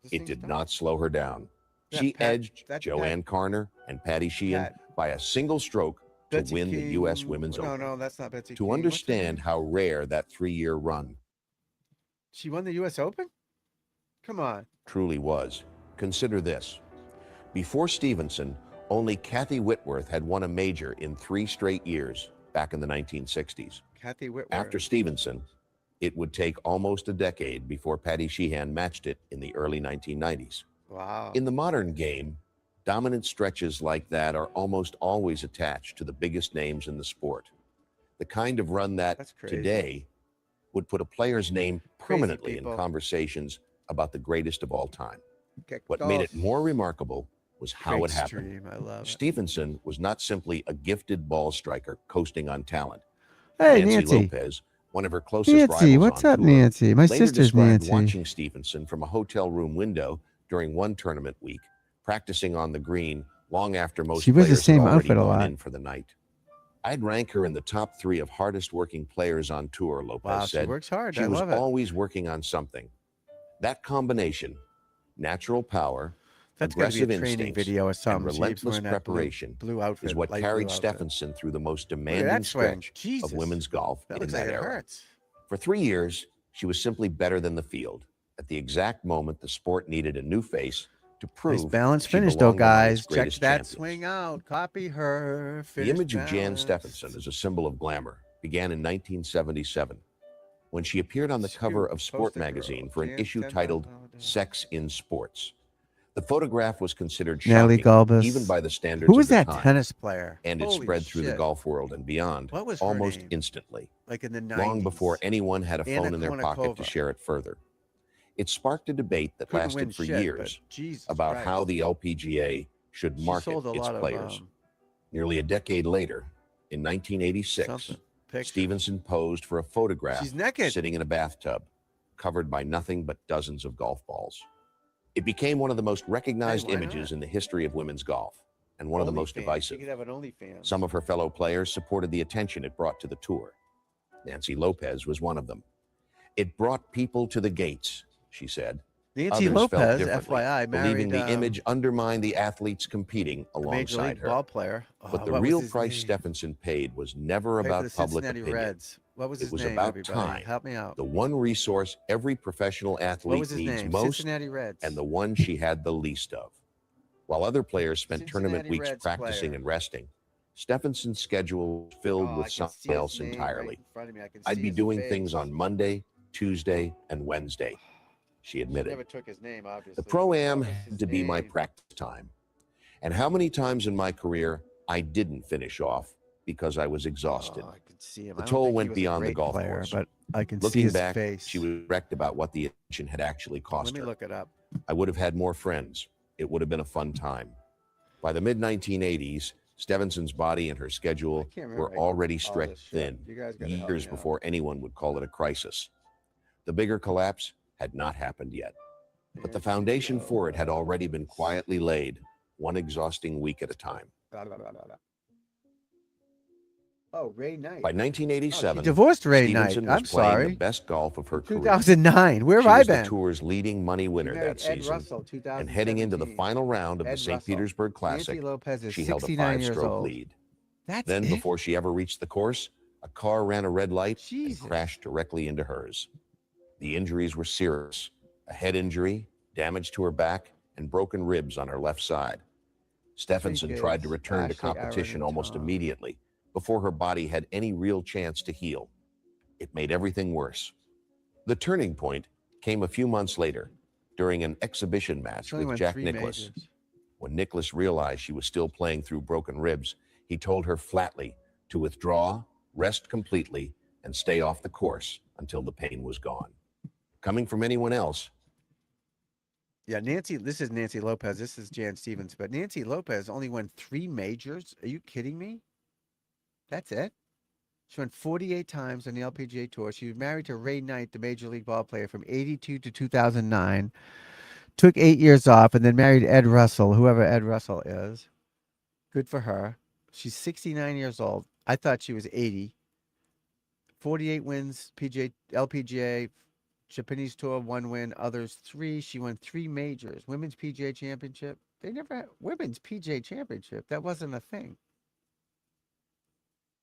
This It thing's did done. not slow her down. That She Pat- edged that Joanne Carner and Patty Sheehan Pat- by a single stroke to Betsy win the King. U.S. Women's No, Open. no, that's not Betsy To King. What's her understand name? how rare that 3-year run She won the U.S. Open? Come on. truly was, consider this. Before Stevenson, only Kathy Whitworth had won a major in 3 straight years back in the 1960s. Kathy Whitworth. After Stevenson, it would take almost a decade before Patty Sheehan matched it in the early 1990s. Wow. In the modern game, dominant stretches like that are almost always attached to the biggest names in the sport. The kind of run that That's crazy. today would put a player's name permanently in people. conversations about the greatest of all time. Kicked What made it off. more remarkable was how Great it happened. stream. I love it. Stevenson was not simply a gifted ball striker coasting on talent. Hey, Nancy. Lopez, one of her closest Nancy, rivals what's on up, tour, Nancy? My later sister's described Nancy. watching Stevenson from a hotel room window during one tournament week, practicing on the green long after most She wears the players same had already outfit a gone lot. in for the night. I'd rank her in the top 3 of hardest working players on tour, Lopez Wow, she said. works hard. She I was love it. always working on something. That combination, natural power, That's got to aggressive be a training instincts, video or and something. She keeps relentless wearing that preparation blue outfit, is what light carried blue outfit. Stephenson through the most Look at demanding that swing. stretch Jesus. of women's golf That in looks that like it era. hurts. For 3 years, she was simply better than the field. At the exact moment the sport needed a new face to prove Nice balance she finish, though, belonged among its guys. Check greatest that champions. swing out. Copy her. The Finish image of Jan balance. Stephenson as a symbol of glamour began in 1977 when she appeared on the cover of Sport Poster magazine girl. for an Jan issue Stephenson. titled Oh, damn. Sex in Sports. The photograph was considered Natalie shocking, Galbus. even by the standards Who of was the that time, tennis player? and it Holy spread through the shit. golf world and beyond What was her almost name? instantly, Like in the 90s. long before anyone had a Anna phone in their pocket to Kournikova. share it further. It sparked a debate that Couldn't win lasted for shit, years but Jesus about Christ. how the LPGA should She market sold a its lot players. of Nearly a decade later, in 1986, something. Picture. Stevenson posed for a photograph She's naked. sitting in a bathtub, covered by nothing but dozens of golf balls. It became one of the most recognized why images not? in the history of women's golf, and one of the most OnlyFans. divisive. She could have an OnlyFans. Some of her fellow players supported the attention it brought to the tour. Nancy Lopez was one of them. It brought people to the gates, she said. Nancy Others felt Lopez, differently, FYI, believing married the image undermined the athletes competing a Major alongside League her. ball player. But the what was real his price name? Stephenson paid was never Played for about the public Cincinnati opinion. Reds. What was It his was name, about everybody? time. Help me out. The one resource every professional What athlete was his needs name? most, Cincinnati Reds. and the one she had the least of. While other players spent tournament Cincinnati weeks Reds practicing player. and resting, Stephenson's schedule was filled Oh, with I can something see his else name entirely. right in front of me. I can I'd see be his doing face. things on Monday, Tuesday, and Wednesday, she She admitted. never took his name, obviously. The Pro-Am What was had his to be my name? practice time. And how many times in my career I didn't finish off because I was exhausted. Oh, I can see him. The I don't toll think he went was a beyond the great golf player, course. but I can see Looking his back, face. she was wrecked about what the attention had actually cost Let me her. look it up. I would have had more friends. It would have been a fun time. By the mid-1980s, Stevenson's body and her schedule were already stretched thin, You guys gotta help years me out. before anyone would call it a crisis. The bigger collapse had not happened yet, but the foundation for it had already been quietly laid, one exhausting week at a time. Oh, Ray Knight. By 1987, She divorced Ray Stevenson Knight. was I'm playing sorry. the best golf of her career. 2009. Where have She I was the been? tour's leading money She winner married that Ed season, Russell, and heading into the 2017. final round of the Ed St. Russell. Petersburg Classic, Nancy Lopez is she held a 69 years five-stroke old. lead. That's Then, it? before she ever reached the course, a car ran a red light Jesus. and crashed directly into hers. The injuries were serious: a head injury, damage to her back, and broken ribs on her left side. Stephenson tried to return to Ashley, Aaron, competition and almost Tom. immediately, before her body had any real chance to heal. It made everything worse. The turning point came a few months later, during an exhibition match She only with won Jack 3 Nicklaus. majors. When Nicklaus realized she was still playing through broken ribs, he told her flatly to withdraw, rest completely, and stay off the course until the pain was gone. Coming from anyone else, Yeah, this is Nancy Lopez. This is Jan Stevens. But Nancy Lopez only won 3 majors. Are you kidding me? That's it? She won 48 times on the LPGA Tour. She was married to Ray Knight, the Major League ball player, from 82 to 2009. Took 8 years off and then married Ed Russell, whoever Ed Russell is. Good for her. She's 69 years old. I thought she was 80. 48 wins, LPGA, Japanese Tour, 1 win, others 3. She won 3 majors. Women's PGA Championship. They never had Women's PGA Championship. That wasn't a thing.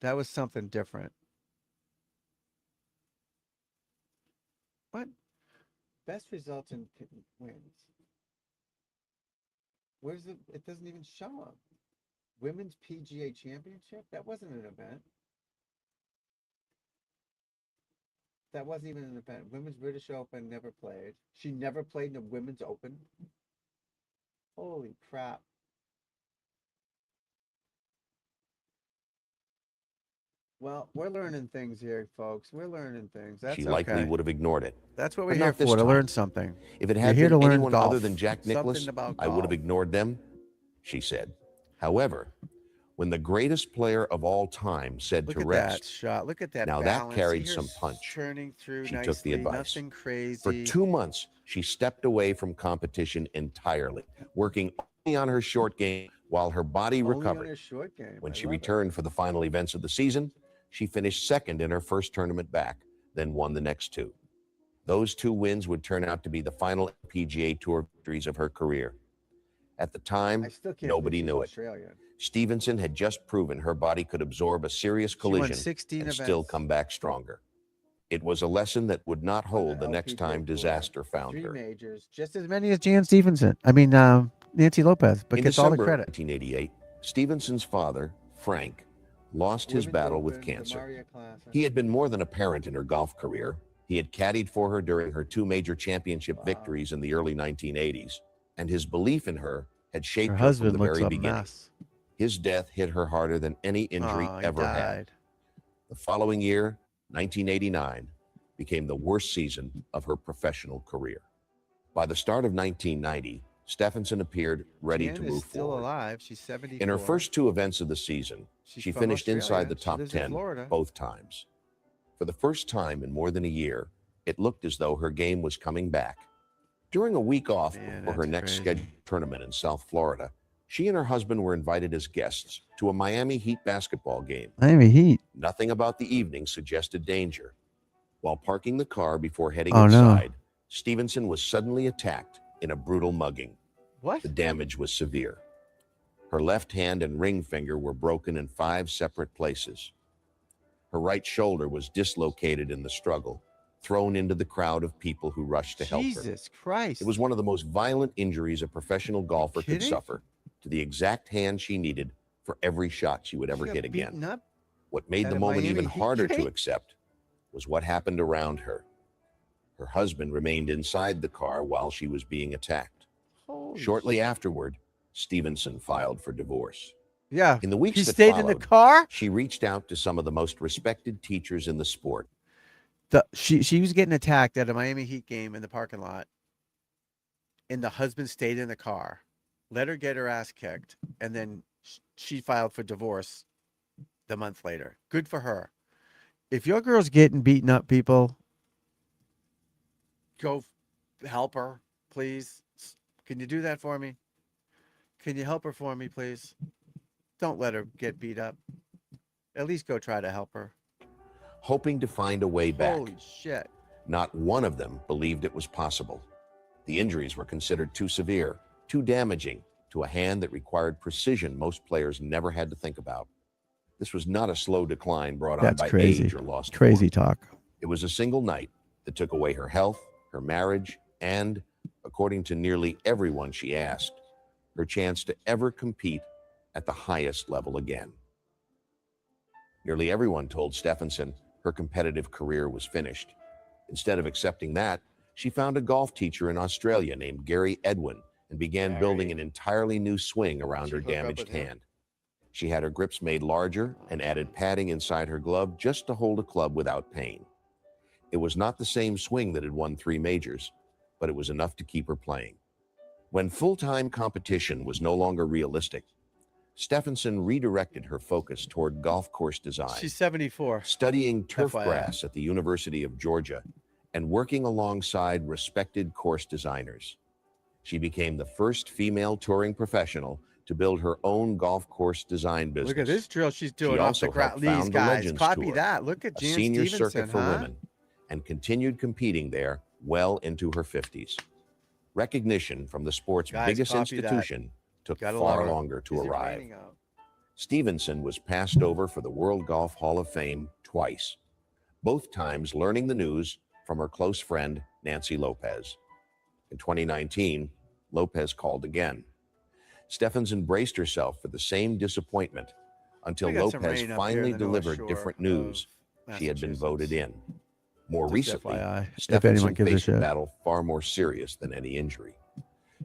That was something different. What? Best results in wins. Where's it? It doesn't even show up. Women's PGA Championship? That wasn't an event. That wasn't even an event. Women's British Open never played. She never played in the Women's Open. Holy crap. Well, we're learning things here, folks. We're learning things. That's she likely okay. would have ignored it. That's what we're But here not this for, to time. learn something. If it You're had here to been learn anyone golf. other than Jack Nicklaus, Something about I would have golf. ignored them, she said. However, when the greatest player of all time said Look to at rest, that shot. Look at that now balance. that carried See her some punch. Turning through She nicely. took the advice. Nothing crazy. For 2 months, she stepped away from competition entirely, working only on her short game while her body Only on recovered. her short game. When I she love it. returned for the final events of the season, she finished second in her first tournament back, then won the next 2. Those 2 wins would turn out to be the final PGA Tour victories of her career. At the I time, still can't nobody believe she's knew it. Australian. Stevenson had just proven her body could absorb a serious She won collision 16 and events. still come back stronger. It was a lesson that would not on hold the next LPGA time Tour. disaster found 3 her. majors, just as many as Jan Stevenson. I mean, Nancy Lopez, but In gets all the December credit. 1988, Stevenson's father, Frank, lost his Women's battle with Open, the cancer. Maria Classic. He had been more than a parent in her golf career. He had caddied for her during her 2 major championship Wow. victories in the early 1980s, and his belief in her had shaped Her her from husband the looks very a beginning. mess. His death hit her harder than any injury Oh, he ever had. died. The following year, 1989, became the worst season of her professional career. By the start of 1990, Stephenson appeared ready Jan to is move still forward. alive. She's 74. In her first 2 events of the season, She's she from finished Australia. inside the She top lives in 10 Florida. both times. For the first time in more than a year, it looked as though her game was coming back. During a week off Man, before her that's next crazy. scheduled tournament in South Florida, she and her husband were invited as guests to a Miami Heat basketball game. Miami Heat. Nothing about the evening suggested danger. While parking the car before heading Oh, no. inside, Stevenson was suddenly attacked in a brutal mugging. What? The damage was severe. Her left hand and ring finger were broken in 5 separate places. Her right shoulder was dislocated in the struggle, thrown into the crowd of people who rushed to help her. Jesus Christ. It was one of the most violent injuries a professional golfer could kidding? suffer, to the exact hand she needed for every shot she would ever She got hit again. beaten up What made at the a moment Miami even Heat harder to game? accept was what happened around her. Her husband remained inside the car while she was being attacked. Holy Shortly shit. afterward, Stevenson filed for divorce. Yeah. In the weeks He that stayed in the followed, car? she reached out to some of the most respected teachers in the sport. She was getting attacked at a Miami Heat game in the parking lot, and the husband stayed in the car, let her get her ass kicked, and then she filed for divorce the month later. Good for her. If your girl's getting beaten up, people, go help her, please. Can you do that for me? Can you help her for me, please? Don't let her get beat up. At least go try to help her. Hoping to find a way back. Holy shit. Not one of them believed it was possible. The injuries were considered too severe, too damaging to a hand that required precision most players never had to think about. This was not a slow decline brought on That's by crazy. age or lost Crazy form. talk. It was a single night that took away her health, her marriage, and, according to nearly everyone she asked, her chance to ever compete at the highest level again. Nearly everyone told Stephenson her competitive career was finished. Instead of accepting that, she found a golf teacher in Australia named Gary Edwin and began building an entirely new swing around her damaged hand. She had her grips made larger and added padding inside her glove just to hold a club without pain. It was not the same swing that had won 3 majors, but it was enough to keep her playing. When full-time competition was no longer realistic, Stephenson redirected her focus toward golf course design. She's 74. Studying turf FYI. grass at the University of Georgia and working alongside respected course designers. She became the first female touring professional to build her own golf course design business. Look at this drill she's doing She off also the ground. helped These found the guys, Legends copy Tour, that. Look at a Jan senior Stevenson, circuit for women, and continued competing there well into her 50s. Recognition from the sport's Guys, biggest copy that. institution took Gotta far love her. longer to Is it arrive. raining out? Stevenson was passed over for the World Golf Hall of Fame twice, both times learning the news from her close friend, Nancy Lopez. In 2019, Lopez called again. Stephenson braced herself for the same disappointment until We got some Lopez rain up here finally in the North delivered Shore different of news. She had been Massachusetts. voted in. More Just recently, FYI, if Stephenson anyone gives a faced a shit. battle far more serious than any injury.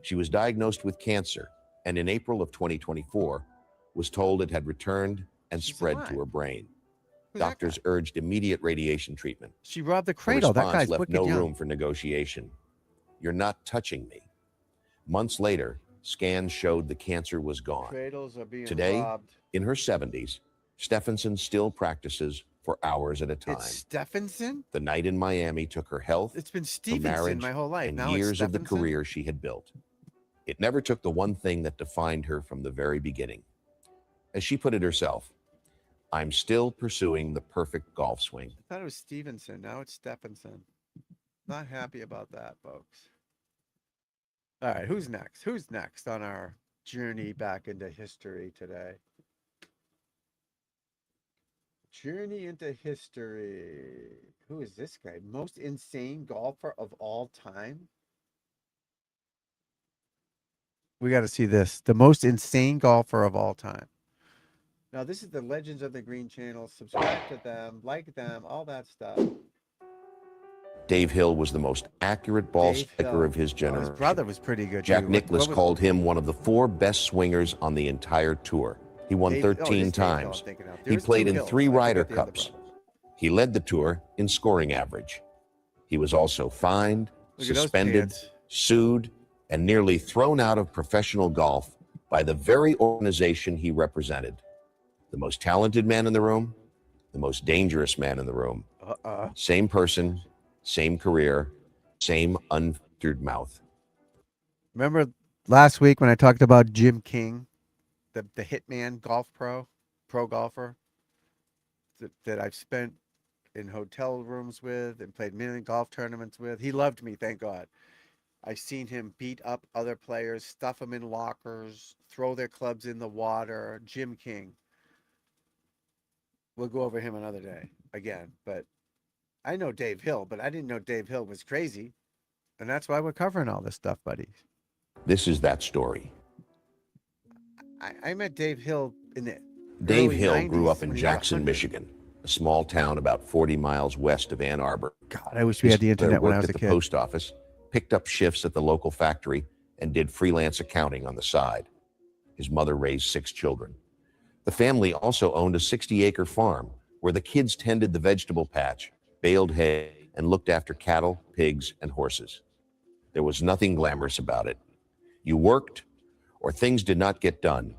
She was diagnosed with cancer, and in April of 2024, was told it had returned and She's spread alive. to her brain. Who's that Doctors guy? urged immediate radiation treatment. She robbed the Her cradle. That response guy's left wicked no young. room for negotiation. "You're not touching me." Months later, scans showed the cancer was gone. Cradles are being Today, robbed. in her 70s, Stephenson still practices for hours at a time. It's Stephenson? The night in Miami took her health, It's been her Stevenson marriage, my whole life. and Now years it's of the Stephenson? career she had built. It never took the one thing that defined her from the very beginning. As she put it herself, "I'm still pursuing the perfect golf swing." I thought it was Stevenson. Now it's Stephenson. Not happy about that, folks. All right, who's next? Who's next on our journey back into history today? Journey into history. Who is this guy? Most insane golfer of all time? We got to see this. The most insane golfer of all time. Now, this is the Legends of the Green channel. Subscribe to them, like them, all that stuff. Dave Hill was the most accurate ball Dave striker Hill. of his Oh, generation. his brother was pretty good. Jack too. Nicklaus What was- called him one of the 4 best swingers on the entire tour. He won Dave- oh, it 13 is Dave Hill I'm times. thinking of. He There's played 2 in Hills. 3 I forget Ryder the other Cups. brothers. He led the tour in scoring average. He was also fined, Look at those suspended, pants. sued, and nearly thrown out of professional golf by the very organization he represented. The most talented man in the room, the most dangerous man in the room. Same person, same career, same unfiltered mouth. Remember last week when I talked about Jim King, the hitman golf pro golfer that I've spent in hotel rooms with and played many golf tournaments with? He loved me, thank God. I've seen him beat up other players, stuff them in lockers, throw their clubs in the water. Jim King. We'll go over him another day again. But I know Dave Hill, but I didn't know Dave Hill was crazy. And that's why we're covering all this stuff, buddy. This is that story. I met Dave Hill in the Dave early Hill grew 90s up in when he was Jackson, 100. Michigan, a small town about 40 miles west of Ann Arbor. God, I wish we had the His father internet when I worked was a at the kid. post office, picked up shifts at the local factory, and did freelance accounting on the side. His mother raised 6 children. The family also owned a 60-acre farm where the kids tended the vegetable patch, baled hay, and looked after cattle, pigs, and horses. There was nothing glamorous about it. You worked, or things did not get done.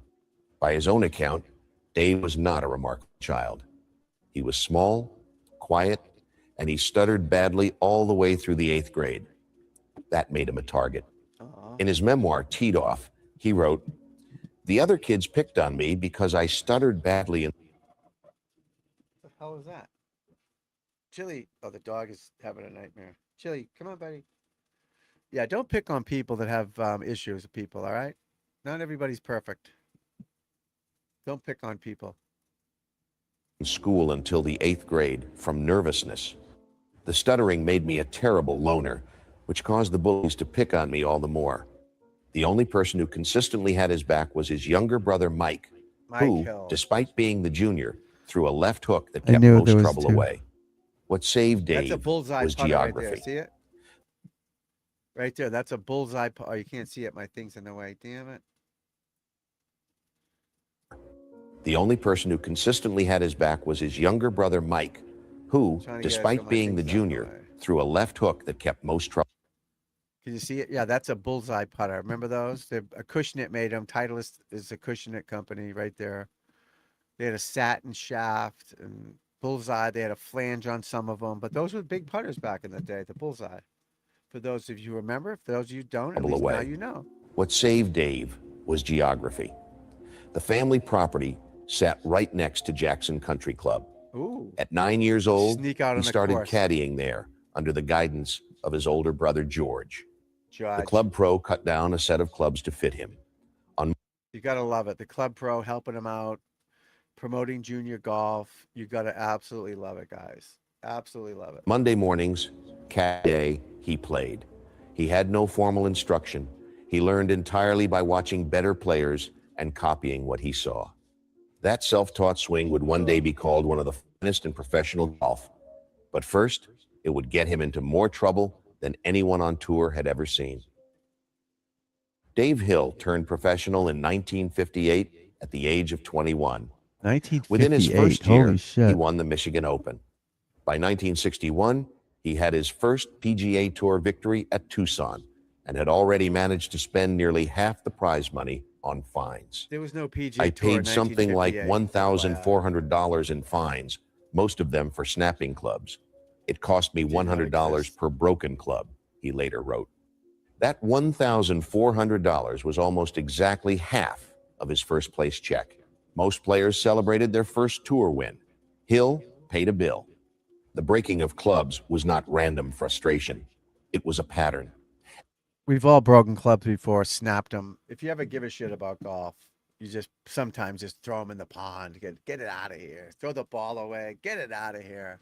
By his own account, Dave was not a remarkable child. He was small, quiet, and he stuttered badly all the way through the 8th grade. That made him a target. In his memoir, Teed Off, he wrote, "The other kids picked on me because I stuttered badly and..." What the hell is that? Chili. Oh, the dog is having a nightmare. Chili, come on, buddy. Yeah, don't pick on people that have issues with people, all right? Not everybody's perfect. Don't pick on people. in school until the 8th grade from nervousness. The stuttering made me a terrible loner, which caused the bullies to pick on me all the more. The only person who consistently had his back was his younger brother, Mike, who, Hill. despite being the junior, threw a left hook that I kept knew most there was trouble two. away. What saved That's a Dave bullseye was putter right there. geography. See it? Right there. That's a bullseye. Oh, you can't see it. My thing's in the way. Damn it. The only person who consistently had his back was his younger brother, Mike, who, Trying to get it so despite my being the thing's out of the junior, way. threw a left hook that kept most trouble. Can you see it? Yeah, that's a bullseye putter. Remember those? They're a Cushnet made them. Titleist is a Cushnet company right there. They had a satin shaft and bullseye. They had a flange on some of them, but those were big putters back in the day, the bullseye. For those of you who remember, for those of you who don't, at least now you know. What saved Dave was geography. The family property sat right next to Jackson Country Club. Ooh. At 9 years old, Sneak out he on the started course. caddying there under the guidance of his older brother, George. The George. club pro cut down a set of clubs to fit him. You got to love it. The club pro helping him out, promoting junior golf. You got to absolutely love it, guys. Absolutely love it. Monday mornings, caddy day, he played. He had no formal instruction. He learned entirely by watching better players and copying what he saw. That self-taught swing would one day be called one of the finest in professional golf. But first, it would get him into more trouble than anyone on tour had ever seen. Dave Hill turned professional in 1958 at the age of 21. 1958. Within his first year, Holy shit. he won the Michigan Open. By 1961, he had his first PGA Tour victory at Tucson and had already managed to spend nearly half the prize money on fines. There was no PGA I Tour in paid something like 1958. $1,400 in fines, most of them for snapping clubs. It cost me Did not $100 exist. per broken club, he later wrote. That $1,400 was almost exactly half of his first place check. Most players celebrated their first tour win. Hill paid a bill. The breaking of clubs was not random frustration. It was a pattern. We've all broken clubs before, snapped them. If you ever give a shit about golf, you just sometimes just throw them in the pond. Get it out of here. Throw the ball away. Get it out of here.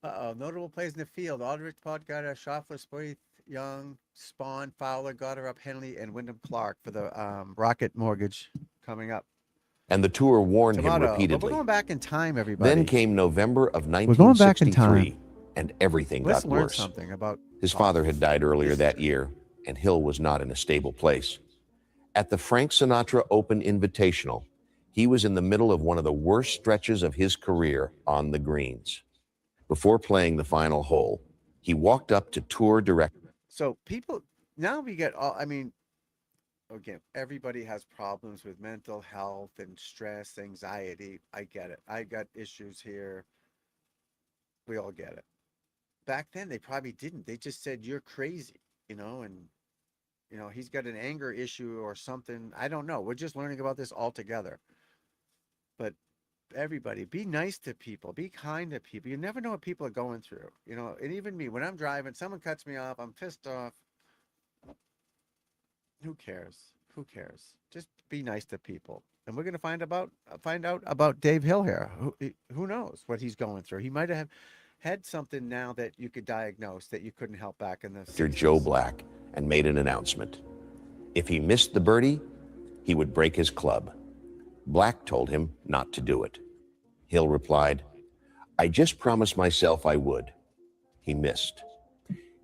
Uh-oh. Notable plays in the field. Aldrich, Podgata, Schaffler, Spieth, Young, Spawn, Fowler, Gotterup, Henley, and Wyndham Clark for the Rocket Mortgage coming up. And the tour warned him Tomato. But repeatedly. we're going back in time, everybody. Then came November of We're going back in 1963, and everything Let's got learn worse. something about His golf. father had died earlier that year, and Hill was not in a stable place. At the Frank Sinatra Open Invitational, he was in the middle of one of the worst stretches of his career on the greens. Before playing the final hole, he walked up to tour director. So people, now we get all, I mean, again, everybody has problems with mental health and stress, anxiety. I get it. I got issues here. We all get it. Back then, they probably didn't. They just said, you're crazy, and, he's got an anger issue or something. I don't know. We're just learning about this all together. But everybody, be nice to people. Be kind to people. You never know what people are going through, and even me, when I'm driving, someone cuts me off, I'm pissed off. Who cares? Who cares? Just be nice to people. And we're going to find out about Dave Hill here. Who knows what he's going through? He might have had something now that you could diagnose that you couldn't help back in the Mr. 60s. Joe Black and made an announcement. If he missed the birdie, he would break his club. Black told him not to do it. Hill replied, "I just promised myself I would." He missed.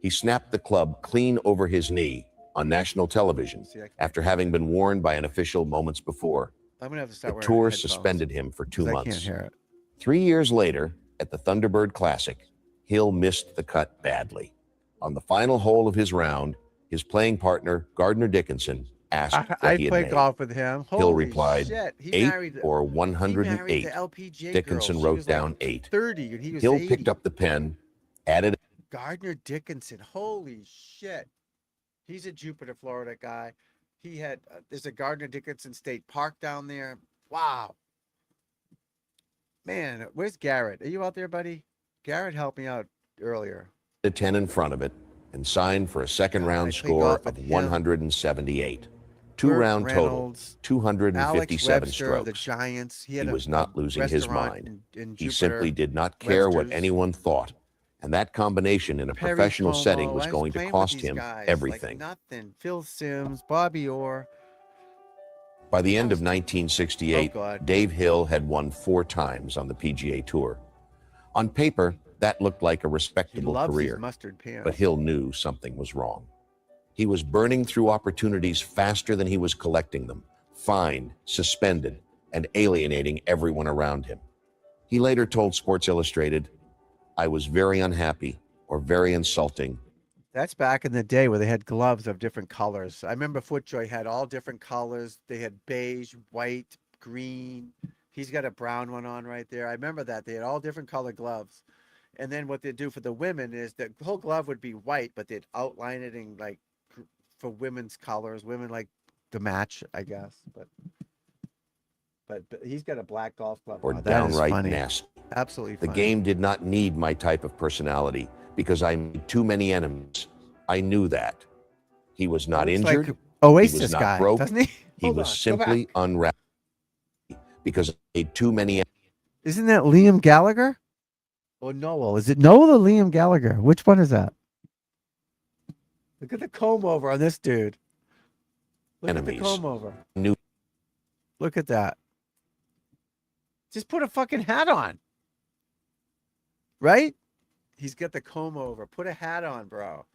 He snapped the club clean over his knee on national television after having been warned by an official moments before. I'm gonna have to The start wearing tour headphones suspended him for 2 'cause I months. can't hear it. 3 years later, at the Thunderbird Classic, Hill missed the cut badly. On the final hole of his round, his playing partner, Gardner Dickinson, asked what I he had played made. golf with him. Hill Holy replied, shit. He 8 married, or he married 108. the LPGA Dickinson girl. She wrote was down like 8. 30 and he was Hill 80. picked up the pen, added Gardner Dickinson. Holy shit. He's a Jupiter, Florida guy. He had, there's a Gardner Dickinson State Park down there. Wow. Man, where's Garrett? Are you out there, buddy? Garrett helped me out earlier. a 10 in front of it and signed for a second God, round I played score golf of with him. 178. Burt Two-round total, Reynolds, 257 Alex Webster of the strokes. Giants. He had was not losing his restaurant mind. in He Jupiter. simply did not care what Webster's. anyone thought. And that combination in a Perry professional Como. setting was I going to playing with cost these him guys everything. Like nothing. Phil Simms, Bobby Orr. By the end of Oh, 1968, God. Dave Hill had won 4 times on the PGA Tour. On paper, that looked like a He respectable loves career, these mustard pants. but Hill knew something was wrong. He was burning through opportunities faster than he was collecting them, fined, suspended, and alienating everyone around him. He later told Sports Illustrated, "I was very unhappy or very insulting." That's back in the day where they had gloves of different colors. I remember FootJoy had all different colors. They had beige, white, green. He's got a brown one on right there. I remember that. They had all different color gloves. And then what they'd do for the women is the whole glove would be white, but they'd outline it in like for women's colors. Women like to match, I guess. But he's got a black golf club. Or on. That is downright funny. nasty. Absolutely The funny. game did not need my type of personality because I made too many enemies. I knew that. He was not Looks injured. like Oasis he was not guy, broke. doesn't he? He Hold was on, go simply back. unraveled because I made too many. Isn't that Liam Gallagher? Or Noel? Is it Noel or Liam Gallagher? Which one is that? Look at the comb over on this dude. Look Enemies. at the comb over. New- Look at that. Just put a fucking hat on. Right? He's got the comb over. Put a hat on, bro.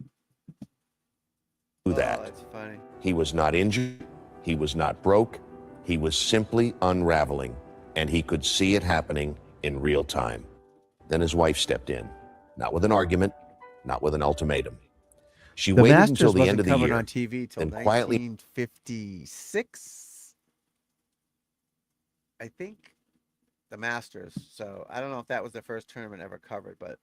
Do that. Oh, that's funny. He was not injured. He was not broke. He was simply unraveling, and he could see it happening in real time. Then his wife stepped in, not with an argument, not with an ultimatum. She The waited Masters until the end wasn't of the covered year. on TV till then quietly- 1956. I think the Masters. So I don't know if that was the first tournament ever covered, but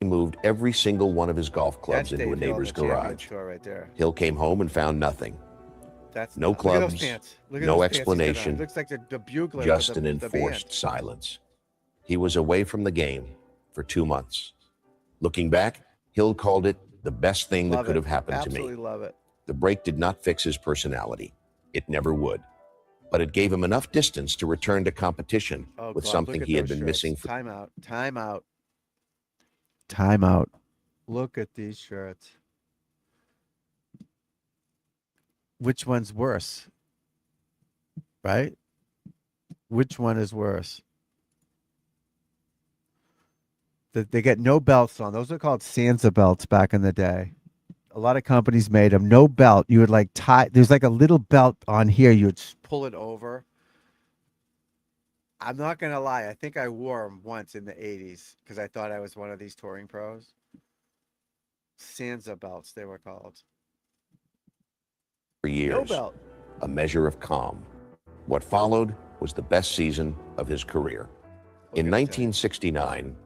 He moved every single one of his golf clubs that's into a Dave Hill, neighbor's the Champions garage. Tour right there. Hill came home and found nothing. That's No look at those clubs, pants. Look at no those pants he's got on. explanation, Looks like the bugler. Just of an the enforced band. silence. He was away from the game for 2 months. Looking back, Hill called it the best thing that Love could it. have happened to Absolutely me. love it. The break did not fix his personality. It never would. But it gave him enough distance to return to competition Oh, with God, something look at he had those been shirts. missing for Time out. Time out. Time out. Look at these shirts. Which one's worse? Right? Which one is worse? They get no belts on. Those are called Sansa belts back in the day. A lot of companies made them. No belt. You would like tie. There's like a little belt on here. You would pull it over. I'm not going to lie. I think I wore them once in the 80s because I thought I was one of these touring pros. Sansa belts, they were called. years. No belt. A measure of calm. What followed was the best season of his career. In Okay, 1969,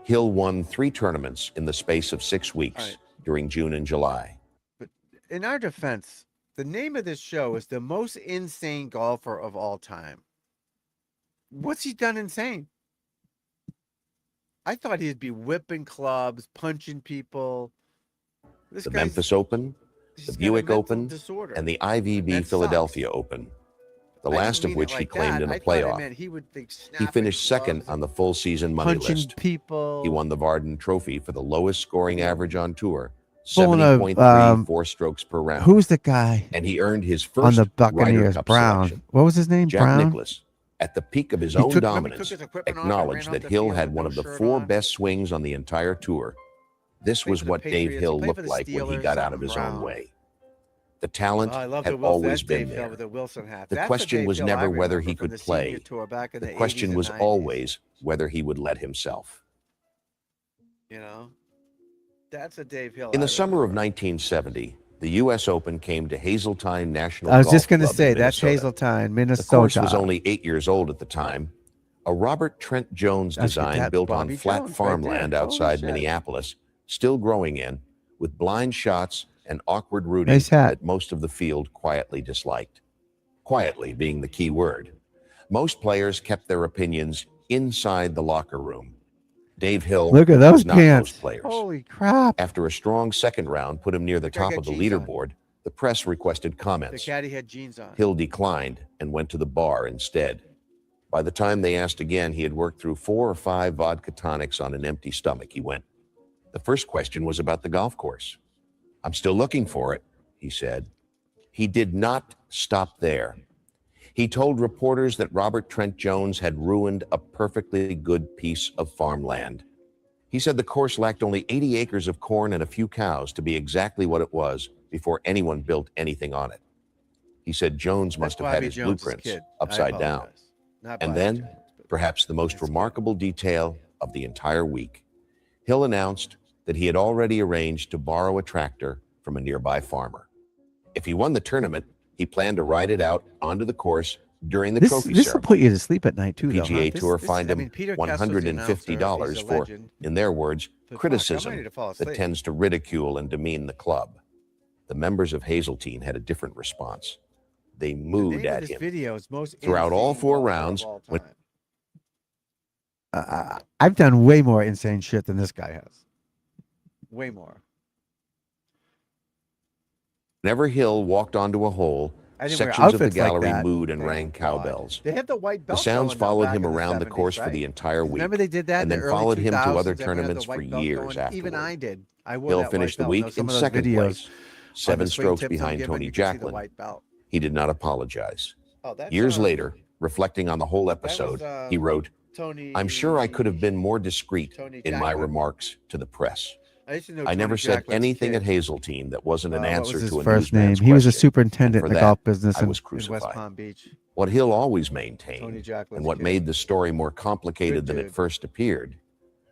Hill won 3 tournaments in the space of 6 weeks All right. during June and July. But in our defense, the name of this show is The Most Insane Golfer of All Time. What's he done insane? I thought he'd be whipping clubs, punching people. This The guy's- Memphis Open, he's the got a Buick mental Open, disorder. and the IVB That Philadelphia Open. the I last didn't of mean it which he like claimed that. in a I thought it playoff. meant he would think He snapping finished second gloves on the and full season money punching list. people. He won the Varden Trophy for the lowest scoring average on tour, Pulling a, 70.3 4-strokes per round. Who's the guy And he earned his on first the Ryder Buccaneers? Cup Brown. selection. What was his name? Jack Brown. Nicklaus, at the peak of his He own took- remember he took dominance, his equipment off and acknowledged ran off that the Hill field had with one no of the shirt 4 on. best swings on the entire tour. This Played was for the what Dave Patriots. He Hill played looked for the like when he Steelers, got out of something his Brown. own way. The talent Oh, I love had the Wilson. always That's been Dave Hill there. with the Wilson hat. The That's question Dave was Hill never I whether he remember from could the senior play. tour back in The 80s question and was 90s. always whether he would let himself. You know, that's a Dave Hill. In I the summer of remember. 1970, the U.S. Open came to Hazeltine National I was Golf just going to Club in say that's Minnesota. Hazeltine, The course Minnesota. was only 8 years old at the time. A Robert Trent Jones That's design that's built on Bobby flat Jones right farmland there. Holy outside shit. Minneapolis, still growing in, with blind shots and awkward routings Nice hat. that most of the field quietly disliked. Quietly being the key word. Most players kept their opinions inside the locker room. Dave Hill Look at was those not pants. most players. Holy crap! After a strong second round put him near the Look, I top got of the jeans on. leaderboard, the press requested The comments. caddy had jeans on. Hill declined and went to the bar instead. By the time they asked again, he had worked through 4 or 5 vodka tonics on an empty stomach. He went. The first question was about the golf course. "I'm still looking for it," he said. He did not stop there. He told reporters that Robert Trent Jones had ruined a perfectly good piece of farmland. He said the course lacked only 80 acres of corn and a few cows to be exactly what it was before anyone built anything on it. He said Jones must That's have had Bobby his Jones's blueprints kid. I upside down. apologize. Not And Bobby then, Jones, but perhaps the most his kid. remarkable detail of the entire week, Hill announced that he had already arranged to borrow a tractor from a nearby farmer. If he won the tournament, he planned to ride it out onto the course during the trophy This will ceremony. put you to sleep at night too, though. PGA Huh? Tour This fined I him mean, Peter Kessel's the $150 announcer. He's a for, legend. in their words, But fuck, I'm criticism ready to fall that asleep. tends to ridicule and demean the club. The members of Hazeltine had a different response. They The mooed name of at this him. video is most Throughout all insane 4 golfer of rounds, all when- time. I've done way more insane shit than this guy has. Way more. Whenever Hill walked onto a hole, I didn't wear sections of the outfits like gallery that. mooed and Thank rang God. cowbells. They had the white The belt. sounds going, though, followed back him in around the 70s, course for right? the entire week. Remember they did that and in then the early followed him to 2000s? other Everyone had the tournaments white for belt years going. afterward. Even I did. I wore Hill that finished white the belt. week Know some in of those second videos place, on 7 the swing strokes tips I'm behind giving, Tony you can see the Jacklin. white belt. He did not apologize. Oh, that's, Years later, reflecting on the whole was, episode, he wrote, Tony. "I'm sure I could have been more discreet Tony in my Jacklin. remarks to the press. I used to know I Tony never said Jacklin's anything kid. at Hazeltine that wasn't an What answer was his to a first name? newsman's He was a question. superintendent And in for the golf that, business I in, was in West crucified. Palm Beach. What Hill always Tony maintained, Jacklin's and what kid. made the story more complicated Good than dude. it first appeared,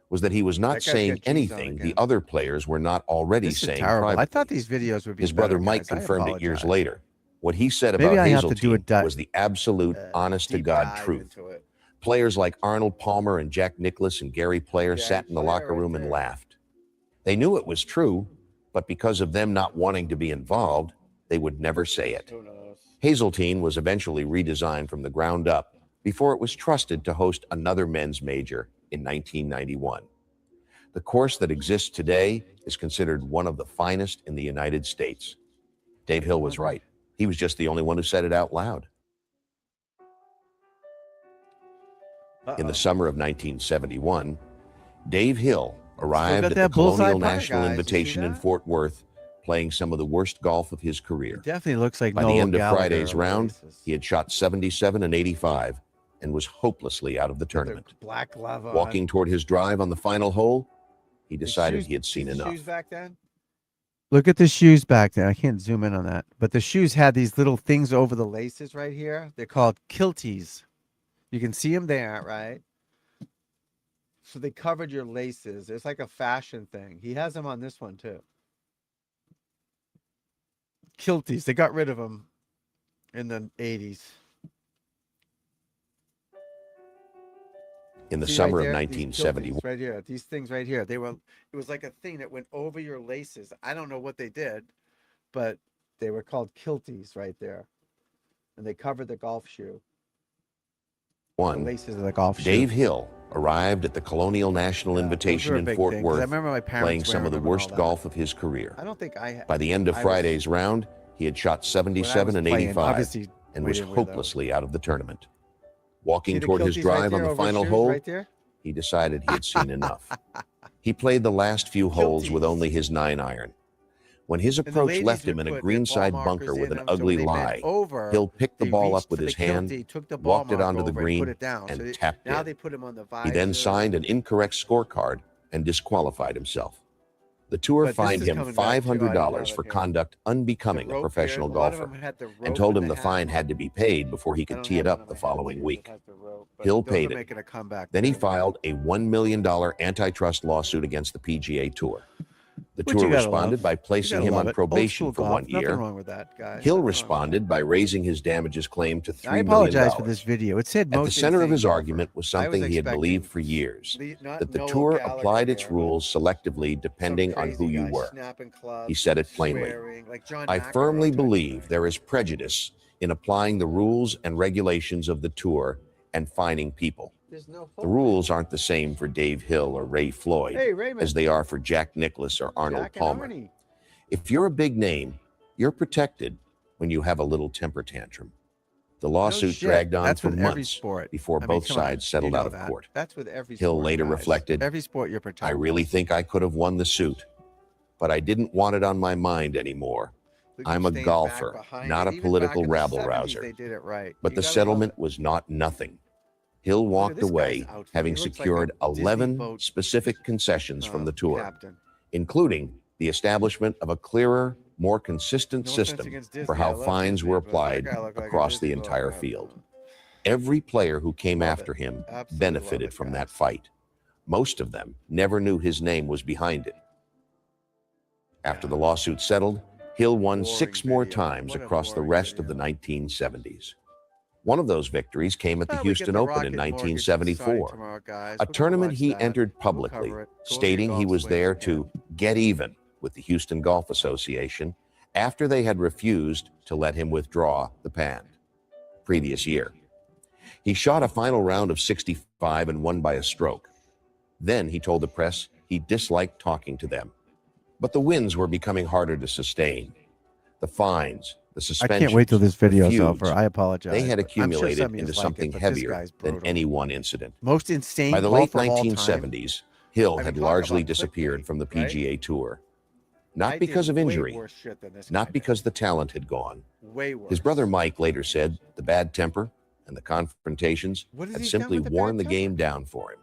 was that he was That not guy's saying got jeans on anything again. the other players were not already This is saying terrible. I privately. thought these videos would be His brother better, Mike guys. I confirmed it years apologize. later. What he said Maybe about I have to do a Hazeltine was the absolute, honest-to-God deep dive truth. into it. Players like Arnold Palmer and Jack Nicklaus and Gary Player Gary sat in the Player locker right room and there. laughed. They knew it was true, but because of them not wanting to be involved, they would never say it. Who knows? Hazeltine was eventually redesigned from the ground up before it was trusted to host another men's major in 1991. The course that exists today is considered one of the finest in the United States. Dave Hill was right. He was just the only one who said it out loud. In the summer of 1971, Dave Hill arrived got at the that bullseye Colonial putter, National guys. You see Invitation in that? Fort Worth, playing some of the worst golf of his career. Definitely looks like By Noel the end of Gallagher Friday's on the round, laces. he had shot 77 and 85 and was hopelessly out of the With their tournament. black glove on. Walking toward his drive on the final hole, he His decided shoes- he had seen his enough. Shoes back then. Look at the shoes back then. I can't zoom in on that, but the shoes had these little things over the laces right here. They're called kilties. You can see them there, right? So they covered your laces. It's like a fashion thing. He has them on this one too. Kilties. They got rid of them in the 80s. In the See summer right of there? 1971, These kilties right here. These things right here. It was like a thing that went over your laces. I don't know what they did, but they were called kilties right there. And they covered the golf shoe. The laces of the golf shoe. Dave Hill arrived at the Colonial National Yeah, Invitation those were a in big Fort thing, 'cause Worth, I remember my parents playing some of the wearing them and worst all that. golf of his career. I don't think I By the end of I was- Friday's round, he had shot when I 77 was and playing, 85 obviously and We was didn't wear those. hopelessly out of the tournament. See Walking the toward his kilties drive right on there the over final shoes hole, right there? he decided he had seen enough. He played the last few holes with Kilties. only his 9-iron. When his And the approach ladies left would him in a put their greenside ball bunker markers with in an them, so when ugly they bent lie, over, Hill picked the they ball reached up with for his the hand, kiltie, took the ball walked it mark onto the over and green, put it down. and So tapped now in. they put him on the visor. He then signed an incorrect scorecard and disqualified himself. The tour But this fined is him coming back to, $500 for here. conduct unbecoming The a rope professional here, a lot of golfer, them had the rope and told and him the hat fine on. had to be paid before he I could don't tee have it one up on the my following hat. week. It has the rope, but Hill those paid are it. making a comeback. Then he too. filed a $1 million antitrust lawsuit against the PGA Tour. The Which tour you gotta responded love. by You placing gotta him love on it. Old probation school for golf, 1 nothing year. wrong with that, guys. Hill Nothing wrong with responded by raising his damages claim to that. I $3 million. apologize for this video. It said At the most center of insane his golfer. argument was I was something he had believed expecting for years, not that the Noel tour Gallagher applied its here, but rules selectively some depending on who crazy you guy were. snapping clubs, He said it plainly. swearing, like John I McEnroe firmly type of believe guy. there is prejudice in applying the rules and regulations of the tour and fining people. There's no The hope. rules aren't the same for Dave Hill or Ray Floyd Hey, Raymond. as they are for Jack Nicklaus or Arnold Jack and Palmer. Arnie. If you're a big name, you're protected when you have a little temper tantrum. The lawsuit shit. dragged on That's for with every months sport. before I mean, both come on. sides settled You know out of that. court. That's with every Hill sport, later guys. reflected, Every sport you're protected. I really think I could have won the suit, but I didn't want it on my mind anymore. Look, I'm you a staying golfer, back behind not it. a Even political back in the 70s, rabble-rouser. They did it right. But You the gotta love settlement it. was not nothing. Hill Look at walked this guy's away outfit. having He looks like secured a Disney 11 boat, specific concessions from the tour, captain. including the establishment of a clearer, more consistent No offense system against Disney. for I how love fines Disney, were but that applied guy looked like a across the Disney boat entire captain. field. Every player who came Love after it. him Absolutely benefited love it, from guys. that fight. Most of them never knew his name was behind it. After the lawsuit settled, Hill won Boring 6 more video. times What a across the boring rest of video. the 1970s. One of those victories came at the Well, we get Houston the Open Rocket in Mortgage 1974, tomorrow, guys. a We're gonna tournament watch he that. entered We'll publicly, cover it. Go to your stating he golf was swings there again. to get even with the Houston Golf Association after they had refused to let him withdraw the pan previous year. He shot a final round of 65 and won by a stroke. Then he told the press he disliked talking to them. But the wins were becoming harder to sustain. The fines, the I suspensions, can't wait till this the video's feuds, over. I apologize. they had but I'm sure accumulated some of yous into like something it, but this heavier guy's than brutal. any one incident. Most insane By the late golfer of all time. 1970s, Hill I mean, had talk largely about disappeared clickbait, from the right? PGA Tour. I Not did because of way injury, worse shit than this guy not did. because the talent had gone. Way worse. His brother Mike later said the bad temper and the confrontations What has had he done simply with the worn bad the game temper? down for him.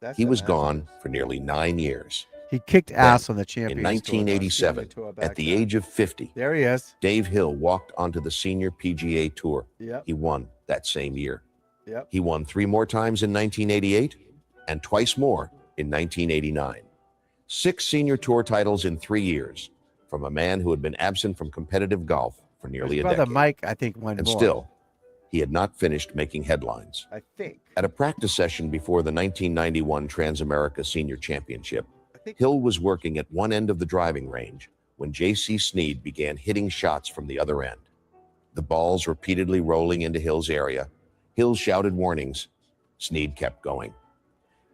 That's He the was message. gone for nearly 9 years. He kicked ass on the In Champions Tour. 1987, Tour at back the then. age of 50, There he is. Dave Hill walked onto the senior PGA Tour. Yep. He won that same year. Yep. He won 3 more times in 1988 and twice more in 1989. 6 senior tour titles in 3 years from a man who had been absent from competitive golf for nearly His a brother decade. Mike, I think, won And more. still, he had not finished making headlines. I think. At a practice session before the 1991 Transamerica Senior Championship, I think Hill was working at one end of the driving range when J.C. Snead began hitting shots from the other end. The balls repeatedly rolling into Hill's area. Hill shouted warnings. Snead kept going.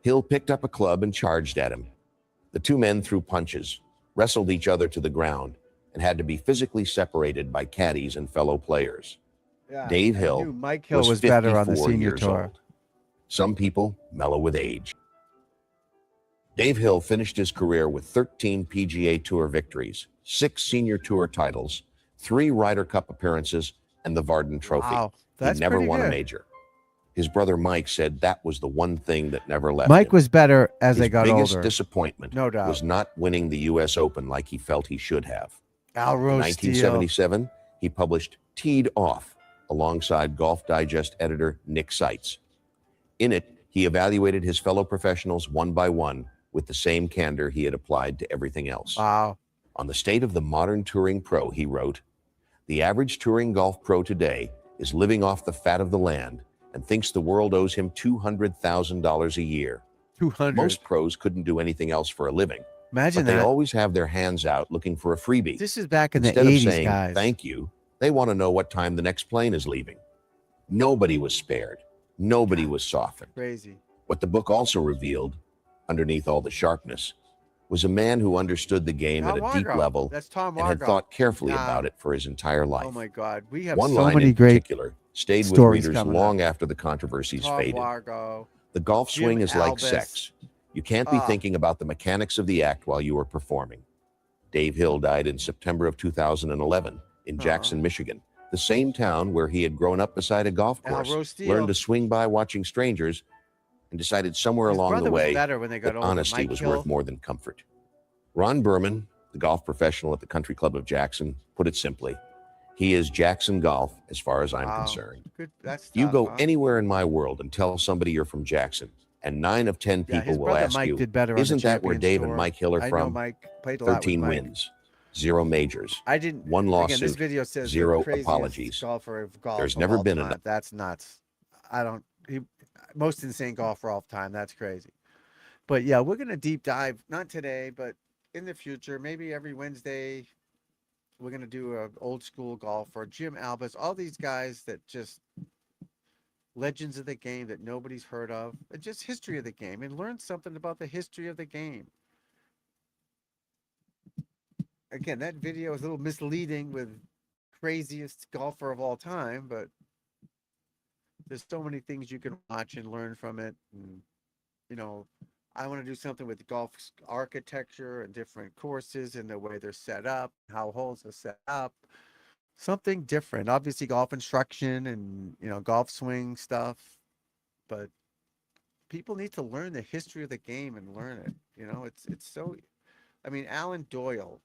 Hill picked up a club and charged at him. The two men threw punches, wrestled each other to the ground, and had to be physically separated by caddies and fellow players. yeah, Dave I Hill knew Mike Hill was better on the 54 senior years tour. old. Some people mellow with age. Dave Hill finished his career with 13 PGA Tour victories, 6 senior tour titles, 3 Ryder Cup appearances, and the Varden Trophy. Wow, He that's never pretty won good. a major. His brother Mike said that was the one thing that never left Mike him. was better as His they got biggest older. disappointment No doubt. was not winning the U.S. Open like he felt he should have. In Alrose Steele. 1977, he published Teed Off alongside Golf Digest editor Nick Seitz. In it, he evaluated his fellow professionals one by one with the same candor he had applied to everything else. Wow. On the state of the modern touring pro, he wrote, "The average touring golf pro today is living off the fat of the land and thinks the world owes him $200,000 a year. 200. Most pros couldn't do anything else for a living, Imagine but they that. always have their hands out looking for a freebie. This is back in the Instead of 80s, saying guys. thank you, they want to know what time the next plane is leaving." Nobody was spared. Nobody was softened. Crazy. What the book also revealed, underneath all the sharpness, was a man who understood the game Tom at a deep Wargo. level That's Tom and had Wargo. thought carefully Nah. about it for his entire life. Oh my God, we have One so line many in great particular stayed with stories readers coming long up. after the controversies Tom faded. Wargo. The golf Jim swing is like Albus. sex. You can't be thinking about the mechanics of the act while you are performing. Dave Hill died in September of 2011 in Jackson, Michigan, the same town where he had grown up beside a golf Al course, Rosteel. learned to swing by watching strangers, and decided somewhere His along brother the was way better when they got that older. honesty Mike was Hill. worth more than comfort. Ron Berman, the golf professional at the Country Club of Jackson, put it simply: he is Jackson Golf as far as I'm Wow. concerned. Good. That's You tough, go huh? anywhere in my world and tell somebody you're from Jackson, and 9 of 10 Yeah, people his will brother ask Mike you, did better on the isn't that where Champions Dave Tour. and Mike Hill are I know from? Mike played a lot with 13 Mike. wins, 0 majors, I didn't. 1 Again, this lawsuit, video says the 0 craziest apologies. golfer of golf There's of never all been time. enough. That's nuts. I don't. He most insane golfer of all time. That's crazy. But yeah, we're gonna deep dive. Not today, but in the future. Maybe every Wednesday, we're gonna do a old school golfer. Jim Albus. All these guys that just legends of the game that nobody's heard of. And just history of the game, and learn something about the history of the game. Again, that video is a little misleading with craziest golfer of all time, but there's so many things you can watch and learn from it. And, you know, I want to do something with golf architecture and different courses and the way they're set up, how holes are set up. Something different. Obviously, golf instruction and, you know, golf swing stuff, but people need to learn the history of the game and learn it. You know, it's so. I mean, Alan Doyle,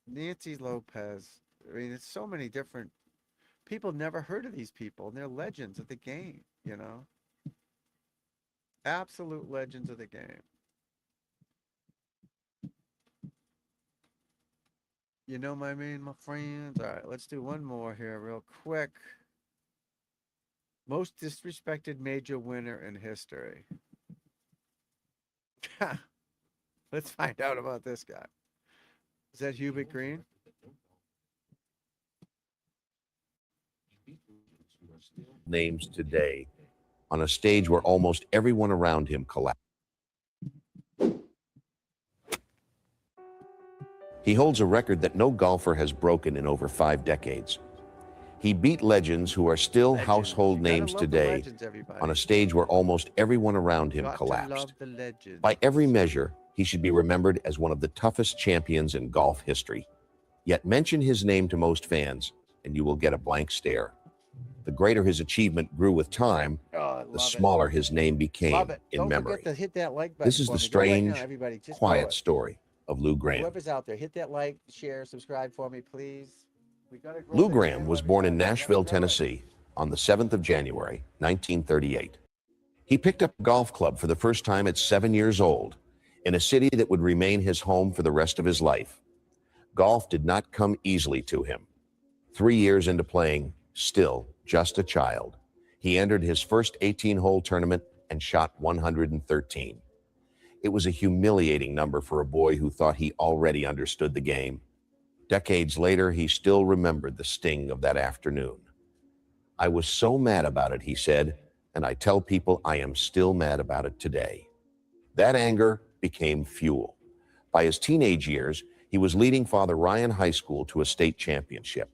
Nancy Lopez. I mean, it's so many different people. Never heard of these people, and they're legends of the game. You know, absolute legends of the game. You know what I mean, my friends? All right, let's do one more here real quick. Most disrespected major winner in history. Let's find out about this guy. Is that Hubert Green? Names today on a stage where almost everyone around him collapsed. He holds a record that no golfer has broken in over 5 decades. He beat legends who are still household names today on a stage where almost everyone around him collapsed. By every measure, he should be remembered as one of the toughest champions in golf history. Yet mention his name to most fans, and you will get a blank stare. The greater his achievement grew with time, the smaller his name became in memory. This is the strange, quiet story of Lou Graham. Whoever's out there, hit that like, share, subscribe for me, please. Lou Graham was born in Nashville, Tennessee on the 7th of January, 1938. He picked up a golf club for the first time at 7 years old in a city that would remain his home for the rest of his life. Golf did not come easily to him. 3 years into playing, still just a child, he entered his first 18-hole tournament and shot 113. It was a humiliating number for a boy who thought he already understood the game. Decades later, he still remembered the sting of that afternoon. I was so mad about it, he said, and I tell people I am still mad about it today. That anger became fuel. By his teenage years, he was leading Father Ryan High School to a state championship,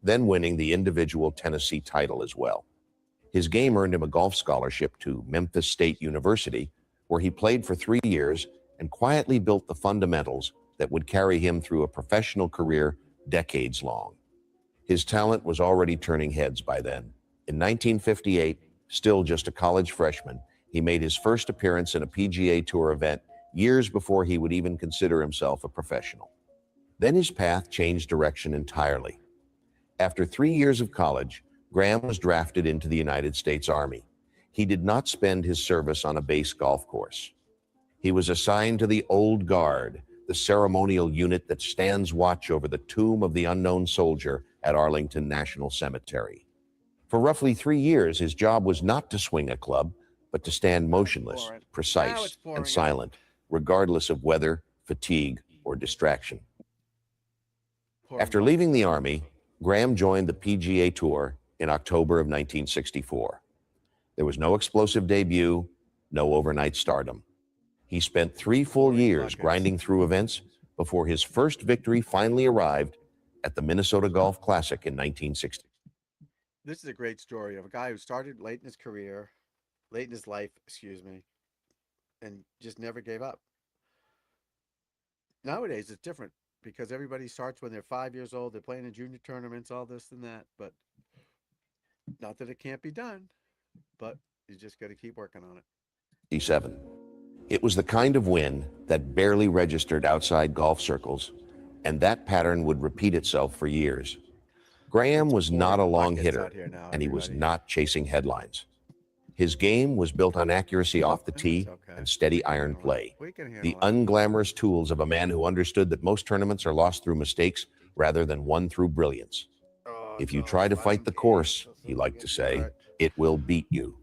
then winning the individual Tennessee title as well. His game earned him a golf scholarship to Memphis State University, where he played for 3 years and quietly built the fundamentals that would carry him through a professional career decades long. His talent was already turning heads by then. In 1958, still just a college freshman, he made his first appearance in a PGA Tour event years before he would even consider himself a professional. Then his path changed direction entirely. After 3 years of college, Graham was drafted into the United States Army. He did not spend his service on a base golf course. He was assigned to the Old Guard, the ceremonial unit that stands watch over the tomb of the unknown soldier at Arlington National Cemetery. For roughly 3 years, his job was not to swing a club, but to stand motionless, precise, and silent, regardless of weather, fatigue, or distraction. After leaving the Army, Graham joined the PGA Tour in October of 1964. There was no explosive debut, no overnight stardom. He spent 3 full years grinding through events before his first victory finally arrived at the Minnesota Golf Classic in 1960. This is a great story of a guy who started late in his career, late in his life, excuse me, and just never gave up. Nowadays, it's different because everybody starts when they're 5 years old. They're playing in junior tournaments, all this and that. But not that it can't be done, but you just got to keep working on it. 7. It was the kind of win that barely registered outside golf circles, and that pattern would repeat itself for years. Graham was not a long hitter, and he was not chasing headlines. His game was built on accuracy off the tee and steady iron play, the unglamorous tools of a man who understood that most tournaments are lost through mistakes rather than won through brilliance. If you try to fight the course, he liked to say, it will beat you.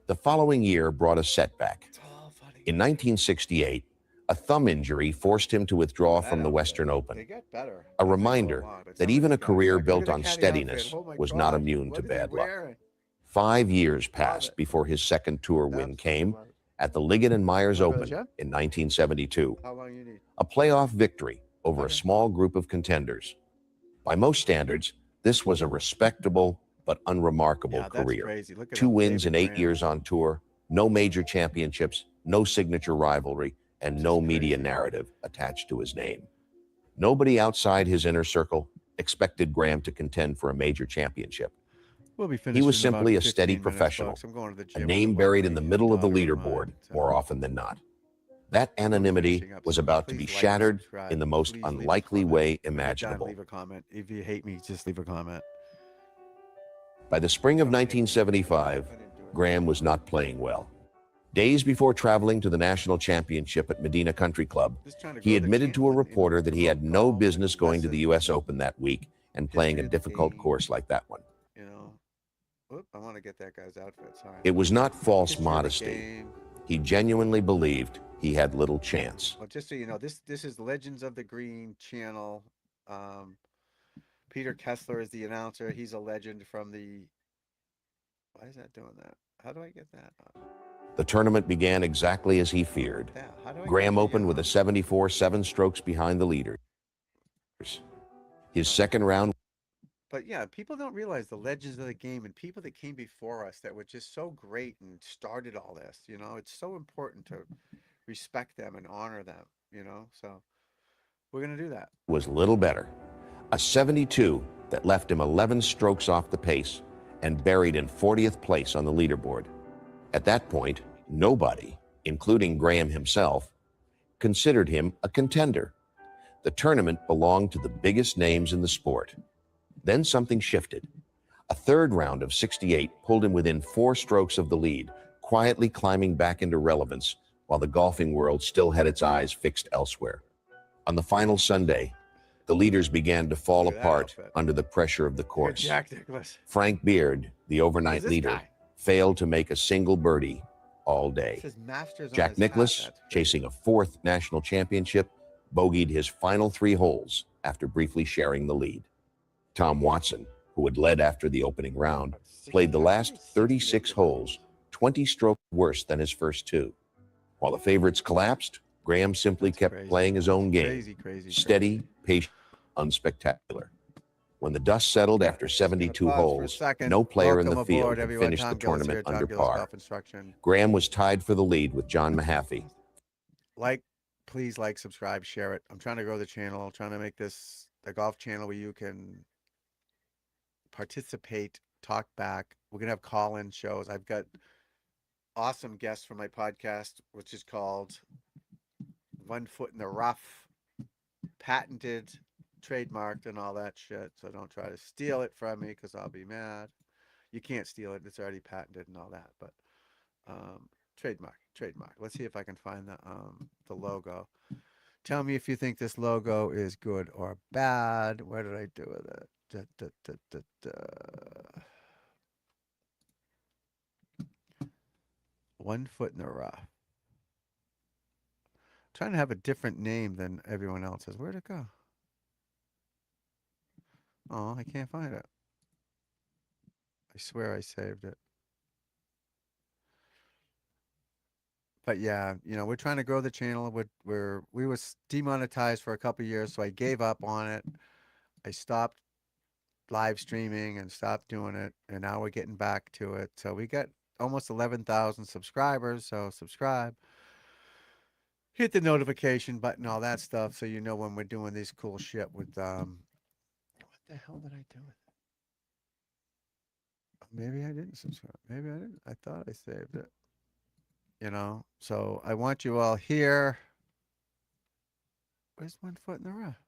The following year brought a setback. In 1968, a thumb injury forced him to withdraw from the Western Open, a reminder that even a career built on steadiness was not immune to bad luck. 5 years passed before his second tour win came at the Liggett & Myers Open in 1972, a playoff victory over a small group of contenders. By most standards, this was a respectable but unremarkable career. 2 wins in 8 years on tour, no major championships, no signature rivalry, and no media narrative attached to his name. Nobody outside his inner circle expected Graham to contend for a major championship. He was simply a steady professional, a name buried in the middle of the leaderboard more often than not. That anonymity was about to be shattered in the most unlikely way imaginable. Leave a comment. If you hate me, just leave a comment. By the spring of 1975, Graham was not playing well. Days before traveling to the national championship at Medina Country Club, he admitted to a reporter that he had no business going to the U.S. Open that week and playing a difficult course like that one. You know, whoop, I want to get that guy's outfit. Sorry. It was not false modesty. He genuinely believed he had little chance. Well, just so you know, this is Legends of the Green channel. Peter Kessler is the announcer. He's a legend from the. Why is that doing that? How do I get that up? The tournament began exactly as he feared. Graham opened with a 74, 7 strokes behind the leaders. His second round. But yeah, people don't realize the legends of the game and people that came before us that were just so great and started all this. You know, it's so important to respect them and honor them. You know, so we're gonna do that. Was little better. A 72 that left him 11 strokes off the pace and buried in 40th place on the leaderboard. At that point, nobody, including Graham himself, considered him a contender. The tournament belonged to the biggest names in the sport. Then something shifted. A third round of 68 pulled him within 4 strokes of the lead, quietly climbing back into relevance while the golfing world still had its eyes fixed elsewhere. On the final Sunday, the leaders began to fall apart under the pressure of the course. Jack Nicklaus. Frank Beard, the overnight leader, failed to make a single birdie all day. Jack Nicklaus, chasing a 4th national championship, bogeyed his final 3 holes after briefly sharing the lead. Tom Watson, who had led after the opening round, played the last 36 holes, 20 strokes worse than his first 2. While the favorites collapsed, Graham simply kept playing his own game, steady, patient, unspectacular. When the dust settled after 72 holes, no player in the field had finished the tournament under par. Graham was tied for the lead with John Mahaffey. Please like, subscribe, share it. I'm trying to grow the channel. I'm trying to make this the golf channel where you can participate, talk back. We're going to have call-in shows. I've got awesome guests for my podcast, which is called One Foot in the Rough, patented, trademarked, and all that shit. So don't try to steal it from me because I'll be mad. You can't steal it. It's already patented and all that. But trademark. Let's see if I can find the logo. Tell me if you think this logo is good or bad. Where did I do with it? One Foot in the Rough. Trying to have a different name than everyone else's. Where'd it go? Oh, I can't find it. I swear I saved it. but yeah, we're trying to grow the channel. We was demonetized for a couple years, so I gave up on it. I stopped live streaming and stopped doing it, and now we're getting back to it. So we got almost 11,000 subscribers. So subscribe, hit the notification button, all that stuff, so you know when we're doing these cool shit with what the hell did I do with it? Maybe I didn't subscribe. Maybe I didn't. I thought I saved it. So I want you all here. Where's one foot in the rough?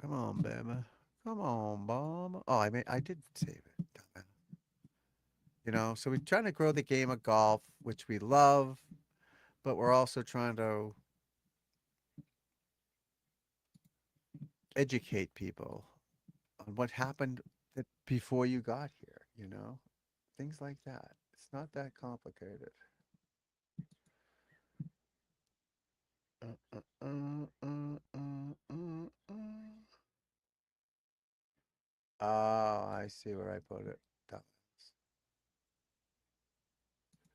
Come on, baby. Come on, Bob. Oh, I did save it. So we're trying to grow the game of golf, which we love, but we're also trying to educate people on what happened before you got here, things like that. It's not that complicated. Oh, I see where I put it.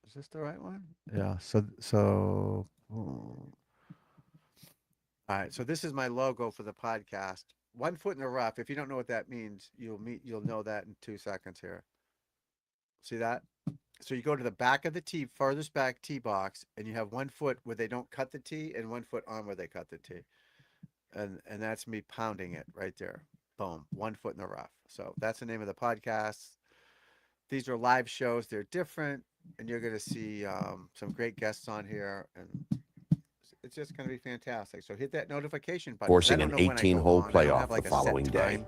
Is this the right one? Yeah. All right. So this is my logo for the podcast. 1 foot in the rough. If you don't know what that means, you'll know that in 2 seconds here. See that? So you go to the back of the tee, farthest back tee box, and you have 1 foot where they don't cut the tee and 1 foot on where they cut the tee. And that's me pounding it right there. Boom. 1 foot in the rough. So that's the name of the podcast. These are live shows. They're different, and you're going to see some great guests on here, and it's just going to be fantastic. So hit that notification button. Forcing an 18-hole playoff the following day.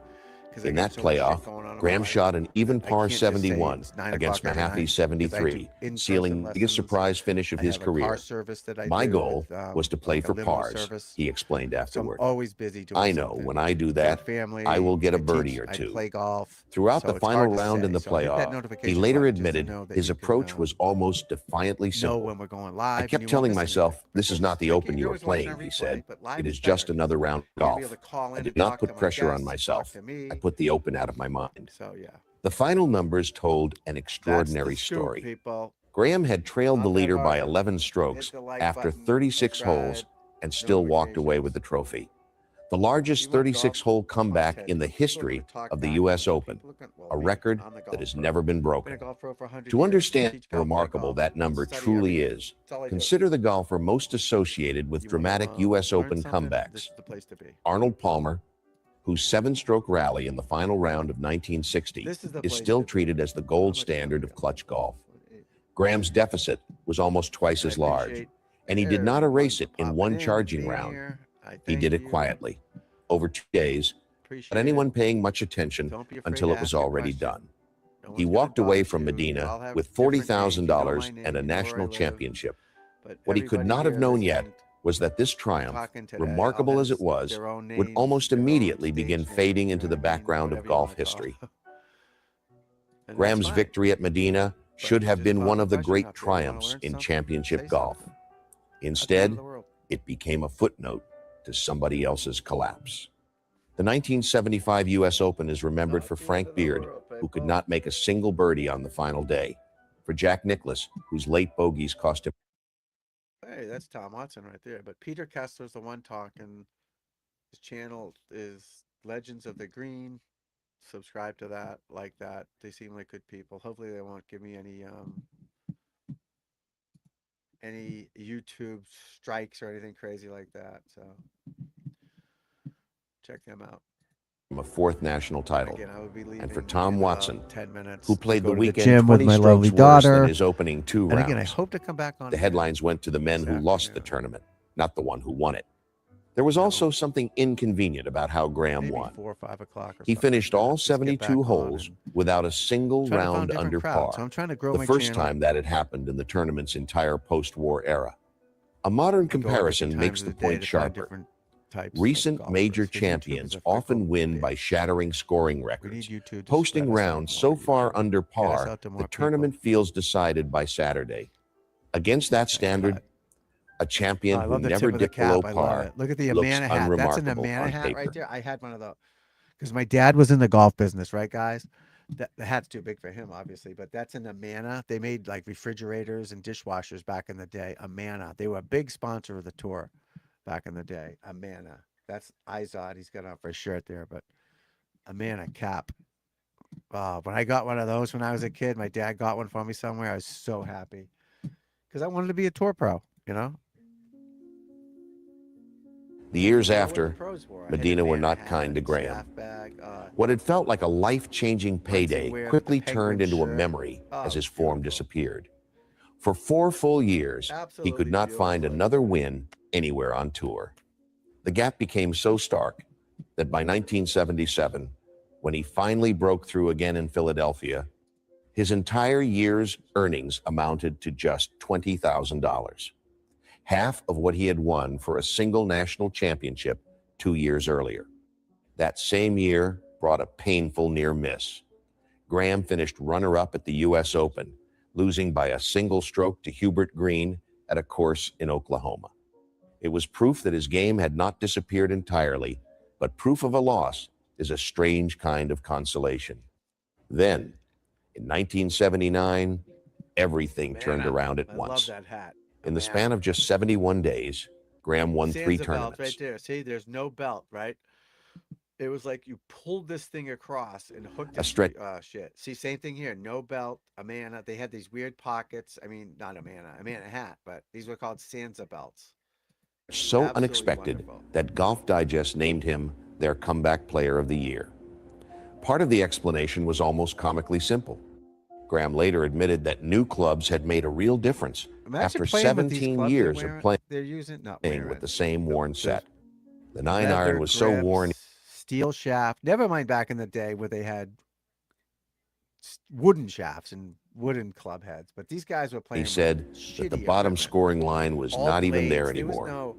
In that playoff, Graham shot an even par 71 against Mahaffey 73, sealing the biggest surprise finish of his career. My goal was to play for pars, he explained afterward. Always busy. I know when I do that, I will get a birdie or two. Throughout the final round in the playoff, he later admitted his approach was almost defiantly simple. I kept telling myself, this is not the Open you are playing, he said. It is just another round of golf. I did not put pressure on myself. I put the Open out of my mind. So yeah. The final numbers told an extraordinary story. Graham had trailed the leader by 11 strokes after 36 holes and still walked away with the trophy. The largest 36-hole comeback in the history of the U.S. Open, a record that has never been broken. To understand how remarkable that number truly is, consider the golfer most associated with dramatic U.S. Open comebacks. Arnold Palmer, whose 7-stroke rally in the final round of 1960 is still treated as the gold standard of clutch golf. Graham's deficit was almost twice as large, and he did not erase it in one charging round. He did it quietly, over 2 days, without anyone paying much attention until it was already done. He walked away from Medina with $40,000 and a national championship. What he could not have known yet was that this triumph, remarkable as it was, would almost immediately begin fading into the background of golf history. Graham's victory at Medina should have been one of the great triumphs in championship golf. Instead, it became a footnote to somebody else's collapse. The 1975 U.S. Open is remembered for Frank Beard, who could not make a single birdie on the final day, for Jack Nicklaus, whose late bogeys cost him. Hey, that's Tom Watson right there. But Peter Kessler's the one talking. His channel is Legends of the Green. Subscribe to that, like that. They seem like good people. Hopefully they won't give me any YouTube strikes or anything crazy like that. So check them out. A fourth national title. Again, I will be leaving and for Tom Watson, 10 minutes, who played the weekend gym 20 with my strokes lovely worse daughter. than his opening 2 rounds. And again, I hope to come back on. The headlines went to the men who lost the tournament, not the one who won it. There was also something inconvenient about how Graham won. 4 or 5 o'clock. He finished all 72 holes without a single round under par. So I'm trying to grow The my first channel. time that had happened in the tournament's entire post-war era. A modern comparison makes the point sharper. Recent major champions often win by shattering scoring records. Posting rounds so far under par, the tournament feels decided by Saturday. Against that standard, a champion who never dipped below par Look at the looks Amana hat. That's an unremarkable Amana on hat paper. right there. I had one of those. because my dad was in the golf business, right, guys? The hat's too big for him, obviously, but that's in Amana. They made like refrigerators and dishwashers back in the day. Amana. They were a big sponsor of the tour back in the day. Amana. That's Izod. He's got on for a shirt there, but Amana cap. When I got one of those when I was a kid, my dad got one for me somewhere. I was so happy because I wanted to be a tour pro, you know? The years I know what after, the pros wore. I had Medina were Amana not hat, kind to Graham. staff bag, What had felt like a life-changing payday wear quickly the Penguin turned into a shirt. memory Oh, as his it was form beautiful. disappeared. For 4 full years, he Absolutely could not find beautiful. another win anywhere on tour. The gap became so stark that by 1977, when he finally broke through again in Philadelphia, his entire year's earnings amounted to just $20,000, half of what he had won for a single national championship 2 years earlier. That same year brought a painful near miss. Graham finished runner-up at the U.S. Open, losing by a single stroke to Hubert Green at a course in Oklahoma. It was proof that his game had not disappeared entirely, but proof of a loss is a strange kind of consolation. Then, in 1979, everything turned around at I once. love that hat. In the span of just 71 days, Graham won 3 Sansa belt tournaments. right there. See, there's no belt, right? It was like you pulled this thing across and hooked it. A stretch. Oh shit! See, same thing here. No belt. Amana. They had these weird pockets. I mean, not Amana hat, but these were called Sansa belts. So Absolutely unexpected wonderful. that Golf Digest named him their comeback player of the year. Part of the explanation was almost comically simple. Graham later admitted that new clubs had made a real difference. Imagine After playing with these 17 clubs years they're of playing they're using not with wearing the same worn those set. The 9 leather iron was so grips, worn steel shaft. Never mind back in the day where they had wooden shafts and wooden club heads, but these guys were playing. he said that the bottom equipment. scoring line was All not even there blades. There was anymore.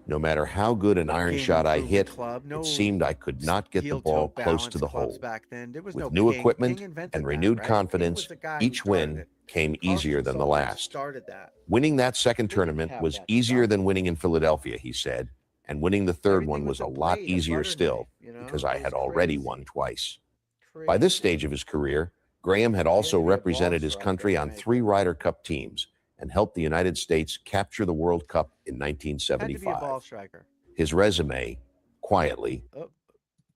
No matter how good an iron game shot I improvement hit, club, no it seemed I could not get the steel ball toe close to balance the clubs hole. back then. There was With no new King. equipment King invented and that, renewed right? confidence, King was the guy who each started win it. came Carson easier than the Sullivan last. started that. Winning that second They didn't tournament have was that easier stuff. than winning in Philadelphia, he said, and winning the third Everything one was was a a lot blade, a easier butter still knife, you know? because It I was had already crazy. won twice. By this stage of his career, Graham had also to be a ball represented his striker country to on make 3 it. Ryder Cup teams and helped the United States capture the World Cup in Had to be a 1975. ball striker. His resume, quietly, Oh,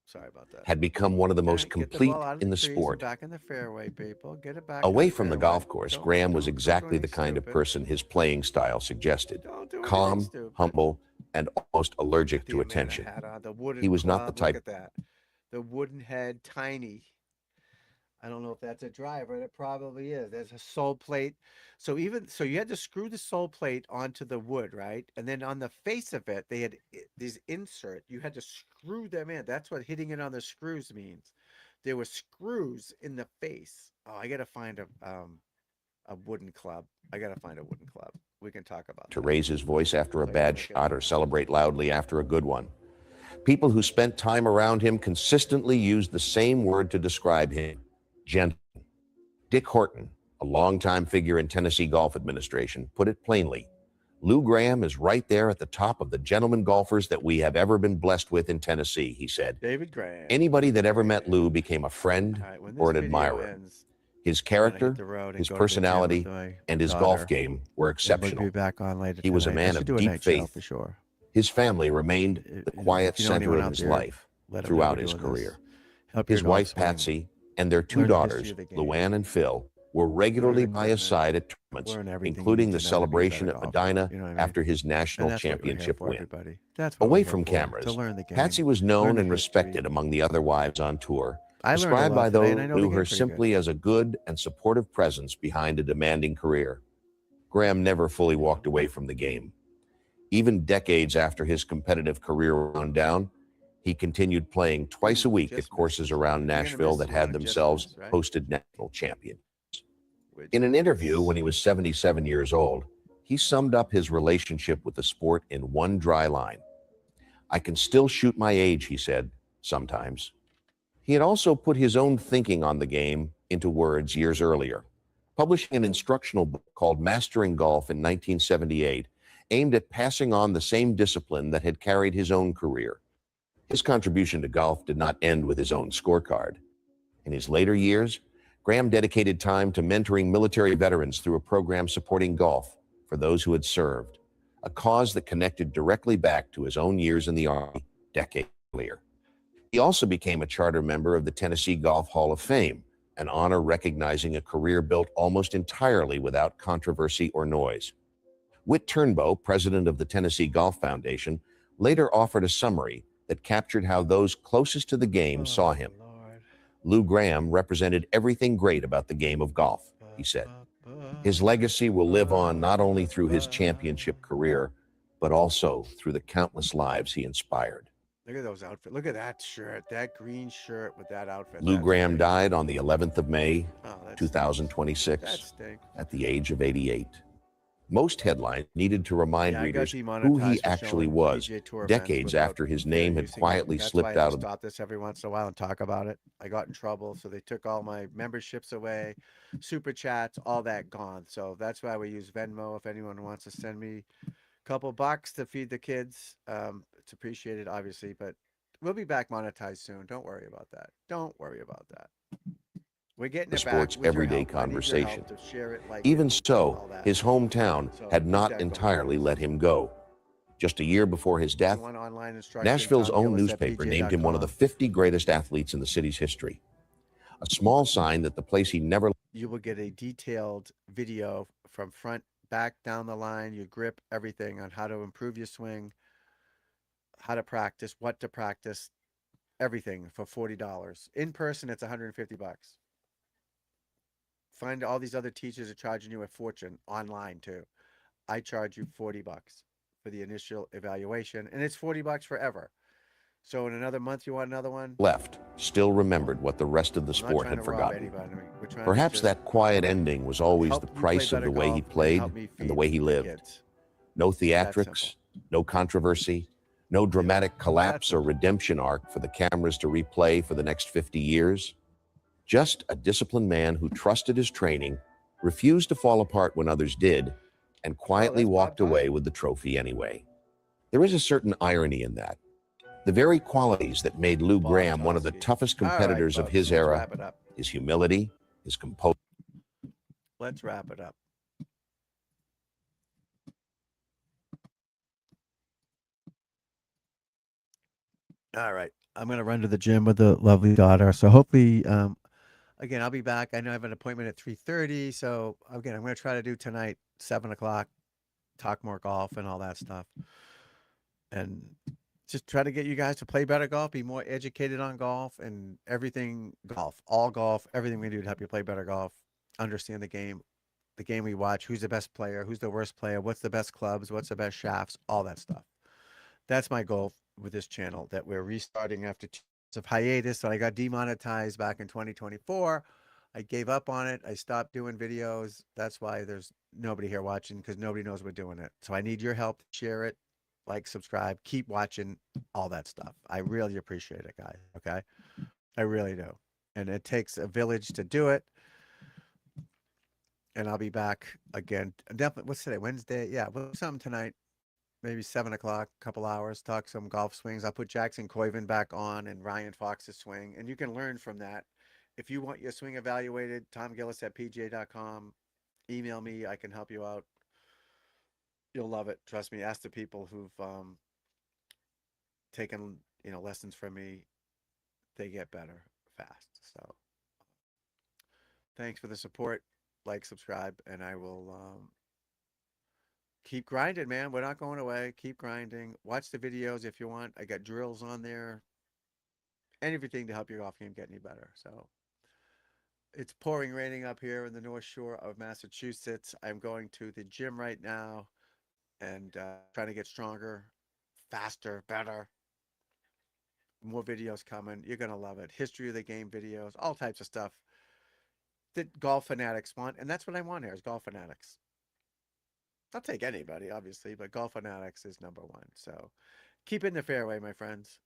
sorry about that. had become one of the All most right, get the complete ball out of in the trees and sport. back in the fairway, people. Get it back. Away in the from the fairway. golf course, Don't- Graham was don't do exactly the anything kind of stupid. person his playing style suggested. Don't do anything Calm, stupid. humble, and almost allergic The to Amana attention. hat on, the wooden He was not the club. type. Look at that. The wooden head, tiny. I don't know if that's a driver. It probably is. There's a sole plate. So you had to screw the sole plate onto the wood, right? And then on the face of it, they had these insert. You had to screw them in. That's what hitting it on the screws means. There were screws in the face. Oh, I gotta find a wooden club. I gotta find a wooden club. We can talk about To that. raise his voice after a So I bad gotta get shot or that. celebrate loudly after a good one. People who spent time around him consistently used the same word to describe him: gentle. Dick Horton, a longtime figure in Tennessee Golf Administration, put it plainly: Lou Graham is right there at the top of the gentlemen golfers that we have ever been blessed with in Tennessee, he said. David Graham. Anybody that ever met Lou became a friend All right, when or this an video admirer. ends, His I'm gonna hit character, the road and his go to the gym with personality, my and his daughter. golf game were And we'll exceptional. be back on later. He was a tonight. I man should of do a deep night show faith. for sure. His family remained the quiet If you know center anyone of out his there, life let 'em know throughout we're his doing career. this. Help your His golf wife, swing. Patsy, and their 2 Learn the daughters, history of the game. Luann and Phil, were regularly Learn by his equipment. side at tournaments, Learn everything you including need the to know to be a celebration better at golfer. Medina You know what I mean? after his And national that's what we're here championship for, win. everybody. That's what Away we're here from for, cameras, to learn the game. Patsy was Learn known the and history. respected among the other wives on tour, I learned a described lot by today, those and I who know the knew game her pretty simply good. as a good and supportive presence behind a demanding career. Graham never fully walked away from the game. Even decades after his competitive career wound down, he continued playing twice a week at Just courses misses. around If you're gonna Nashville miss, that you had wanna just themselves miss, right? hosted national champions. Which In an interview is- when he was 77 years old, he summed up his relationship with the sport in one dry line. I can still shoot my age, he said, sometimes. He had also put his own thinking on the game into words years earlier, publishing an instructional book called Mastering Golf in 1978, aimed at passing on the same discipline that had carried his own career. His contribution to golf did not end with his own scorecard. In his later years, Graham dedicated time to mentoring military veterans through a program supporting golf for those who had served, a cause that connected directly back to his own years in the Army decades earlier. He also became a charter member of the Tennessee Golf Hall of Fame, an honor recognizing a career built almost entirely without controversy or noise. Whit Turnbow, president of the Tennessee Golf Foundation, later offered a summary that captured how those closest to the game saw him. Lord. Lou Graham represented everything great about the game of golf, he said. His legacy will live on not only through his championship career, but also through the countless lives he inspired. Look at those outfits. Look at that shirt, that green shirt with that outfit. Lou That's Graham great. died on the 11th of May, Oh, that 2026, That stinks. at the age of 88. Most headlines needed to remind Yeah, I got readers who demonetized he for actually showing was, PGA Tour events decades without after his fair name had using quietly That's slipped why I out just of the stop this every once in a while and talk about it. I got in trouble, so they took all my memberships away, super chats, all that gone. So that's why we use Venmo. If anyone wants to send me a couple bucks to feed the kids, it's appreciated, obviously. But we'll be back monetized soon. Don't worry about that. Don't worry about that. We're getting the it back sport's with your everyday help. I need your conversation. help to share it, like Even it, so, all that. his hometown So had keep not that going. entirely let him go. Just a year before his If you death, want online instruction, Nashville's Tom own Gillis at newspaper named him one of the PGA.com. 50 greatest athletes in the city's history. A small sign that the place he never You will get a detailed video from front, back, down the line, your grip, everything on how to improve your swing, how to practice, what to practice, everything for $40. In person, it's $150. Find all these other teachers are charging you a fortune online too. I charge you $40 for the initial evaluation, and it's $40 forever. So in another month, you want another one? left still remembered what the rest of the I'm not sport trying had to rob forgotten. anybody. We're trying to Perhaps just that quiet ending was always help the you play price of better the way he golf and played help me and the feed way he the lived. kids. No It's that simple. theatrics, no controversy, no dramatic collapse or simple. redemption arc for the cameras to replay for the next 50 years. Just a disciplined man who trusted his training, refused to fall apart when others did, and quietly that's walked Bob away Pye. with the trophy anyway. There is a certain irony in that. The very qualities that made Lou Bob Graham one of the Tosky. toughest All right, competitors of folks, his let's era, wrap it up. his humility, his composure. Let's wrap it up. All right. I'm going to run to the gym with the lovely daughter. So hopefully, again, I'll be back. I know I have an appointment at 3:30. So again, I'm going to try to do tonight, 7 o'clock, talk more golf and all that stuff. And just try to get you guys to play better golf, be more educated on golf and everything golf, everything we do to help you play better golf, understand the game we watch, who's the best player, who's the worst player, what's the best clubs, what's the best shafts, all that stuff. That's my goal with this channel that we're restarting after 2 years of hiatus. So I got demonetized back in 2024. I gave up on it. I stopped doing videos. That's why there's nobody here watching, because nobody knows we're doing it. So I need your help to share it, like, subscribe, keep watching, all that stuff. I really appreciate it, guys. Okay. I really do. And it takes a village to do it. And I'll be back again. Definitely. What's today? Wednesday? Yeah. We'll do something tonight. Maybe 7 o'clock, couple hours, talk some golf swings. I'll put Jackson Coyven back on and Ryan Fox's swing, and you can learn from that. If you want your swing evaluated, Tom Gillis at PGA.com. Email me. I can help you out. You'll love it. Trust me. Ask the people who've taken lessons from me. They get better fast. So thanks for the support. Like, subscribe, and I will keep grinding, man. We're not going away. Keep grinding. Watch the videos if you want. I got drills on there. Everything to help your golf game get any better. So it's pouring raining up here in the North Shore of Massachusetts. I'm going to the gym right now and trying to get stronger, faster, better. More videos coming. You're going to love it. History of the game videos, all types of stuff that golf fanatics want. And that's what I want here is golf fanatics. I'll take anybody, obviously, but golf fanatics is number one. So keep in the fairway, my friends.